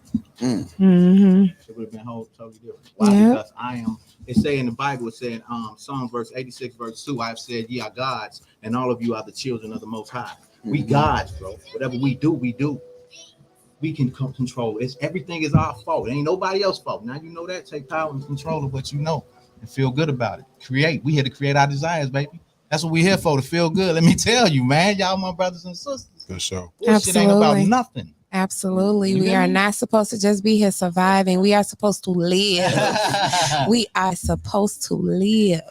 It would have been totally different. Why? Because I am. It say in the Bible, it said, Psalm verse 86, verse 2, I've said, ye are gods, and all of you are the children of the Most High. We gods, bro. Whatever we do, we do. We can control. Everything is our fault. It ain't nobody else's fault. Now you know that. Take power and control of what you know and feel good about it. Create. We here to create our desires, baby. That's what we're here for, to feel good. Let me tell you, man. Y'all my brothers and sisters. For sure. Shit ain't about nothing. Absolutely. We are not supposed to just be here surviving. We are supposed to live. We are supposed to live,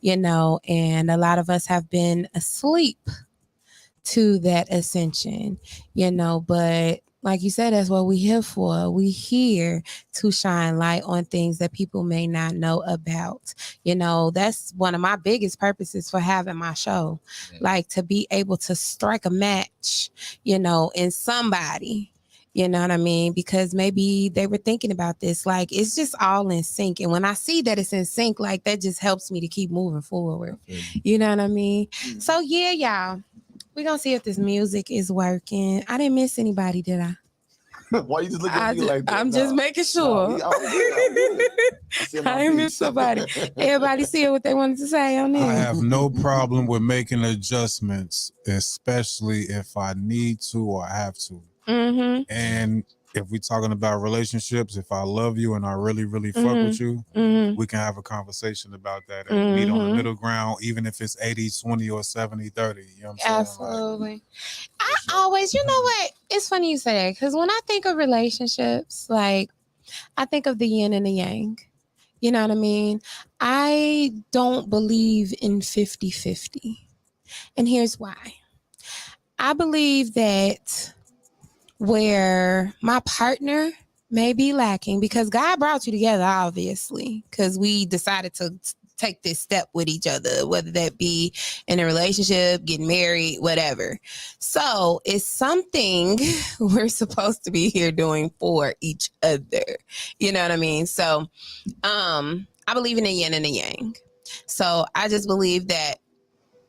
and a lot of us have been asleep to that ascension, but like you said, that's what we're here for. We here to shine light on things that people may not know about. That's one of my biggest purposes for having my show. Yeah. Like to be able to strike a match, in somebody, you know what I mean? Because maybe they were thinking about this. Like it's just all in sync. And when I see that it's in sync, like that just helps me to keep moving forward. You know what I mean? So yeah, y'all. We're going to see if this music is working. I didn't miss anybody, did I? Why you just looking at me like that? I'm just making sure. I didn't miss somebody. Everybody see what they wanted to say on this. I have no problem with making adjustments, especially if I need to or have to. Mm-hmm. And if we're talking about relationships, if I love you and I really, really fuck with you, we can have a conversation about that and meet on the middle ground, even if it's 80-20 or 70-30. You know what I'm saying? Absolutely. I always, you know what? It's funny you say that because when I think of relationships, like I think of the yin and the yang. You know what I mean? I don't believe in 50-50. And here's why. I believe that where my partner may be lacking, because God brought you together, obviously, because we decided to take this step with each other, whether that be in a relationship, getting married, whatever. So it's something we're supposed to be here doing for each other. You know what I mean? So I believe in the yin and the yang. So I just believe that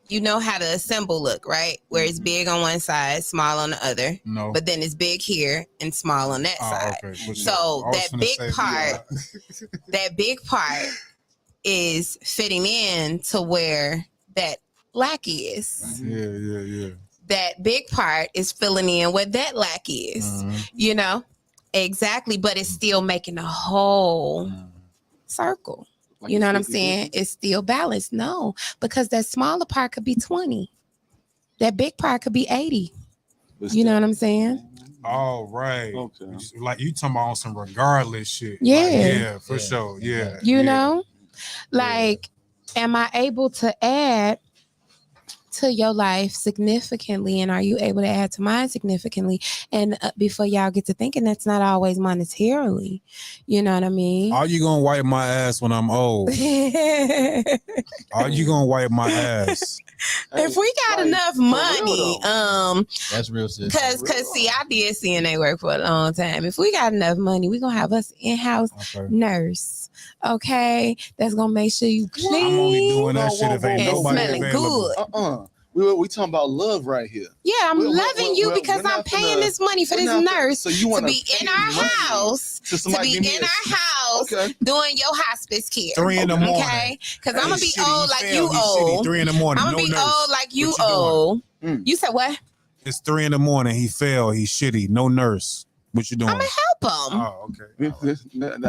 you know how the symbol look, right? Where it's big on one side, small on the other. No. But then it's big here and small on that side. Okay. So that big part is fitting in to where that lack is. Yeah. That big part is filling in where that lack is. Exactly. But it's still making a whole circle. Like you know what I'm saying? It's still balanced. No, because that smaller part could be 20. That big part could be 80. You know what I'm saying? All right. Okay. Like you talking about some regardless shit. Yeah. Like, yeah, for sure. Yeah. You know? Like, am I able to add to your life significantly, and are you able to add to mine significantly? And before y'all get to thinking, that's not always monetarily. You know what I mean? Are you gonna wipe my ass when I'm old? Are you gonna wipe my ass? If we got enough money, that's real sis. Cause see, I did CNA work for a long time. If we got enough money, we gonna have us in-house nurse. Okay, that's gonna make sure you clean. I'm only doing that shit if ain't nobody smelling available. good. We talking about love right here. Yeah, I'm loving you because I'm paying this money for this nurse to be in our house, doing your hospice care. 3 in the morning. Okay, because I'm gonna be old like you old. 3 in the morning. I'm gonna be old like you old. You said what? It's 3 in the morning. He fell. He's shitty. No nurse. What you doing? I'm gonna help him. Oh, okay.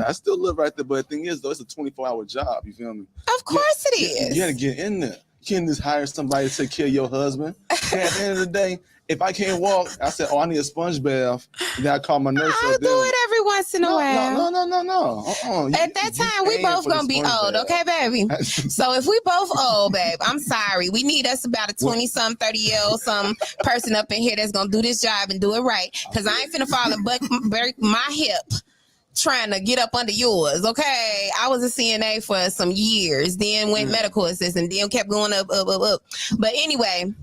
I still live right there, but the thing is, though, it's a 24-hour job. You feel me? Of course it is. You gotta get in there. You can't just hire somebody to take care of your husband. And at the end of the day, if I can't walk, I said, I need a sponge bath. And then I call my nurse. I'll do it every once in a while. No. At that time, we both gonna be old, okay, baby? So if we both old, babe, I'm sorry. We need us about a 20-some, 30-year-old some person up in here that's gonna do this job and do it right. Because I ain't finna fall and break my hip trying to get up under yours, okay? I was a CNA for some years, then went medical assistant, then kept going up. But anyway,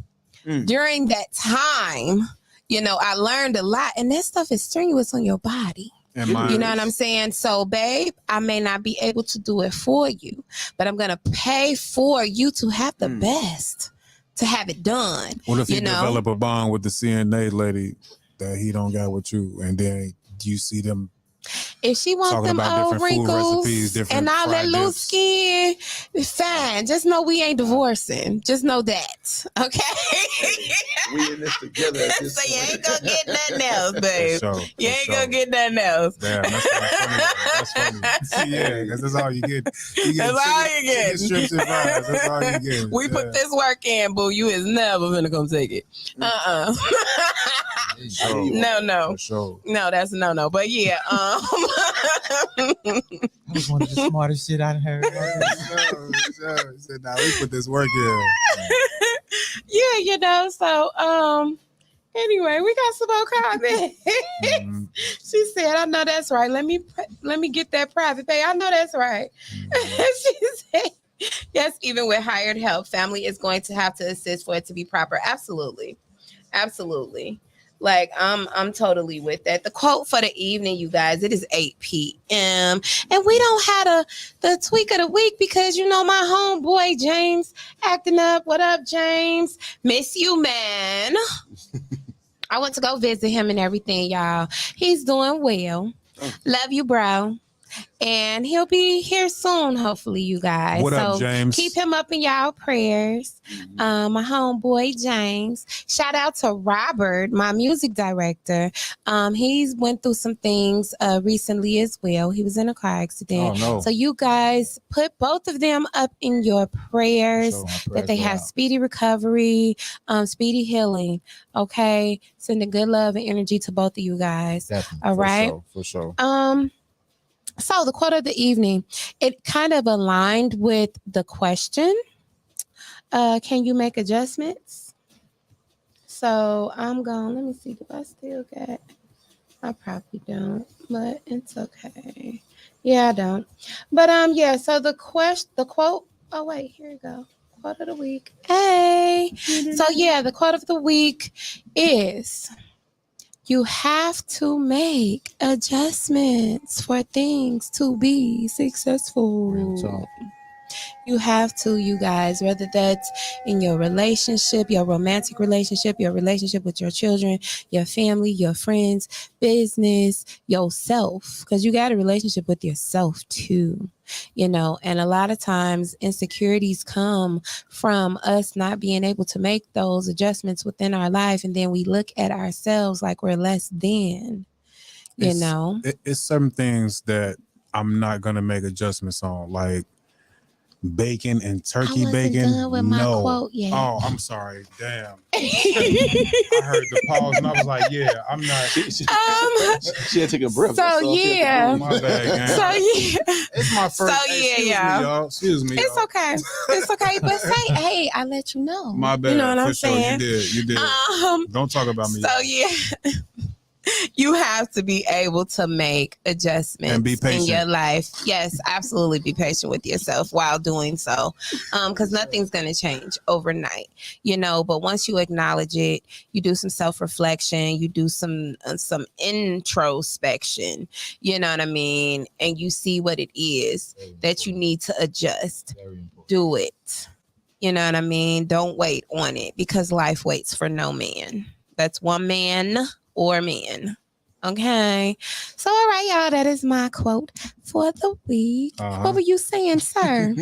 during that time, I learned a lot, and that stuff is strenuous on your body. You know what I'm saying? So, babe, I may not be able to do it for you, but I'm going to pay for you to have the best, to have it done. What if you develop a bond with the CNA lady that he don't got with you, and then you see them If she wants Talking them about old different food wrinkles recipes, different and all that fried loose dips. skin, it's fine. Just know we ain't divorcing. Just know that. Okay? We in this together at this So you point. ain't gonna get nothing else, babe. sure, You for ain't sure. gonna get nothing else. Damn, that's funny. That's funny. Yeah, because that's all you get. You get That's all you get. strips and fries. That's all you get. We put this work in, boo. You is never gonna come take it. No. For sure. No, that's no. But yeah, That was one of the smartest shit I heard. Sure. He said, "Nah, we put this work in." yeah, you know. So, anyway, we got some more comments. Mhm. She said, "I know that's right. Let me get that private pay. I know that's right." She said, "Yes, even with hired help, family is going to have to assist for it to be proper." Absolutely. Like I'm totally with that. The quote for the evening, you guys, it is 8 p.m. and we don't have the tweak of the week because you know my homeboy James acting up. What up, James? Miss you, man. I went to go visit him and everything, y'all. He's doing well. Love you, bro. And he'll be here soon, hopefully, you guys. What up, so James? keep him up in y'all prayers. My homeboy James. Shout out to Robert, my music director. He's went through some things recently as well. He was in a car accident. Oh, no. So you guys put both of them up in your prayers that they have speedy recovery, speedy healing. Okay, sending good love and energy to both of you guys. Definitely. All right, For sure. So the quote of the evening, it kind of aligned with the question. Can you make adjustments? So I'm going, let me see, do I still got, I probably don't, but it's okay. Yeah, I don't. But yeah, so the quote, oh wait, here you go. Quote of the week. Hey. So yeah, the quote of the week is, you have to make adjustments for things to be successful. Real talk. You have to, you guys, whether that's in your relationship, your romantic relationship, your relationship with your children, your family, your friends, business, yourself, because you got a relationship with yourself too, you know, and a lot of times insecurities come from us not being able to make those adjustments within our life. And then we look at ourselves like we're less than, you know. It's some things that I'm not going to make adjustments on, like bacon and turkey bacon. Done with my quote yet. Oh, I'm sorry. Damn. I heard the pause and I was like, yeah, I'm not. She had to take a breath. So yeah. My bad, gang. So yeah. It's my first. So yeah, y'all. Excuse me. It's okay. It's okay. But say, hey, I let you know. My bad. You know what For I'm sure. saying? You did. Don't talk about me. So yeah. You have to be able to make adjustments and be patient in your life. Yes, absolutely. Be patient with yourself while doing so, because nothing's going to change overnight, you know. But once you acknowledge it, you do some self-reflection, you do some introspection, you know what I mean, and you see what it is that you need to adjust. Do it. You know what I mean? Don't wait on it, because life waits for no man. That's one man or men. Okay. So, all right, y'all, that is my quote for the week. What were you saying, sir?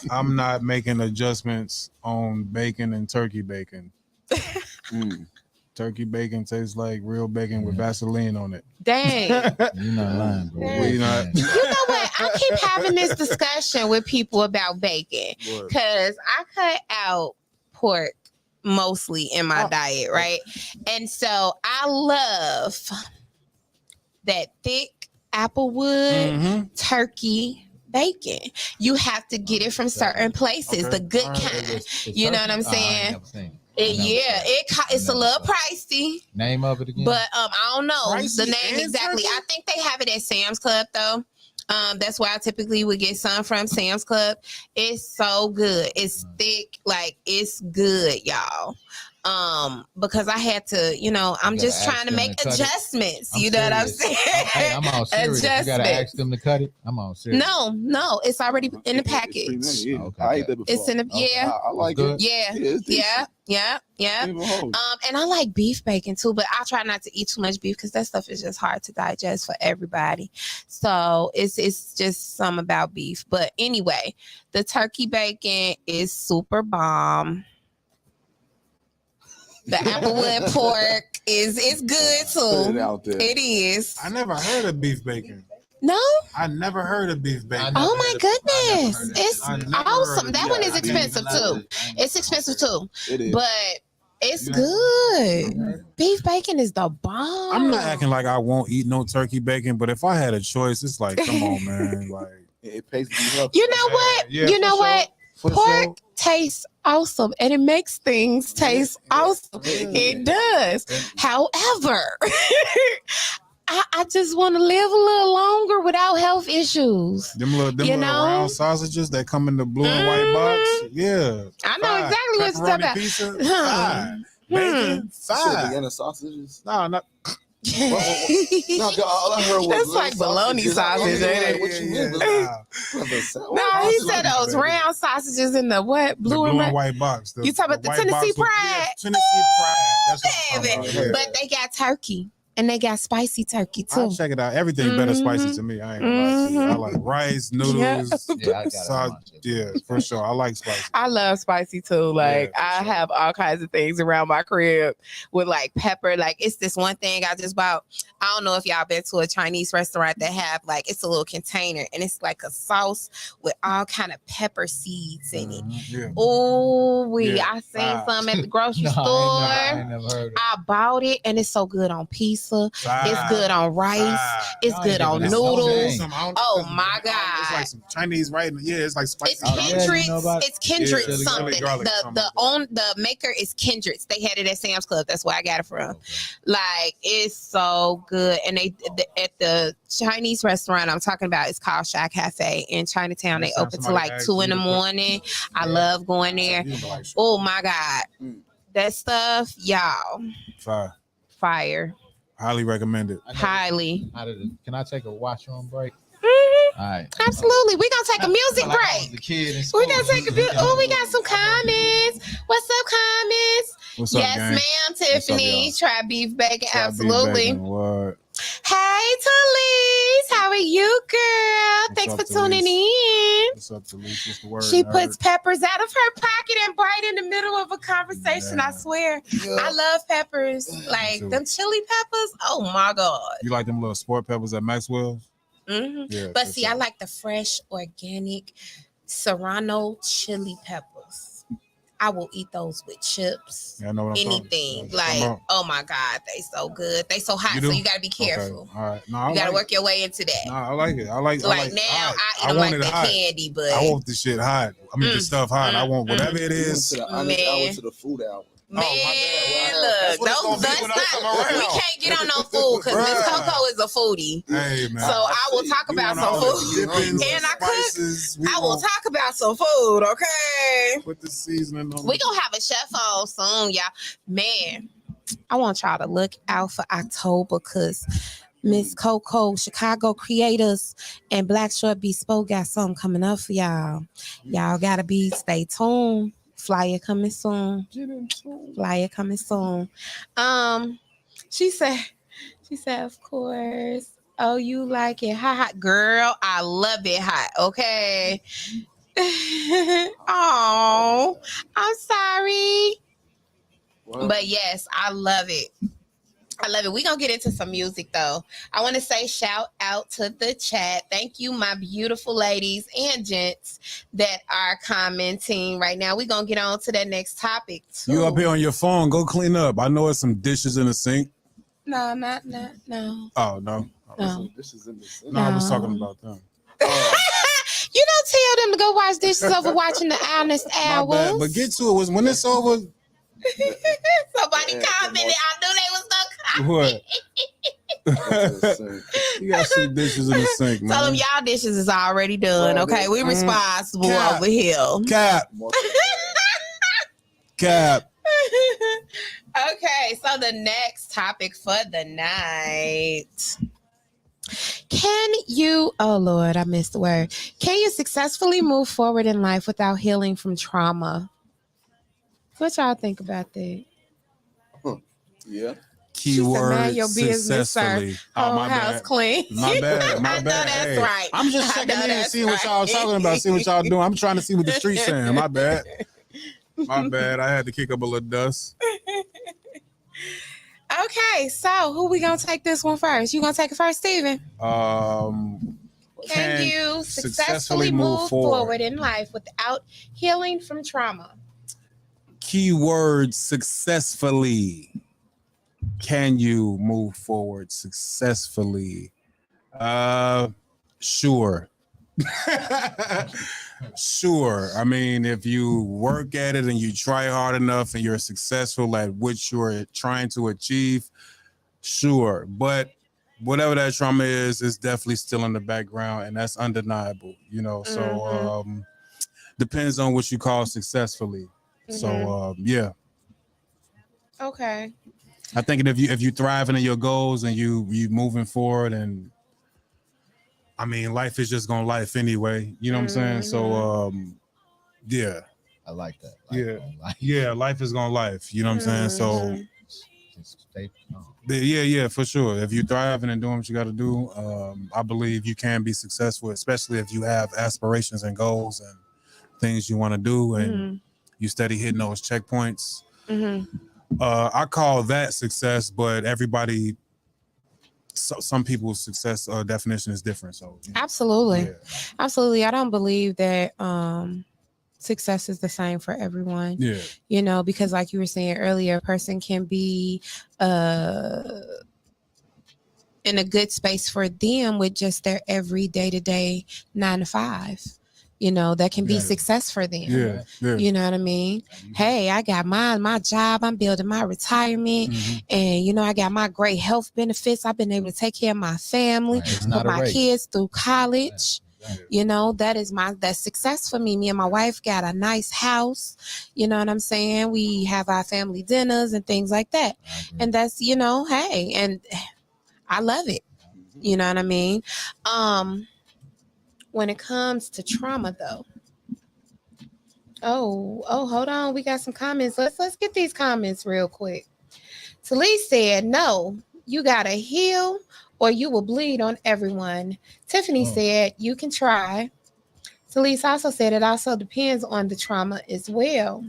I'm not making adjustments on bacon and turkey bacon. Turkey bacon tastes like real bacon with Vaseline on it. Dang. You're not lying, bro. You're not. You know what? I keep having this discussion with people about bacon, because I cut out pork mostly in my diet, right? And so I love that thick applewood turkey bacon. You have to get it from certain places, the good kind. You know what I'm saying? It's a little pricey. Name of it again? But I don't know Pricey the name exactly. turkey? I think they have it at Sam's Club though. That's where I typically would get some from, Sam's Club. It's so good. It's thick, like it's good, y'all. because I had to, I'm just trying to make adjustments. You know what I'm saying? I'm all serious. You gotta ask them to cut it. I'm all serious. No, it's already in the package. I ate that before. It's in the I like it. Yeah. And I like beef bacon too, but I try not to eat too much beef because that stuff is just hard to digest for everybody. So it's just something about beef. But anyway, the turkey bacon is super bomb. The applewood pork is good too. Put it out there. It is. I never heard of beef bacon. No? I never heard of beef bacon. Oh my goodness. It's awesome. That one is expensive too. It's expensive too. It is. But it's good. Beef bacon is the bomb. I'm not acting like I won't eat no turkey bacon, but if I had a choice, it's like, come on, man. Like it pays to be healthy. You know what? Yeah, you know what? For Pork sure. tastes awesome and it makes things taste awesome. It does. However, I just want to live a little longer without health issues. Them little round sausages that come in the blue and white box. Yeah. I know exactly what you're talking about. Pizza, fried. Bacon, fried. And the sausages? No, not. No, all I heard was that's like bologna sausage, ain't it? What you mean? No, he said those round sausages in the what? Blue and white box. You talking about the Tennessee Pride? Yeah, Tennessee Pride. That's what I'm talking about. But they got turkey. And they got spicy turkey too. I'll check it out. Everything better spicy to me. I ain't gonna lie to you. I like rice, noodles, sauce. Yeah, for sure. I like spicy. I love spicy too. Like I have all kinds of things around my crib with like pepper. Like it's this one thing I just bought. I don't know if y'all been to a Chinese restaurant that have like it's a little container and it's like a sauce with all kind of pepper seeds in it. I seen some at the grocery store. I ain't never heard of it. I bought it and it's so good on pizza. It's good on rice. It's good on noodles. Oh my God. It's like some Chinese, right? Yeah, it's like spicy. It's Kindred something. The maker is Kindred's. They had it at Sam's Club. That's where I got it from. Like it's so good. And they at the Chinese restaurant I'm talking about, it's called Shy Cafe in Chinatown. They open till like 2 a.m. I love going there. Oh my God. That stuff, y'all. Fire. Highly recommend it. Highly. Can I take a washroom break? Mm-hmm. All right. Absolutely. We're going to take a music break. We're going to take a music. Oh, we got some comments. What's up, comments? What's up, yes, gang? Ma'am, Tiffany. Up, try beef bacon. Try absolutely. Beef bacon. What? Hey, Talise. How are you, girl? Thanks for tuning in. What's up, Talise? What's the word? She puts peppers out of her pocket and right in the middle of a conversation. I swear. I love peppers. Like them chili peppers. Oh, my God. You like them little sport peppers at Maxwell's? Mm-hmm. Yeah, but see, I like the fresh, organic Serrano chili peppers. I will eat those with chips. Yeah, I know what I'm anything. Like, oh my God, they so good. They so hot, so you gotta be careful. Okay. All right. No, you gotta work your way into that. No, I like it. I like now I eat them like that candy, but I want the shit hot. I mean the stuff hot. I want whatever it is. I went to the food hour. Man, look, we can't get on no food because Miss Coco is a foodie. Hey, man. So I will talk about some food. And I cook. I will talk about some food, okay? Put the seasoning on. We're going to have a chef on soon, y'all. Man, I want y'all to look out for October because Miss Coco, Chicago Creators, and Black Short Bespoke got something coming up for y'all. Y'all got to stay tuned. Flyer coming soon. Flyer coming soon. She said, of course. Oh, you like it hot, girl? I love it hot. Okay. Oh, I'm sorry. Wow. But yes, I love it. I love it. We're going to get into some music, though. I want to say shout out to the chat. Thank you, my beautiful ladies and gents that are commenting right now. We're going to get on to that next topic, too. You up here on your phone. Go clean up. I know it's some dishes in the sink. No. Oh, no. No. Dishes in the sink? No, I was talking about them. You don't tell them to go wash dishes over watching the Honest Hours. But get to it. When it's over... Somebody commented. I knew they was gonna comment. What? You got some dishes in the sink, man. Tell them y'all dishes is already done. Okay, we responsible over here. Cap. Okay, so the next topic for the night. Can you, oh Lord, I missed the word. Can you successfully move forward in life without healing from trauma? What y'all think about that? Yeah. Keyword your business, successfully. sir. Whole house clean. My bad. My I know bad. that's Hey, right. I'm just checking in and seeing what y'all talking about, see what y'all doing. I'm trying to see what the street's saying. My bad. My bad. I had to kick up a little dust. Okay, so who we gonna take this one first? You gonna take it first, Steven? Can you successfully move forward in life without healing from trauma? Keyword successfully. Can you move forward successfully? Sure. Sure. I mean, if you work at it and you try hard enough and you're successful at what you're trying to achieve, sure. But whatever that trauma is, it's definitely still in the background, and that's undeniable, you know. So depends on what you call successfully. So yeah. Okay. I think if you thriving in your goals and you moving forward, and I mean, life is just gonna life anyway. You know what I'm saying? So yeah. I like that. Yeah, life is gonna life. You know what I'm saying? So just stay yeah, for sure. If you're thriving and doing what you got to do, I believe you can be successful, especially if you have aspirations and goals and things you want to do, and you steady hitting those checkpoints. I call that success, but everybody, some people's success definition is different. So absolutely, absolutely. I don't believe that success is the same for everyone. Yeah, you know, because like you were saying earlier, a person can be in a good space for them with just their every day-to-day 9 to 5. You know, that can be success for them. Yeah. You know what I mean? Hey, I got my job. I'm building my retirement. And, you know, I got my great health benefits. I've been able to take care of my family, put my kids through college. You know, that's success for me. Me and my wife got a nice house. You know what I'm saying? We have our family dinners and things like that. And that's, you know, hey, and I love it. You know what I mean? When it comes to trauma, though. Oh, hold on. We got some comments. Let's get these comments real quick. Talise said, no, you gotta heal or you will bleed on everyone. Tiffany said, you can try. Talise also said it also depends on the trauma as well.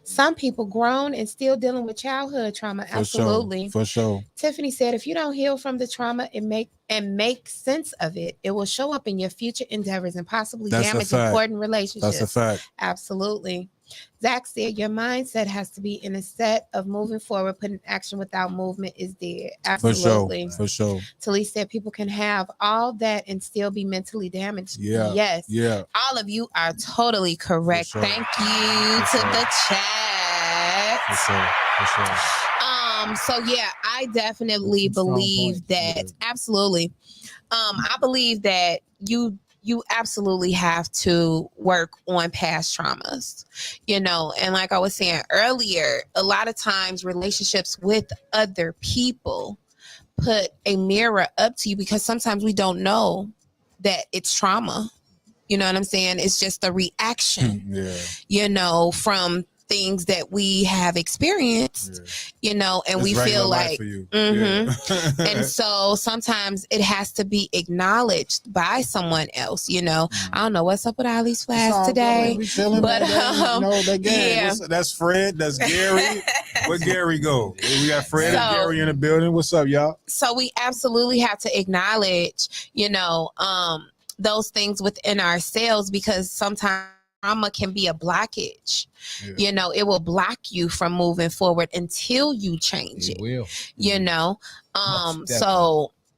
Some people grown and still dealing with childhood trauma. Absolutely. For sure. Tiffany said, if you don't heal from the trauma and make sense of it, it will show up in your future endeavors and possibly damage important relationships. That's a fact. Absolutely. Zach said, your mindset has to be in a set of moving forward, putting action without movement is dead. Absolutely. For sure. Talise said, people can have all that and still be mentally damaged. Yeah. Yes. Yeah. All of you are totally correct. Sure. Thank you to the chat. For sure. So yeah, I definitely believe that. Absolutely. I believe that you absolutely have to work on past traumas, you know, and like I was saying earlier, a lot of times relationships with other people put a mirror up to you because sometimes we don't know that it's trauma. You know what I'm saying? It's just a reaction, you know, from things that we have experienced, you know, and we feel like, and so sometimes it has to be acknowledged by someone else, you know. I don't know what's up with all these flags today, but yeah, that's Fred, that's Gary. Where Gary go? We got Fred and Gary in the building. What's up, y'all? So we absolutely have to acknowledge, you know, those things within ourselves, because sometimes trauma can be a blockage. You know, it will block you from moving forward until you change it. You know,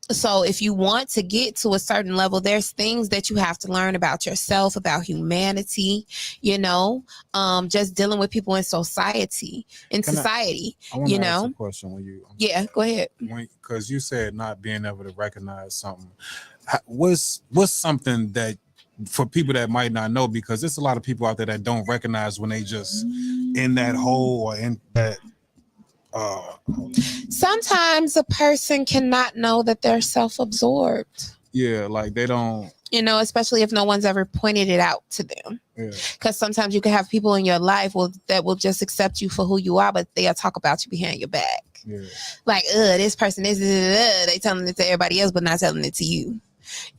so if you want to get to a certain level, there's things that you have to learn about yourself, about humanity, you know, just dealing with people in society, I want you to ask know. a question when you go ahead. Because you said not being able to recognize something. What's something that for people that might not know, because there's a lot of people out there that don't recognize when they just in that hole or in that Sometimes a person cannot know that they're self-absorbed. Yeah, like they don't. Especially if no one's ever pointed it out to them. Yeah. Because sometimes you can have people in your life that will just accept you for who you are, but they'll talk about you behind your back. Yeah. Like, this person is, they telling it to everybody else, but not telling it to you.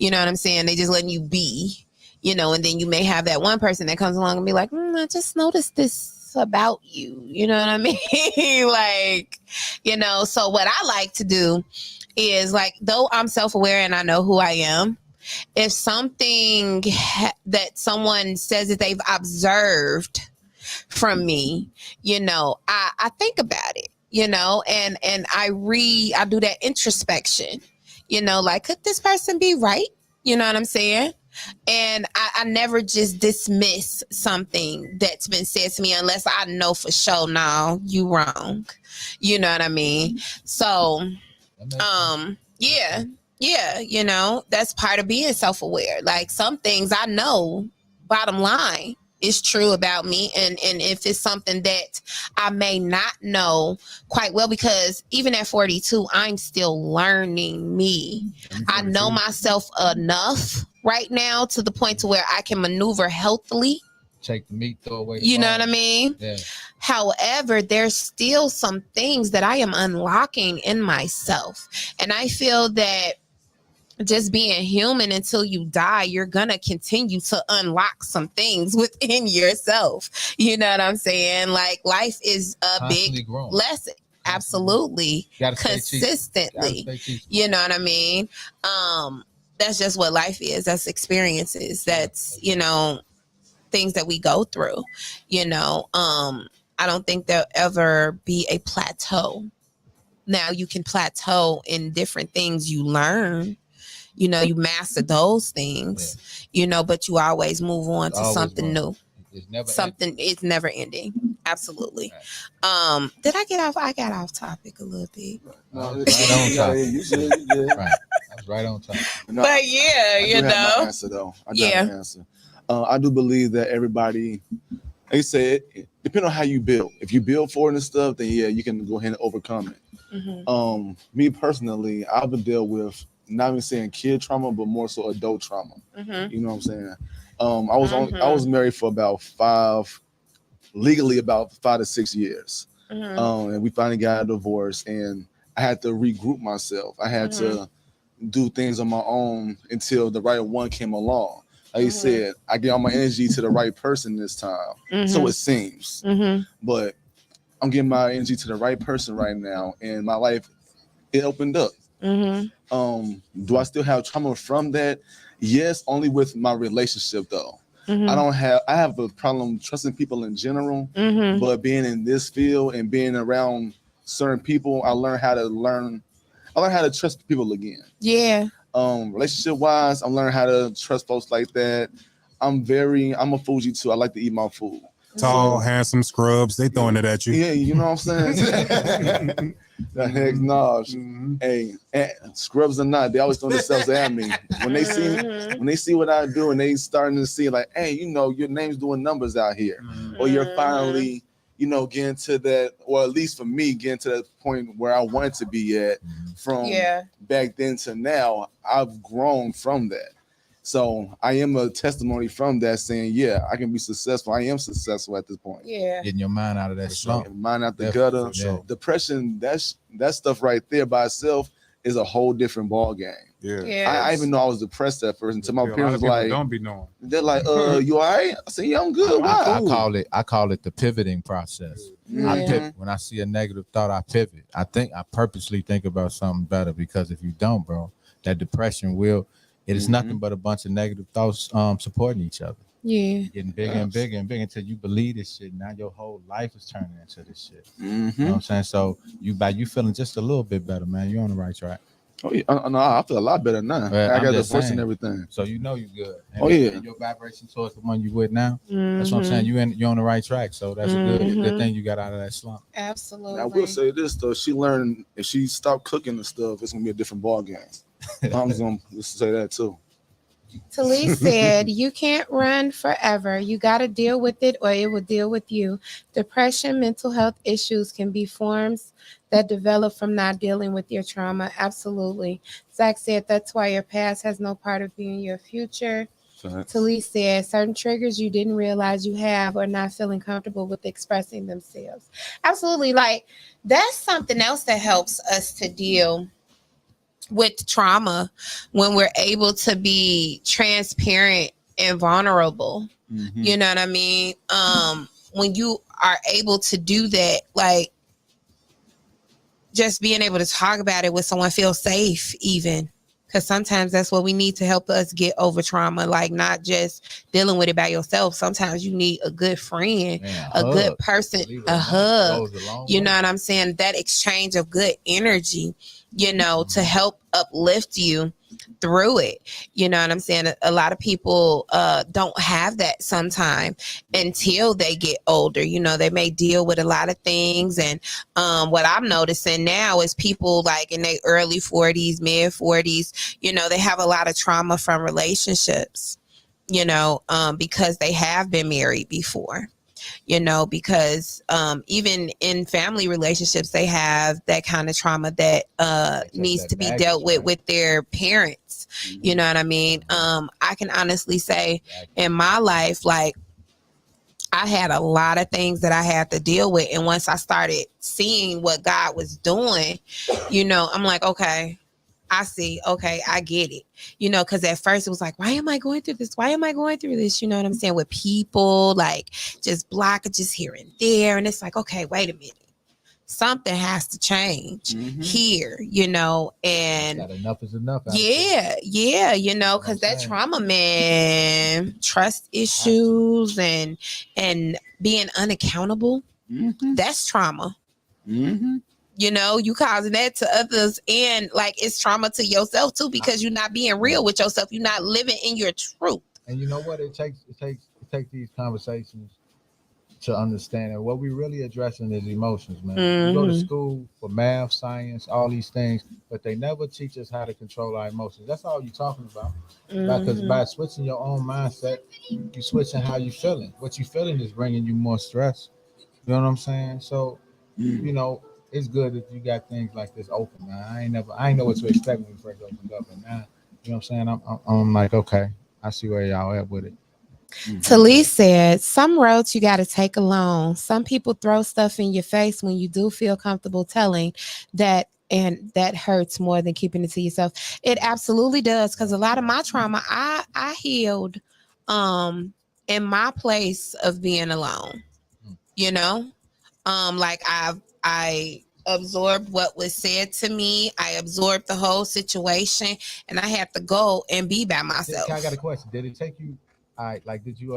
You know what I'm saying? They just letting you be, and then you may have that one person that comes along and be like, I just noticed this about you. You know what I mean? Like, so what I like to do is, like, though I'm self-aware and I know who I am, if something that someone says that they've observed from me, I think about it, and I do that introspection, like, could this person be right? You know what I'm saying? And I never just dismiss something that's been said to me unless I know for sure, no, you wrong. You know what I mean? So, yeah, that's part of being self-aware. Like, some things I know, bottom line, is true about me, and if it's something that I may not know quite well, because even at 42, I'm still learning me. I know myself enough right now to the point to where I can maneuver healthily. Take the meat, throw away the You know bone. what I mean? Yeah. However, there's still some things that I am unlocking in myself, and I feel that just being human until you die, you're gonna continue to unlock some things within yourself. You know what I'm saying? Like, life is a Constantly big growing. lesson. Absolutely. Consistently. You know what I mean? That's just what life is. That's experiences. That's, things that we go through. I don't think there'll ever be a plateau. Now, you can plateau in different things you learn. You master those things, but you always move on to something new. It's never ending. Absolutely. Did I get off? I got off topic a little bit. Right on topic. You did. Right. I was right on topic. But yeah, I do have my answer, though. I do have an answer. I do believe that everybody, like you said, depending on how you build. If you build for it and stuff, then yeah, you can go ahead and overcome it. Mm-hmm. Me personally, I've been dealt with, not even saying kid trauma, but more so adult trauma. Mm-hmm. You know what I'm saying? I was married for legally about 5 to 6 years. Mm-hmm. And we finally got a divorce, and I had to regroup myself. I had to do things on my own until the right one came along. Like you said, I get all my energy to the right person this time. So it seems. But I'm getting my energy to the right person right now, and my life, it opened up. Do I still have trauma from that? Yes, only with my relationship though. I have a problem trusting people in general, but being in this field and being around certain people, I learned how to trust people again. Yeah. Relationship wise, I'm learning how to trust folks like that. I'm a foodie too. I like to eat my food. Tall, handsome scrubs, they throwing it at you. Yeah, you know what I'm saying? The heck no. Hey, scrubs or not, they always throw themselves at me. When they see what I do and they starting to see like, hey, your name's doing numbers out here. Or you're finally, getting to that, or at least for me, getting to that point where I wanted to be at from back then to now. I've grown from that. So I am a testimony from that saying, yeah, I can be successful. I am successful at this point. Yeah. Getting your mind out of that slump. Mind out the gutter. Yeah. Depression, that stuff right there by itself is a whole different ball game. Yeah. I even know I was depressed at first until my parents were like, don't be knowing. They're like, you all right? I said, yeah, I'm good. Why? I call it the pivoting process. When I see a negative thought, I pivot. I purposely think about something better, because if you don't, bro, that depression it is nothing but a bunch of negative thoughts supporting each other. Yeah. Getting bigger and bigger and bigger until you believe this shit. Now your whole life is turning into this shit. You know what I'm saying? So by you feeling just a little bit better, man, you're on the right track. Oh yeah, no, I feel a lot better now. I got the voice and everything. So you good. And and your vibration towards the one you with now. That's what I'm saying. You're on the right track. So that's a good thing you got out of that slump. Absolutely. Now, I will say this though, she learned if she stopped cooking and stuff, it's gonna be a different ball game. I'm just gonna say that too. Talise said, you can't run forever. You got to deal with it or it will deal with you. Depression, mental health issues can be forms that develop from not dealing with your trauma. Absolutely. Zach said, that's why your past has no part of being your future. Talise said, certain triggers you didn't realize you have or not feeling comfortable with expressing themselves. Absolutely. Like, that's something else that helps us to deal with trauma when we're able to be transparent and vulnerable. You know what I mean? When you are able to do that, like just being able to talk about it with someone, feel safe even, because sometimes that's what we need to help us get over trauma, like not just dealing with it by yourself. Sometimes you need a good friend, good person, a hug, you know what I'm saying? That exchange of good energy, you know, to help uplift you through it. You know what I'm saying? A lot of people don't have that sometimes until they get older. You know, they may deal with a lot of things. And what I'm noticing now is people like in their early 40s, mid 40s, you know, they have a lot of trauma from relationships, you know, because they have been married before. You know, because even in family relationships, they have that kind of trauma that needs to be dealt with their parents. You know what I mean? I can honestly say in my life, like, I had a lot of things that I had to deal with. And once I started seeing what God was doing, you know, I'm like, okay, I see. Okay, I get it. You know, because at first it was like, why am I going through this? Why am I going through this? You know what I'm saying? With people, like just blockages here and there. And it's like, okay, wait a minute. Something has to change here, you know, and enough is enough. Yeah, you know, because that trauma, man, trust issues and being unaccountable, that's trauma. You know, you causing that to others, and like it's trauma to yourself too, because you're not being real with yourself. You're not living in your truth. And you know what? It takes these conversations to understand that what we really addressing is emotions, man. We go to school for math, science, all these things, but they never teach us how to control our emotions. That's all you're talking about. Because by switching your own mindset, you switching how you feeling. What you feeling is bringing you more stress. You know what I'm saying? So, you know, it's good that you got things like this open, man. I ain't know what to expect when we first opened up, and now, you know what I'm saying? I'm like, okay, I see where y'all at with it. Talise said, some roads you got to take alone. Some people throw stuff in your face when you do feel comfortable telling that, and that hurts more than keeping it to yourself. It absolutely does, because a lot of my trauma, I healed in my place of being alone. You know, like I absorbed what was said to me. I absorbed the whole situation, and I had to go and be by myself. I got a question. Did it take you? Like, did you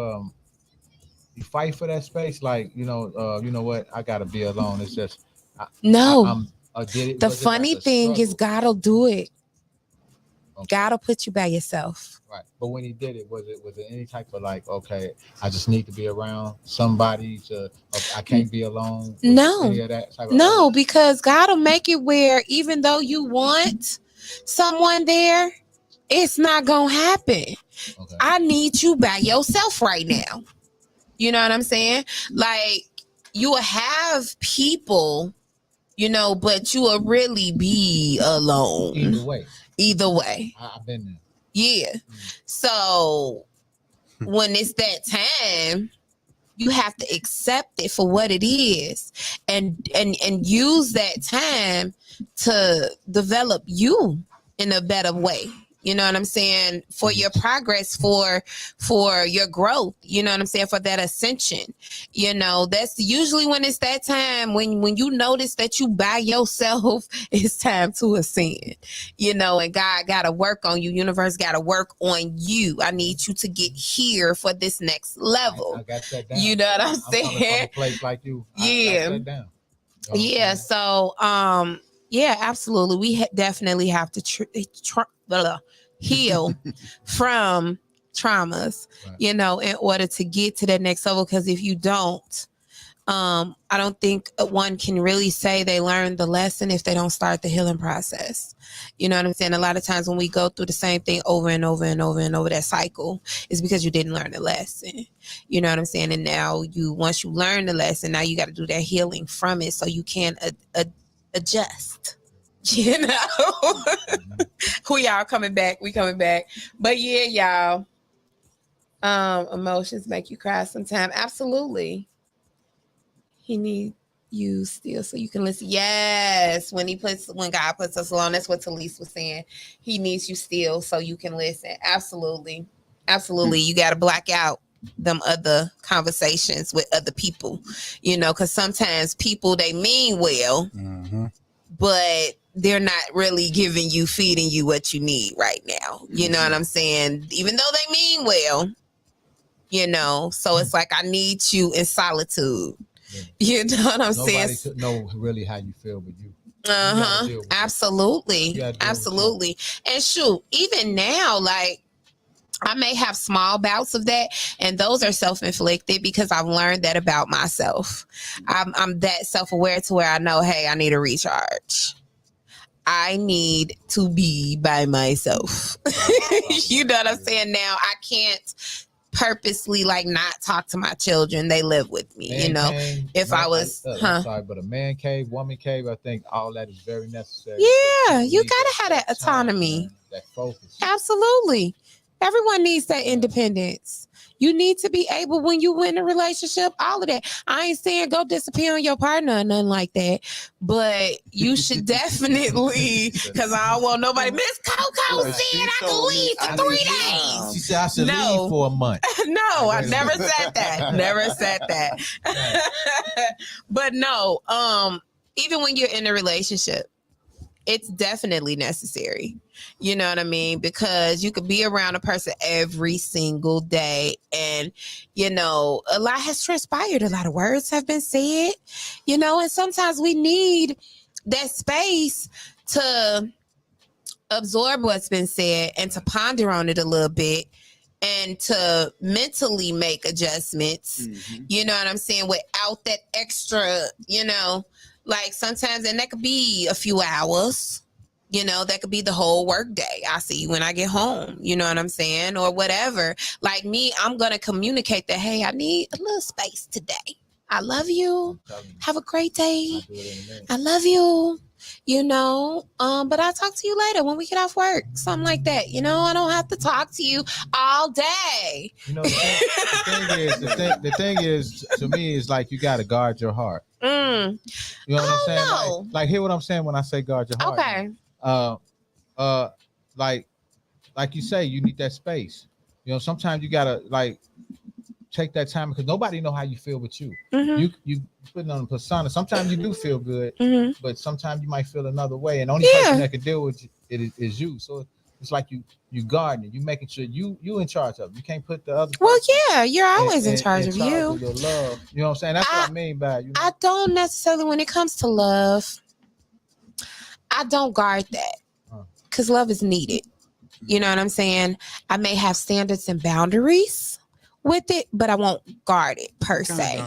you fight for that space? Like, you know what? I gotta be alone. It's just no. Did it? The funny thing is, God'll do it. Okay. God'll put you by yourself. Right. But when he did it, was it any type of like, okay, I just need to be around somebody to, I can't be alone? No. No, because God'll make it where even though you want someone there, it's not gonna happen. Okay. I need you by yourself right now. You know what I'm saying? Like, you will have people, you know, but you will really be alone. Either way. I've been there. Yeah. So when it's that time, you have to accept it for what it is, and use that time to develop you in a better way. You know what I'm saying? For your progress, for your growth, you know what I'm saying? For that ascension. You know, that's usually when it's that time when you notice that you by yourself, it's time to ascend. You know, and God got to work on you. Universe got to work on you. I need you to get here for this next level. I got that down. You know what I'm saying? I'm coming from a place like you. Yeah. I got that down. You know yeah. So, yeah, absolutely. We definitely have to heal from traumas, right, you know, in order to get to that next level. Because if you don't, I don't think one can really say they learned the lesson if they don't start the healing process. You know what I'm saying? A lot of times when we go through the same thing over and over and over and over, that cycle is because you didn't learn the lesson. You know what I'm saying? And now once you learn the lesson, now you got to do that healing from it so you can adjust. You know, we are coming back. We coming back. But yeah, y'all, emotions make you cry sometimes. Absolutely. He needs you still so you can listen. Yes, when God puts us alone, that's what Talise was saying. He needs you still so you can listen. Absolutely. You got to black out them other conversations with other people, because sometimes people, they mean well, but they're not really feeding you what you need right now. You know what I'm saying? Even though they mean well, so it's like, I need you in solitude. You know what I'm saying? Nobody could know really how you feel with you. Absolutely. And shoot, even now, like, I may have small bouts of that, and those are self-inflicted because I've learned that about myself. I'm that self-aware to where I know, hey, I need a recharge. I need to be by myself. You know what I'm saying? Now, I can't purposely not talk to my children. They live with me. Sorry, but a man cave, woman cave, I think all that is very necessary. Yeah, you gotta have that autonomy, that focus. Absolutely. Everyone needs that independence. You need to be able, when you in a relationship, all of that. I ain't saying go disappear on your partner or nothing like that, but you should definitely, because I don't want nobody. Miss Coco said I could leave for 3 days. She said I should leave for a month. No, I never said that. But no, even when you're in a relationship, it's definitely necessary. You know what I mean? Because you could be around a person every single day and, a lot has transpired. A lot of words have been said, and sometimes we need that space to absorb what's been said and to ponder on it a little bit and to mentally make adjustments, you know what I'm saying, without that extra, like sometimes, and that could be a few hours, that could be the whole work day. I see you when I get home, you know what I'm saying, or whatever. Like me, I'm going to communicate that, hey, I need a little space today. I love you. Have a great day. I love you. But I'll talk to you later when we get off work. Something like that. I don't have to talk to you all day. The thing is, to me, is like you got to guard your heart. You know what I'm saying? Like, hear what I'm saying when I say guard your heart. Okay. Like you say, you need that space. Sometimes you gotta take that time because nobody know how you feel with you. You putting on a persona. Sometimes you do feel good, but sometimes you might feel another way, and the only person that can deal with it is you. So it's like you guarding, you making sure you in charge of it. You can't put the other. Well, yeah, you're always in charge of you. Of your love. You know what I'm saying? That's what I mean by I don't necessarily, when it comes to love, I don't guard that because love is needed. You know what I'm saying? I may have standards and boundaries with it, but I won't guard it per se.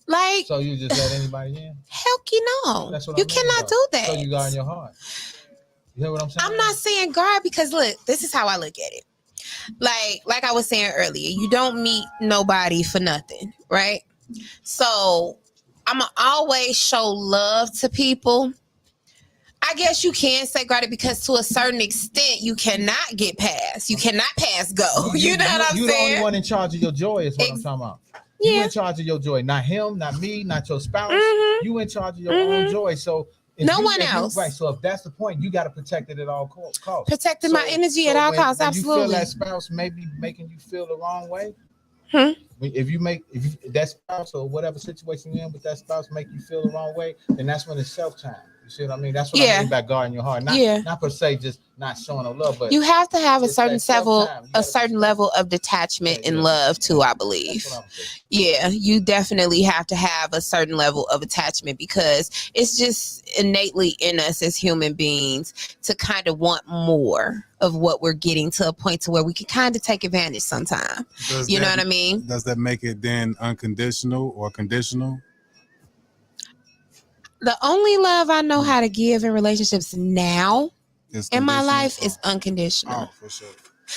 Like, so you just let anybody in? Heck, no. That's what you I mean cannot do that. So you guard your heart. You hear what I'm saying? I'm not saying guard because look, this is how I look at it. Like I was saying earlier, you don't meet nobody for nothing, right? So I'm gonna always show love to people. I guess you can say guarded because to a certain extent you cannot get past. You cannot pass go. You know what I'm saying? You're the only one in charge of your joy is what I'm talking about. You in charge of your joy. Not him, not me, not your spouse. You in charge of your own joy. So no one else. Right. So if that's the point, you got to protect it at all costs. Protecting my energy at all costs. Absolutely. You feel that spouse maybe making you feel the wrong way. If that spouse or whatever situation you're in with that spouse make you feel the wrong way, then that's when it's self-time. You see what I mean? That's what I mean by guarding your heart. Not per se just not showing no love, but you have to have a certain level of detachment and love too, I believe. Yeah, you definitely have to have a certain level of attachment because it's just innately in us as human beings to kind of want more of what we're getting, to a point to where we can kind of take advantage sometimes. You know what I mean? Does that make it then unconditional or conditional? The only love I know how to give in relationships now in my life is unconditional. Oh, for sure.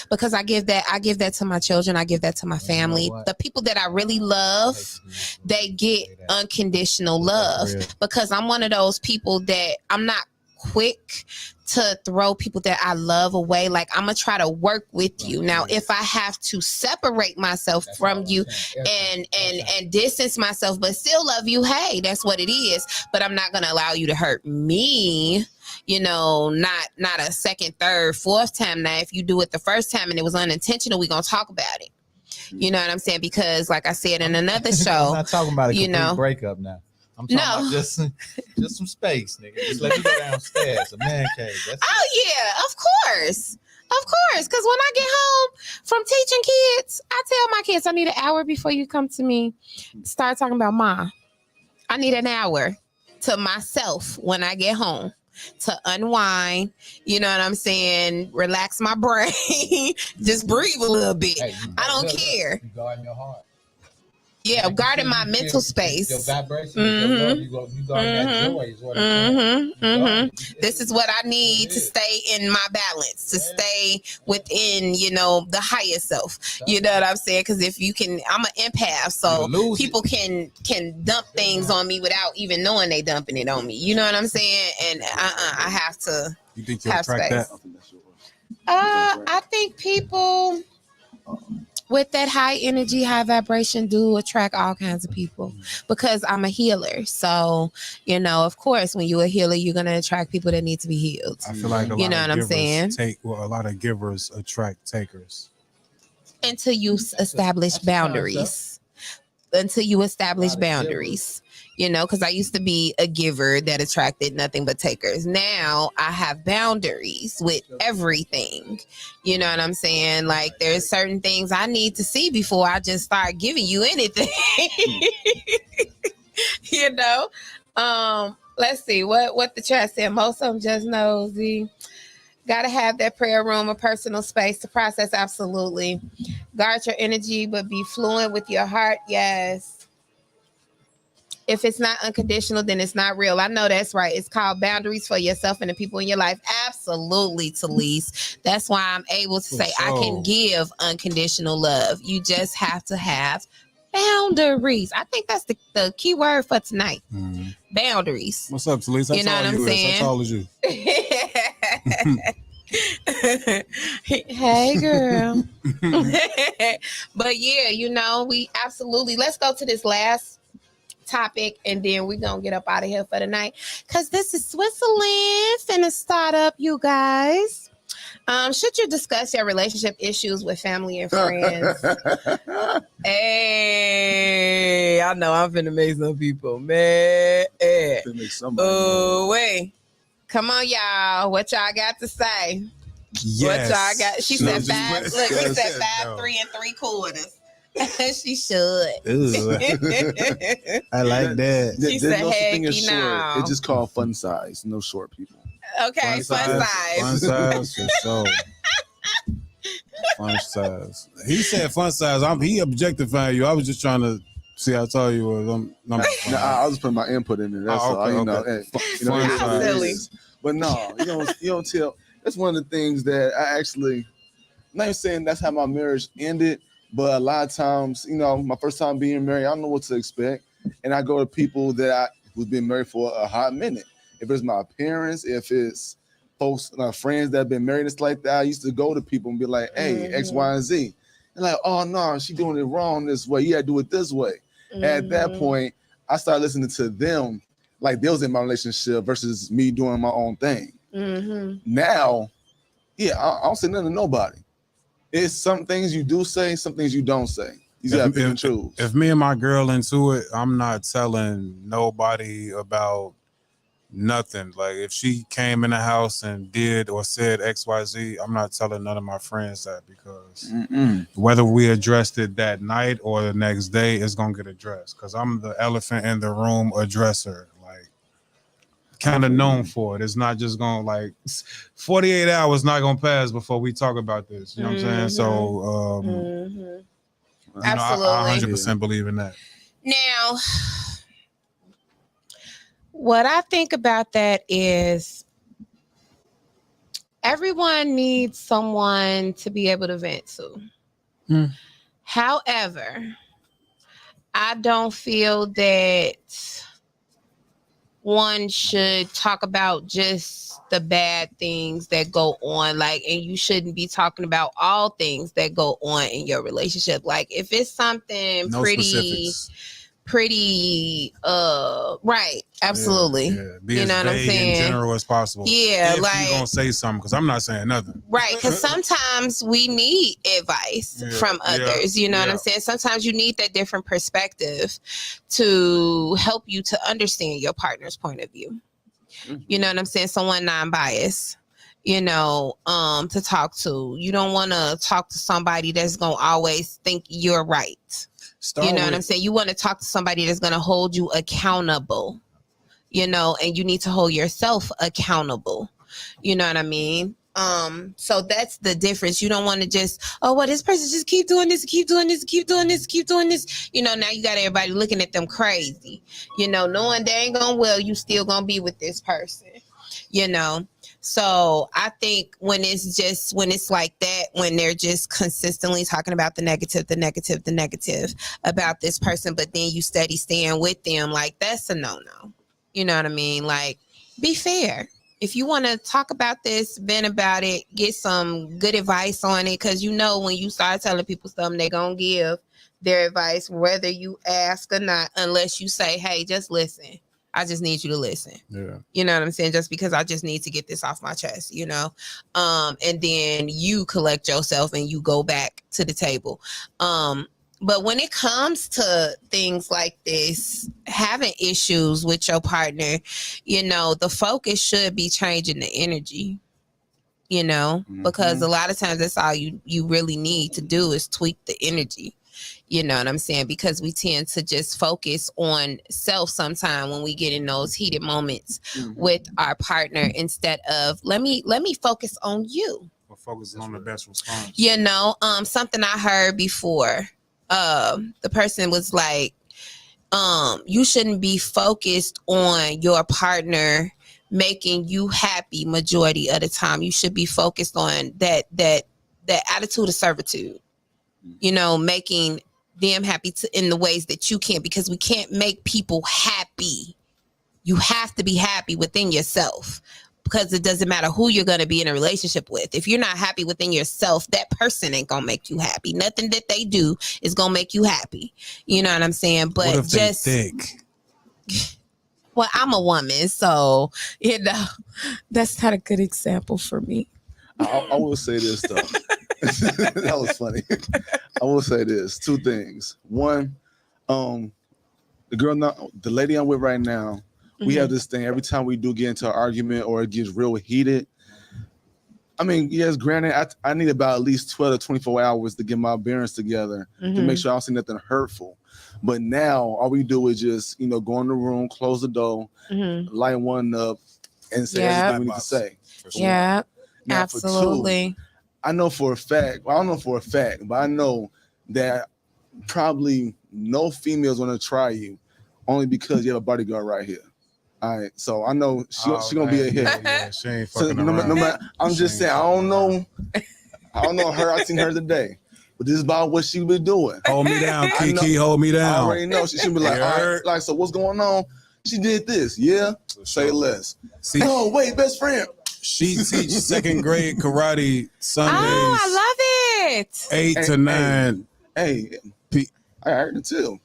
Because I give that to my children, I give that to my family. The people that I really love, they get unconditional love. Because I'm one of those people that I'm not quick to throw people that I love away. Like, I'm gonna try to work with you. Now, if I have to separate myself from you and distance myself, but still love you, hey, that's what it is. But I'm not gonna allow you to hurt me. You know, not a second, third, fourth time. Now, if you do it the first time and it was unintentional, we're gonna talk about it. You know what I'm saying? Because, like I said in another show, I'm not talking about a complete breakup now. I'm talking about just some space, nigga. Just let me go downstairs, a man cave. That's yeah, of course. Because when I get home from teaching kids, I tell my kids I need an hour before you come to me. Start talking about Ma. I need an hour to myself when I get home to unwind. You know what I'm saying? Relax my brain. Just breathe a little bit. Hey, I don't care. You guard your heart. Yeah, guarding my mental space. Your vibration, your love, you guard that joy is what I'm saying. This is what I need to stay in my balance, to stay within, you know, the higher self. You know what I'm saying? Because if you can, I'm an empath, so people can dump things on me without even knowing they dumping it on me. You know what I'm saying? And I have to. You think you'll attract that? I think people with that high energy, high vibration do attract all kinds of people because I'm a healer. So, you know, of course, when you're a healer, you're going to attract people that need to be healed. I feel like a lot of givers attract takers. Until you establish boundaries. You know, because I used to be a giver that attracted nothing but takers. Now I have boundaries with everything. You know what I'm saying? Like, there's certain things I need to see before I just start giving you anything. You know? Let's see what the chat said. Most of them just nosy. Gotta have that prayer room, a personal space to process. Absolutely. Guard your energy, but be fluent with your heart. Yes. If it's not unconditional, then it's not real. I know that's right. It's called boundaries for yourself and the people in your life. Absolutely, Talise. That's why I'm able to say I can give unconditional love. You just have to have boundaries. I think that's the key word for tonight. Boundaries. What's up, Talise? You know what I'm saying? How tall is you? Hey, girl. But yeah, you know, we absolutely. Let's go to this last topic and then we're gonna get up out of here for the night because this is Switzerland finna start up, you guys. Should you discuss your relationship issues with family and friends? Hey, I know I'm finna make some people mad. Oh, wait. Come on, y'all. What y'all got to say? Yes. What y'all got? She said 5. Look, we said 5 3 3/4. She should. I like that. She said, "Heck, no." It's just called fun size. No short people. Okay, fun size. Fun size for sure. Fun size. He said fun size. He objectifying you. I was just trying to see how tall you was. I was putting my input in there. That's all. Okay. You know, Silly. But no, you don't tell. That's one of the things that I actually. I'm not even saying that's how my marriage ended. But a lot of times, you know, my first time being married, I don't know what to expect. And I go to people who's been married for a hot minute. If it's my parents, if it's folks, friends that have been married, it's like that. I used to go to people and be like, hey, X, Y, and Z. And like, oh, no, she's doing it wrong this way. You got to do it this way. At that point, I started listening to them like they was in my relationship versus me doing my own thing. Now, yeah, I don't say nothing to nobody. It's some things you do say, some things you don't say. You got to pick and choose. If me and my girl into it, I'm not telling nobody about nothing. Like if she came in the house and did or said XYZ, I'm not telling none of my friends that because whether we addressed it that night or the next day, it's gonna get addressed. Because I'm the elephant in the room addresser. Kind of known for it. It's not just going like 48 hours not gonna pass before we talk about this. You know what I'm saying? So absolutely. I 100% believe in that. Now, What I think about that is everyone needs someone to be able to vent to. However, I don't feel that one should talk about just the bad things that go on, like, and you shouldn't be talking about all things that go on in your relationship. Like, if it's something pretty right, absolutely. Be as vague in general as possible. If like, you gonna say something, because I'm not saying nothing. Right, because sometimes we need advice from others. You know what I'm saying? Sometimes you need that different perspective to help you to understand your partner's point of view. You know what I'm saying? Someone non-biased, to talk to. You don't want to talk to somebody that's going to always think you're right. What I'm saying? You want to talk to somebody that's going to hold you accountable, and you need to hold yourself accountable. You know what I mean? So that's the difference. You don't want to just, this person just keep doing this, keep doing this, keep doing this, keep doing this. Now you got everybody looking at them crazy, knowing they ain't gonna, you still gonna be with this person, So I think when it's like that, when they're just consistently talking about the negative about this person, but then you steady staying with them, like, that's a no-no. You know what I mean? Like, be fair. If you want to talk about this, vent about it, get some good advice on it, because when you start telling people something, they're going to give their advice, whether you ask or not, unless you say, hey, just listen. I just need you to listen. Yeah. You know what I'm saying? Just because I just need to get this off my chest, and then you collect yourself and you go back to the table. But when it comes to things like this, having issues with your partner, the focus should be changing the energy, because a lot of times that's all you really need to do is tweak the energy. You know what I'm saying? Because we tend to just focus on self sometime when we get in those heated moments with our partner, instead of let me focus on you. Or focusing on the best response. Something I heard before. The person was like, you shouldn't be focused on your partner making you happy majority of the time. You should be focused on that attitude of servitude, making them happy in the ways that you can, because we can't make people happy. You have to be happy within yourself, because it doesn't matter who you're going to be in a relationship with. If you're not happy within yourself, that person ain't going to make you happy. Nothing that they do is going to make you happy. You know what I'm saying? But what if just they thick? Well, I'm a woman, so, that's not a good example for me. I will say this, though. That was funny. I will say this. Two things. One, the lady I'm with right now, we have this thing every time we do get into an argument or it gets real heated. I mean, yes, granted, I need about at least 12 to 24 hours to get my bearings together to make sure I don't see nothing hurtful. But now all we do is just, go in the room, close the door, light one up, and say everything we need to say. Yeah, now, absolutely. For two, I know for a fact, well, I don't know for a fact, but I know that probably no female's gonna try you only because you have a bodyguard right here. All right, so I know she gonna be a hit. Yeah, she ain't fucking around. No matter, I'm just saying, I don't know her. I seen her today, but this is about what she been doing. Hold me down, Kiki. Hold me down. I already know. She should be like, all right, like, so what's going on? She did this, yeah. Say less. See, no, wait, best friend. She teach second grade karate Sundays. Oh, I love it. 8 to 9. Hey, I heard it too.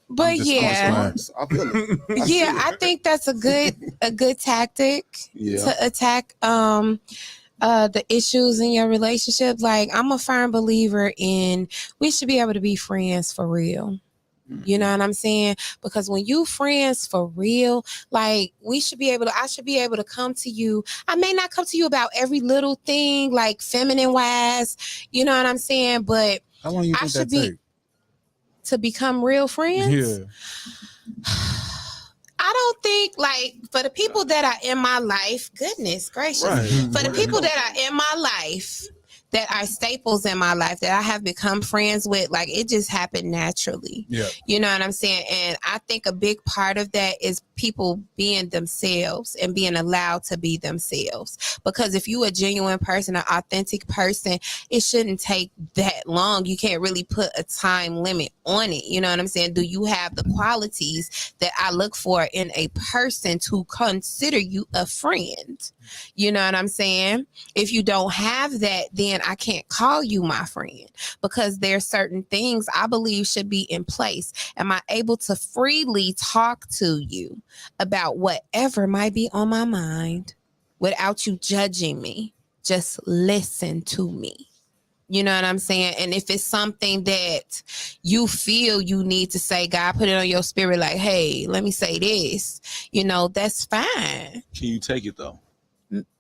But yeah, I feel it. I think that's a good tactic to attack the issues in your relationship. Like, I'm a firm believer in we should be able to be friends for real. You know what I'm saying? Because when you friends for real, like, I should be able to come to you. I may not come to you about every little thing, like feminine wise, you know what I'm saying? But how long you think that take? To become real friends? Yeah. I don't think, like, for the people that are in my life, goodness gracious, right. For the people that are in my life that are staples in my life that I have become friends with. Like, it just happened naturally. Yeah. You know what I'm saying? And I think a big part of that is people being themselves and being allowed to be themselves. Because if you a genuine person, an authentic person, it shouldn't take that long. You can't really put a time limit on it. You know what I'm saying? Do you have the qualities that I look for in a person to consider you a friend? You know what I'm saying? If you don't have that, then I can't call you my friend, because there's certain things I believe should be in place. Am I able to freely talk to you about whatever might be on my mind without you judging me? Just listen to me. You know what I'm saying? And if it's something that you feel you need to say, God put it on your spirit, like, hey, let me say this, you know, that's fine. Can you take it though?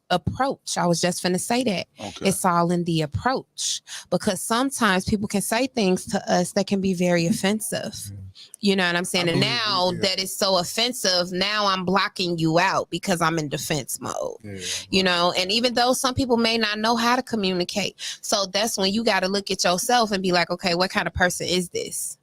Approach. I was just finna say that. Okay. It's all in the approach, because sometimes people can say things to us that can be very offensive. You know what I'm saying? And now that it's so offensive, now I'm blocking you out because I'm in defense mode. You know, and even though some people may not know how to communicate, so that's when you got to look at yourself and be like, okay, what kind of person is this?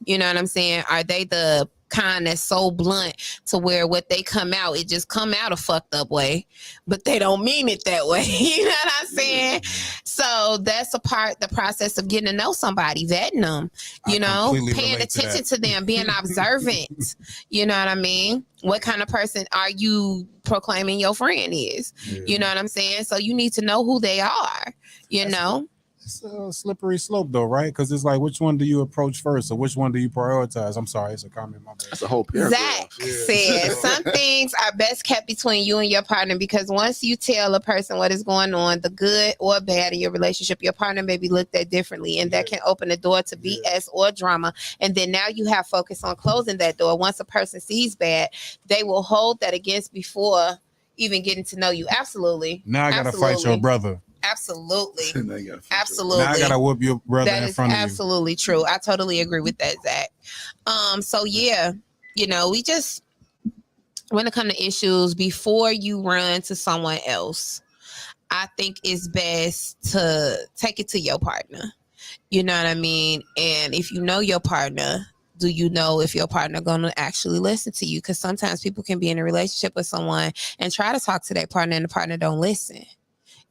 You know what I'm saying? Are they the kind that's so blunt to where what they come out, it just come out a fucked up way, but they don't mean it that way? You know what I'm saying? So that's the process of getting to know somebody, vetting them, you know, paying attention to them, being observant. You know what I mean? What kind of person are you proclaiming your friend is? You know what I'm saying? So you need to know who they are, you know? It's a slippery slope, though, right? Because it's like, which one do you approach first, or which one do you prioritize? I'm sorry, it's a comment. My bad. That's a whole paragraph. Zach said some things are best kept between you and your partner, because once you tell a person what is going on, the good or bad in your relationship, your partner may be looked at differently, and that can open the door to BS or drama. And then now you have focus on closing that door. Once a person sees bad, they will hold that against before even getting to know you. Absolutely. Now I gotta fight your brother. Absolutely. Absolutely. Now I gotta whoop your brother in front of you. That is absolutely true. I totally agree with that, Zach. So yeah, you know, we just, when it comes to issues, before you run to someone else, I think it's best to take it to your partner. You know what I mean? And if you know your partner, do you know if your partner going to actually listen to you? Because sometimes people can be in a relationship with someone and try to talk to their partner, and the partner don't listen.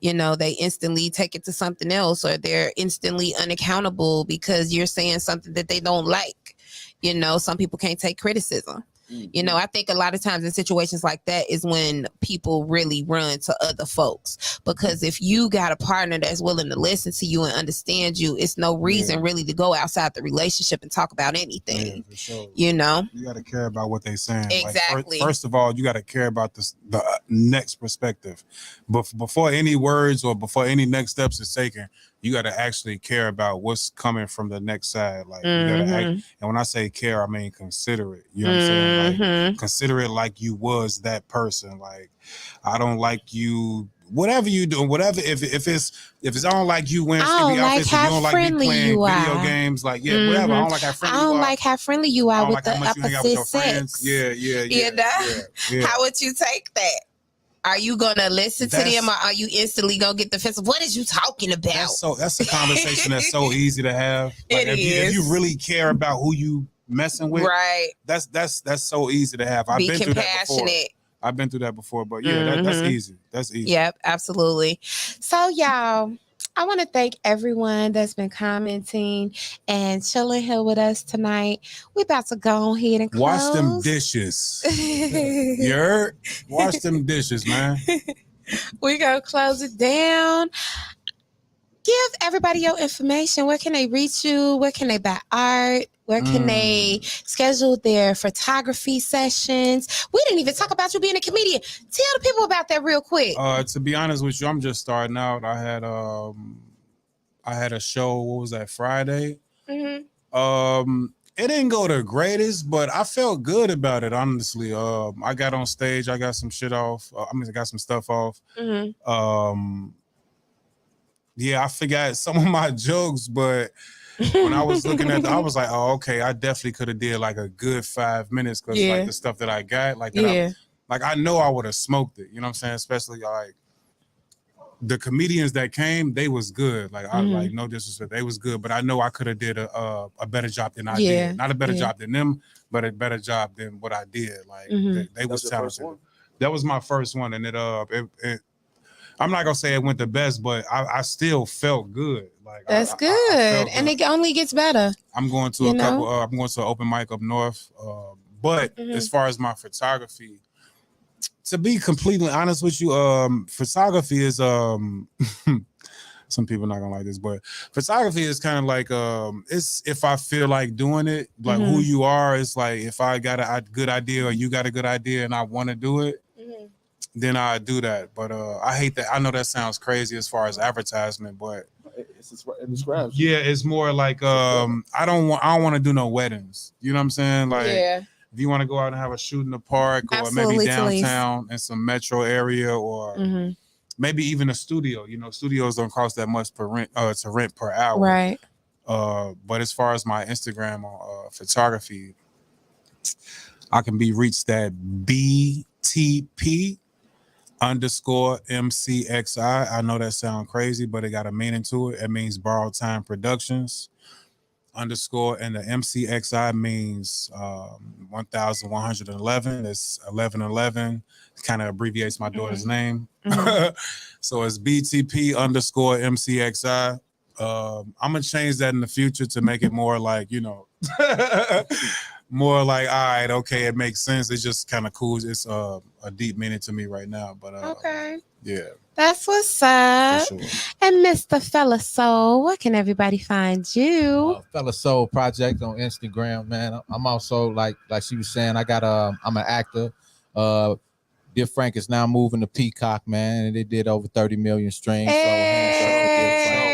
You know, they instantly take it to something else, or they're instantly unaccountable because you're saying something that they don't like. You know, some people can't take criticism. You know, I think a lot of times in situations like that is when people really run to other folks, because if you got a partner that's willing to listen to you and understand you, it's no reason really to go outside the relationship and talk about anything. For sure. You know, you got to care about what they're saying. Exactly. Like, first of all, you got to care about the next perspective. But before any words or before any next steps is taken, you got to actually care about what's coming from the next side. Like, you got to act, and when I say care, I mean consider it. You know what I'm saying? Like, consider it like you was that person. Like, I don't like you. Whatever you do, whatever, if it's I don't like you wearing skimpy outfits, if you don't like me playing video games, like whatever. I don't like how friendly you are. I don't like how friendly you are with the opposite sex. Yeah. You know? How would you take that? Are you gonna listen to them, or are you instantly gonna get defensive? What is you talking about? That's a conversation that's so easy to have. Like, if you really care about who you messing with, right? That's so easy to have. I've been through that before. I've been through that before, but yeah, that's easy. That's easy. Yep, absolutely. So y'all, I want to thank everyone that's been commenting and chilling here with us tonight. We're about to go ahead and close. Wash them dishes. You heard? Wash them dishes, man. We're going to close it down. Give everybody your information. Where can they reach you? Where can they buy art? Where can they schedule their photography sessions? We didn't even talk about you being a comedian. Tell the people about that real quick. To be honest with you, I'm just starting out. I had a show. What was that? Friday. It didn't go the greatest, but I felt good about it. Honestly, I got on stage. I got some shit off. I got some stuff off. Yeah, I forgot some of my jokes, but when I was looking at I was like, oh, okay, I definitely could have did like a good 5 minutes, because like the stuff that I got, like I know I would have smoked it. You know what I'm saying? Especially like the comedians that came, they was good. Like I like no disrespect, they was good. But I know I could have did a better job than I did. Not a better job than them, but a better job than what I did. Like they was talented. That was my first one, and it I'm not gonna say it went the best, but I still felt good. Like that's good, and it only gets better. I'm going to a couple. I'm going to an open mic up north. But as far as my photography, to be completely honest with you, photography is some people not gonna like this, but photography is kind of like it's if I feel like doing it, like who you are. It's like if I got a good idea or you got a good idea and I want to do it. Then I do that, but I hate that. I know that sounds crazy as far as advertisement, but it describes. Yeah, it's more like I don't want to do no weddings. You know what I'm saying? Like, if you want to go out and have a shoot in the park or maybe downtown in some metro area or maybe even a studio. You know, studios don't cost that much to rent per hour, right? But as far as my Instagram on photography, I can be reached at BTP_MCXI. I know that sounds crazy, but it got a meaning to it. It means Borrowed Time Productions _ and the MCXI means 1111. It's 1111. It kind of abbreviates my daughter's name. So it's BTP_MCXI. I'm gonna change that in the future to make it more like, you know, more like, all right, okay, it makes sense. It's just kind of cool. It's a deep meaning to me right now. But yeah, that's what's up. For sure. And Mr. Fella Soul, where can everybody find you? Fella Soul Project on Instagram, man. I'm also like she was saying, I'm an actor. Dear Frank is now moving to Peacock, man, and they did over 30 million streams. So hands up for Dear Frank.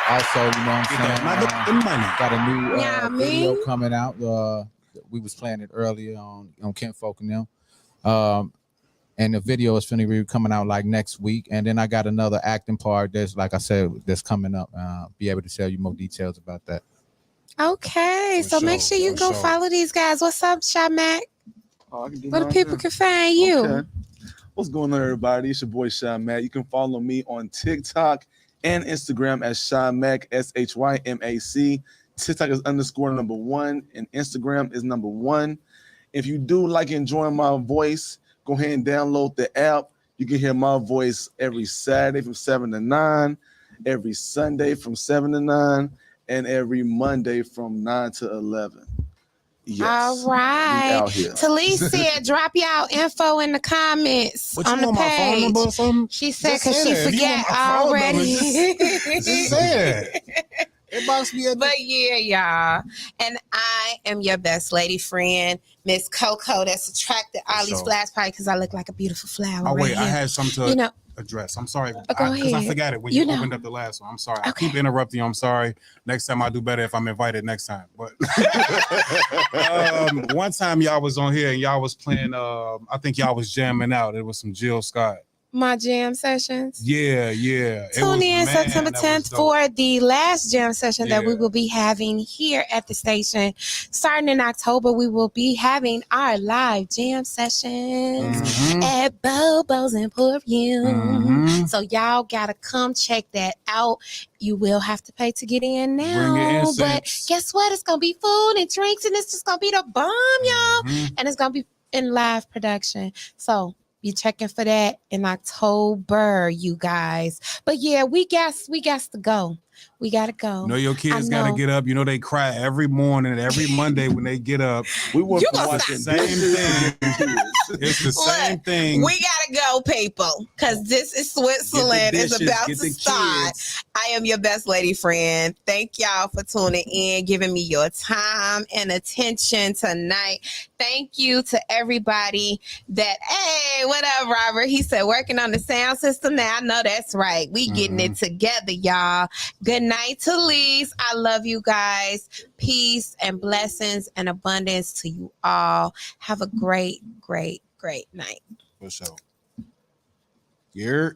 Also, you know what I'm saying? Got a new video coming out. We was playing it earlier on Kinfolk and them. And the video is finna be coming out like next week. And then I got another acting part that's, like I said, that's coming up. Be able to tell you more details about that. Okay, so make sure you go follow these guys. What's up, Shy Mac? Where the people can find you? Okay. What's going on, everybody? It's your boy Shy Mac. You can follow me on TikTok and Instagram as Shy Mac, SHYMAC. TikTok is _1 and Instagram is #1. If you do like enjoying my voice, go ahead and download the app. You can hear my voice every Saturday from 7 to 9, every Sunday from 7 to 9, and every Monday from 9 to 11. Yes. All right. Talise said, drop y'all info in the comments on the page. She said, because she forget already. Just say it. But yeah, y'all. And I am your best lady friend, Miss Coco, that's attracted all these flags probably because I look like a beautiful flower. Oh, wait, right I had something to address. I'm sorry. Because I forgot it when you opened up the last one. I'm sorry. I keep interrupting you. I'm sorry. Next time I'll do better if I'm invited next time. But one time y'all was on here and y'all was playing, I think y'all was jamming out. It was some Jill Scott. My jam sessions. Yeah. Tune in September 10th for the last jam session that we will be having here at the station. Starting in October, we will be having our live jam sessions at Bobo's Emporium. So y'all gotta come check that out. You will have to pay to get in now. But guess what? It's gonna be food and drinks, and it's just gonna be the bomb, y'all. And it's gonna be in live production. So be checking for that in October, you guys. But yeah, we got to go. We gotta go. No, your kids gotta get up. You know they cry every morning, every Monday when they get up. We want to watch the same thing. It's the same thing. We gotta go, people, because this is Switzerland is about to start. I am your best lady friend. Thank y'all for tuning in, giving me your time and attention tonight. Thank you to everybody that, hey, what up, Robert? He said, working on the sound system now. I know that's right. We getting it together, y'all. Good night, Talise. I love you guys. Peace and blessings and abundance to you all. Have a great, great, great night. For sure. Yeah.